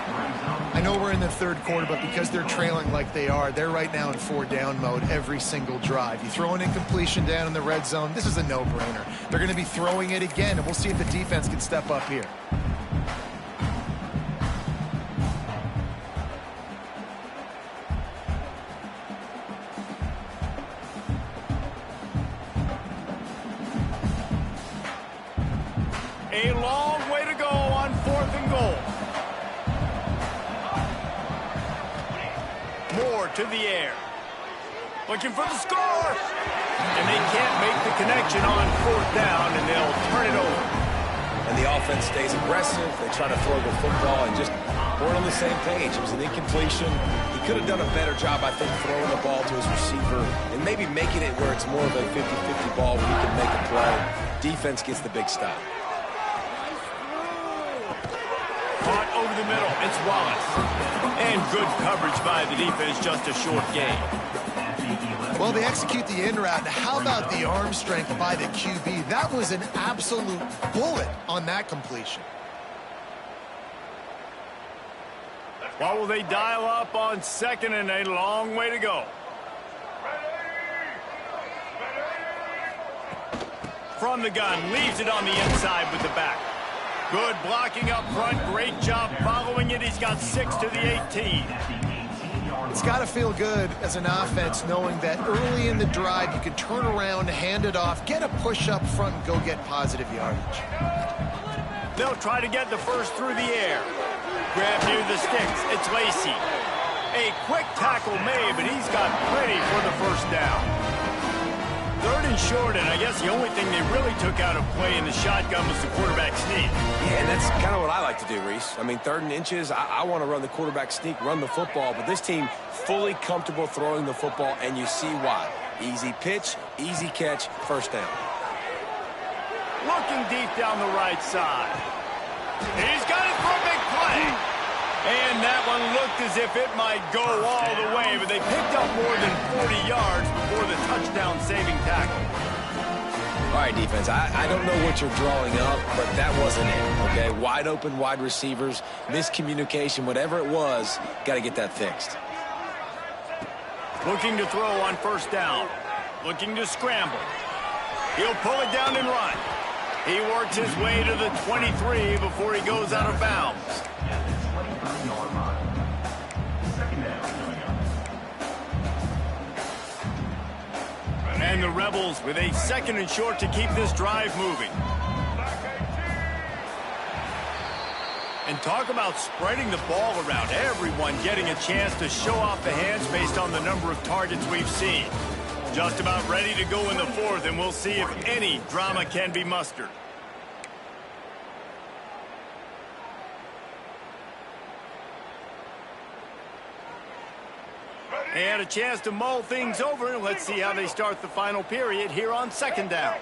I know we're in the 3rd quarter, but because they're trailing like they are, they're right now in 4-down mode every single drive. You throw an incompletion down in the red zone, this is a no-brainer. They're going to be throwing it again, and we'll see if the defense can step up here. A long way to go on 4th and goal. Moore to the air. Looking for the score. And they can't make the connection on 4th down, and they'll turn it over. And the offense stays aggressive. They try to throw the football and just weren't on the same page. It was an incompletion. He could have done a better job, I think, throwing the ball to his receiver and maybe making it where it's more of a 50-50 ball where he can make a play. Defense gets the big stop. Caught over the middle. It's Wallace. And good coverage by the defense, just a short gain. Well, they execute the in route. How about the arm strength by the QB? That was an absolute bullet on that completion. What will they dial up on second and a long way to go? From the gun, leaves it on the inside with the back. Good blocking up front. Great job following it. He's got 6 to the 18. It's got to feel good as an offense knowing that early in the drive you can turn around, hand it off, get a push up front, and go get positive yardage. They'll try to get the first through the air. Grab near the sticks. It's Lacy. A quick tackle made, but he's got plenty for the first down. Third and short, and I guess the only thing they really took out of play in the shotgun was the quarterback sneak. Yeah, and that's kind of what I like to do, Reese. I mean, 3rd and inches, I want to run the quarterback sneak, run the football, but this team fully comfortable throwing the football, and you see why. Easy pitch, easy catch, first down. Looking deep down the right side. He's got it for a big play. And that one looked as if it might go all the way, but they picked up more than 40 yards before the touchdown-saving tackle. All right, defense, I don't know what you're drawing up, but that wasn't it, okay? Wide open wide receivers, miscommunication, whatever it was, got to get that fixed. Looking to throw on first down. Looking to scramble. He'll pull it down and run. He works his way to the 23 before he goes out of bounds. And the Rebels with a 2nd and short to keep this drive moving. And talk about spreading the ball around. Everyone getting a chance to show off the hands based on the number of targets we've seen. Just about ready to go in the 4th, and we'll see if any drama can be mustered. They had a chance to mull things over, and let's see how they start the final period here on 2nd down.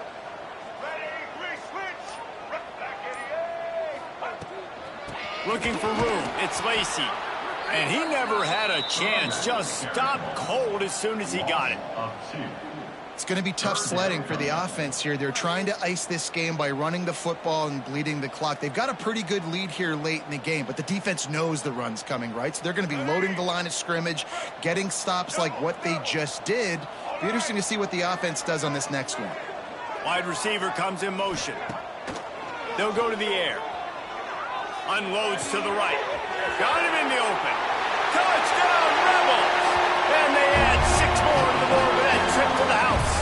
Looking for room. It's Lacy. And he never had a chance. Just stopped cold as soon as he got it. It's going to be tough sledding for the offense here. They're trying to ice this game by running the football and bleeding the clock. They've got a pretty good lead here late in the game, but the defense knows the run's coming, right? So they're going to be loading the line of scrimmage, getting stops like what they just did. Be interesting to see what the offense does on this next one. Wide receiver comes in motion. They'll go to the air. Unloads to the right. Got him in the open. Touchdown, Rebels! And they add 6 more to the board with that trip to the house.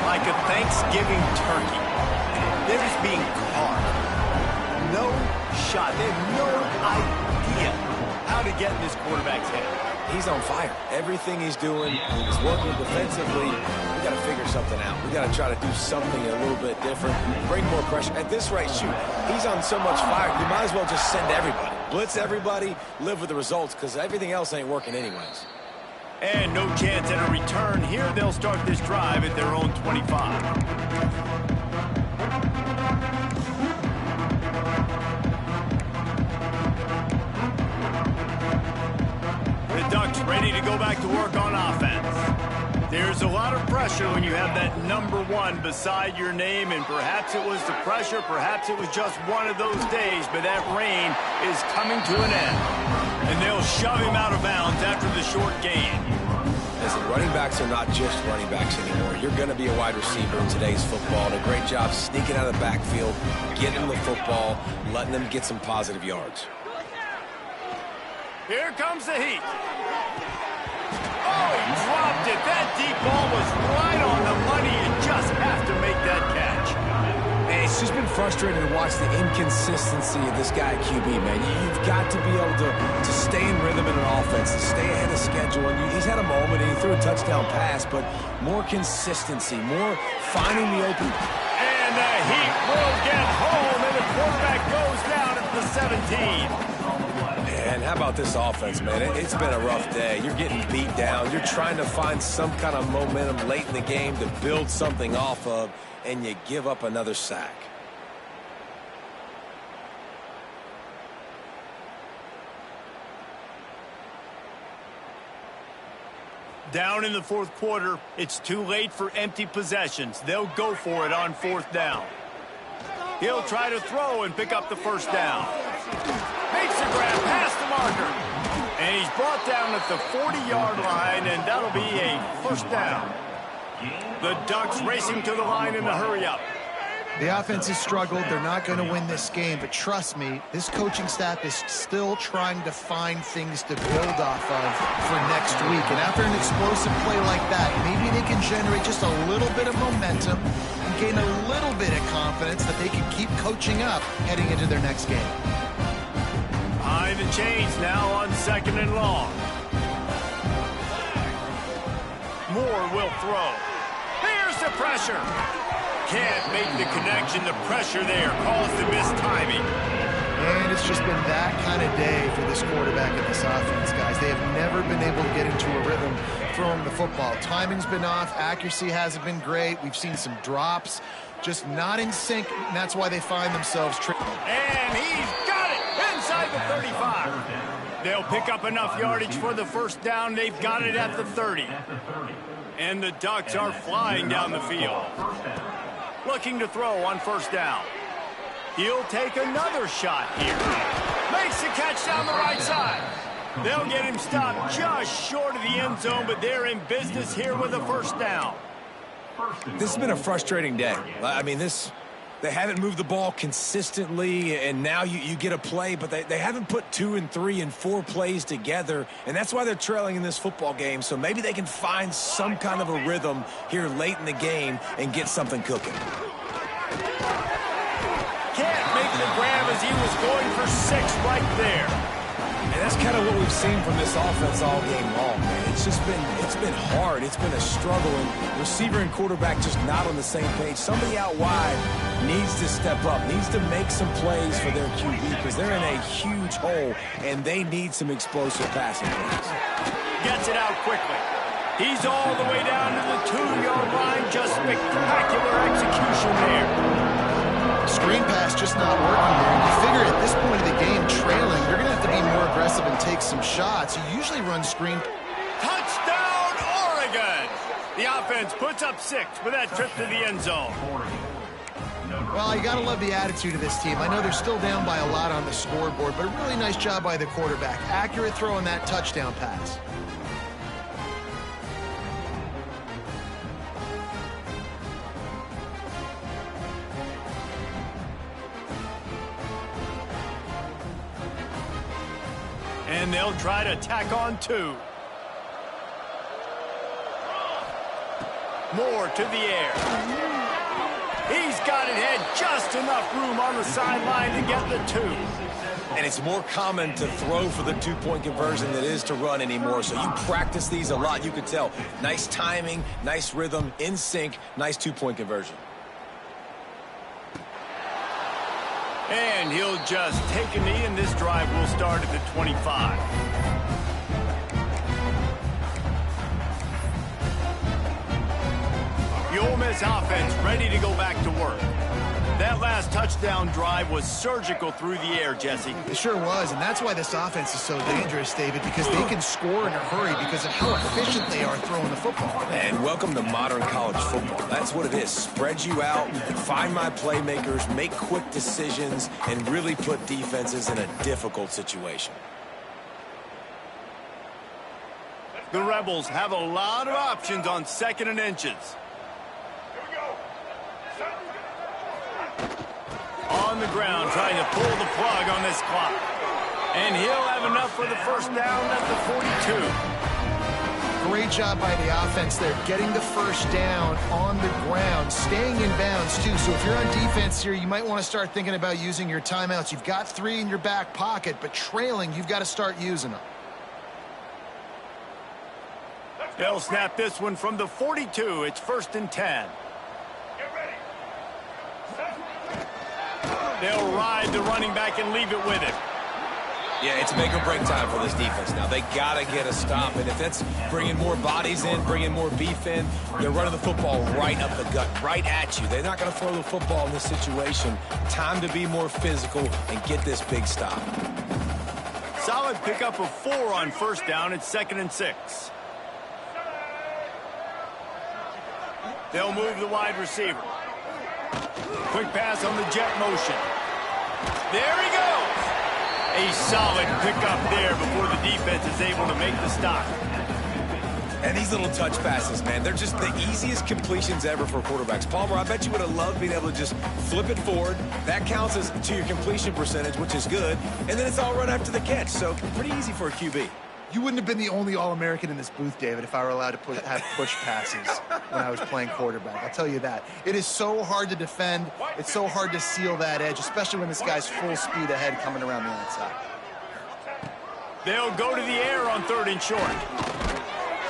Like a Thanksgiving turkey. They're just being carved. No shot. They have no idea how to get in this quarterback's head. He's on fire. Everything he's doing is working defensively. We got to figure something out. We got to try to do something a little bit different, bring more pressure. At this rate, shoot, he's on so much fire, you might as well just send everybody. Blitz everybody, live with the results, because everything else ain't working anyways. And no chance at a return here. They'll start this drive at their own 25. Ducks ready to go back to work on offense. There's a lot of pressure when you have that number 1 beside your name, and perhaps it was the pressure, perhaps it was just one of those days, but that reign is coming to an end. And they'll shove him out of bounds after the short gain. Listen, running backs are not just running backs anymore. You're going to be a wide receiver in today's football. And a great job sneaking out of the backfield, getting the football, letting them get some positive yards. Here comes the heat. Oh, he dropped it. That deep ball was right on the money. You just have to make that catch. Man, it's just been frustrating to watch the inconsistency of this guy at QB, man. You've got to be able to stay in rhythm in an offense, to stay ahead of schedule. And he's had a moment, and he threw a touchdown pass, but more consistency, more finding the open. And the Heat will get home about this offense, man. It's been a rough day. You're getting beat down. You're trying to find some kind of momentum late in the game to build something off of, and you give up another sack. Down in the fourth quarter, it's too late for empty possessions. They'll go for it on fourth down. He'll try to throw and pick up the first down. Makes the grab past the marker. And he's brought down at the 40-yard line, and that'll be a first down. The Ducks racing to the line in the hurry-up. The offense has struggled. They're not going to win this game, but trust me, this coaching staff is still trying to find things to build off of for next week. And after an explosive play like that, maybe they can generate just a little bit of momentum and gain a little bit of confidence that they can keep coaching up heading into their next game. Behind the chains now on 2nd and long. Moore will throw. Here's the pressure. Can't make the connection. The pressure there caused the mistiming. And it's just been that kind of day for this quarterback and this offense, guys. They have never been able to get into a rhythm throwing the football. Timing's been off. Accuracy hasn't been great. We've seen some drops. Just not in sync, and that's why they find themselves tripping. And he's got it inside the 35. They'll pick up enough yardage for the first down. They've got it at the 30. And the Ducks are flying down the field. Looking to throw on first down. He'll take another shot here. Makes the catch down the right side. They'll get him stopped just short of the end zone, but they're in business here with a first down. This has been a frustrating day. I mean, they haven't moved the ball consistently, and now you get a play, but they haven't put 2 and 3 and 4 plays together, and that's why they're trailing in this football game. So maybe they can find some kind of a rhythm here late in the game and get something cooking. Can't make the grab as he was going for 6 right there. And that's kind of what we've seen from this offense all game long, man. It's been hard. It's been a struggle, and receiver and quarterback just not on the same page. Somebody out wide needs to step up, needs to make some plays for their QB because they're in a huge hole, and they need some explosive passing plays. Gets it out quickly. He's all the way down to the 2-yard line. Just spectacular execution there. Screen pass just not working there. You figure at this point of the game, trailing, you're going to have to be more aggressive and take some shots. You usually run screen. Touchdown, Oregon! The offense puts up 6 with that trip to the end zone. Well, you got to love the attitude of this team. I know they're still down by a lot on the scoreboard, but a really nice job by the quarterback. Accurate throw on that touchdown pass. And they'll try to tack on 2. Moore to the air. He's got it had just enough room on the sideline to get the 2. And it's more common to throw for the 2-point conversion than it is to run anymore. So you practice these a lot. You could tell. Nice timing, nice rhythm, in sync, nice 2-point conversion. And he'll just take a knee, and this drive will start at the 25. The Ole Miss offense ready to go back to work. That last touchdown drive was surgical through the air, Jesse. It sure was, and that's why this offense is so dangerous, David, because they can score in a hurry because of how efficient they are throwing the football. And welcome to modern college football. That's what it is. Spread you out, find my playmakers, make quick decisions, and really put defenses in a difficult situation. The Rebels have a lot of options on 2nd and inches. On the ground, trying to pull the plug on this clock. And he'll have enough for the first down at the 42. Great job by the offense there, getting the first down on the ground, staying in bounds, too. So if you're on defense here, you might want to start thinking about using your timeouts. You've got 3 in your back pocket, but trailing, you've got to start using them. They'll snap this one from the 42. It's 1st and 10. They'll ride the running back and leave it with him. Yeah, it's make or break time for this defense now. They got to get a stop, and if that's bringing more bodies in, bringing more beef in, they're running the football right up the gut, right at you. They're not going to throw the football in this situation. Time to be more physical and get this big stop. Solid pickup of 4 on first down. It's 2nd and 6. They'll move the wide receiver. Quick pass on the jet motion. There he goes. A solid pickup there before the defense is able to make the stop. And these little touch passes, man, they're just the easiest completions ever for quarterbacks. Palmer, I bet you would have loved being able to just flip it forward. That counts as to your completion percentage, which is good. And then it's all right after the catch, so pretty easy for a QB. You wouldn't have been the only All-American in this booth, David, if I were allowed to have push passes when I was playing quarterback. I'll tell you that. It is so hard to defend. It's so hard to seal that edge, especially when this guy's full speed ahead coming around the outside. They'll go to the air on 3rd and short.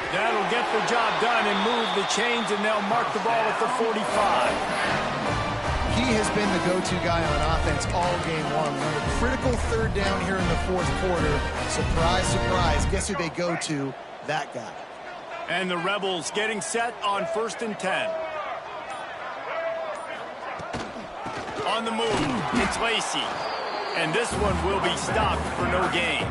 That'll get the job done and move the chains, and they'll mark the ball at the 45. He has been the go-to guy on offense all game long. On a critical 3rd down here in the 4th quarter. Surprise, surprise. Guess who they go to? That guy. And the Rebels getting set on 1st and 10. On the move, it's Lacy. And this one will be stopped for no gain.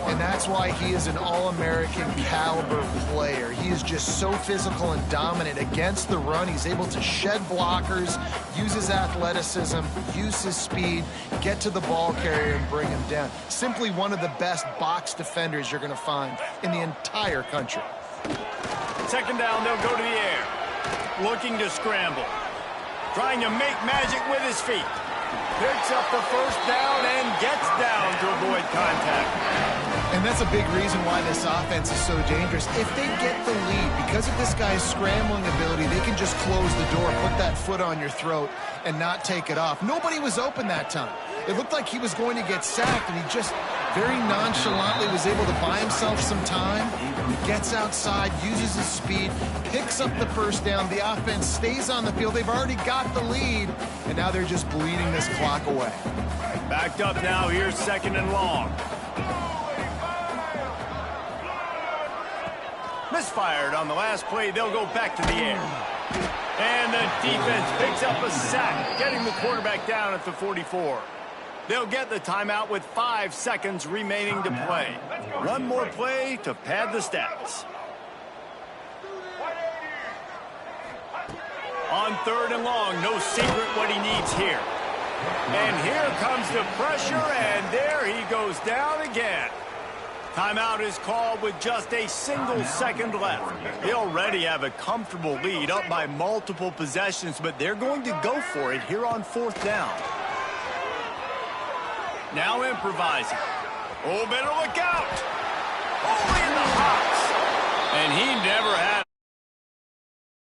And that's why he is an All-American caliber player. He is just so physical and dominant against the run. He's able to shed blockers, use his athleticism, use his speed, get to the ball carrier and bring him down. Simply one of the best box defenders you're going to find in the entire country. 2nd down, they'll go to the air. Looking to scramble. Trying to make magic with his feet. Picks up the 1st down and gets down to avoid contact. And that's a big reason why this offense is so dangerous. If they get the lead, because of this guy's scrambling ability, they can just close the door, put that foot on your throat, and not take it off. Nobody was open that time. It looked like he was going to get sacked, and he just very nonchalantly was able to buy himself some time. He gets outside, uses his speed, picks up the 1st down. The offense stays on the field. They've already got the lead, and now they're just bleeding this clock away. Backed up now. Here's 2nd and long. Misfired on the last play. They'll go back to the air. And the defense picks up a sack, getting the quarterback down at the 44. They'll get the timeout with 5 seconds remaining to play. One more play to pad the stats. On 3rd and long, no secret what he needs here. And here comes the pressure, and there he goes down again. Timeout is called with just a single second left. They already have a comfortable lead, up by multiple possessions, but they're going to go for it here on 4th down. Now improvising. Oh, better look out. Only in the hops. And he never had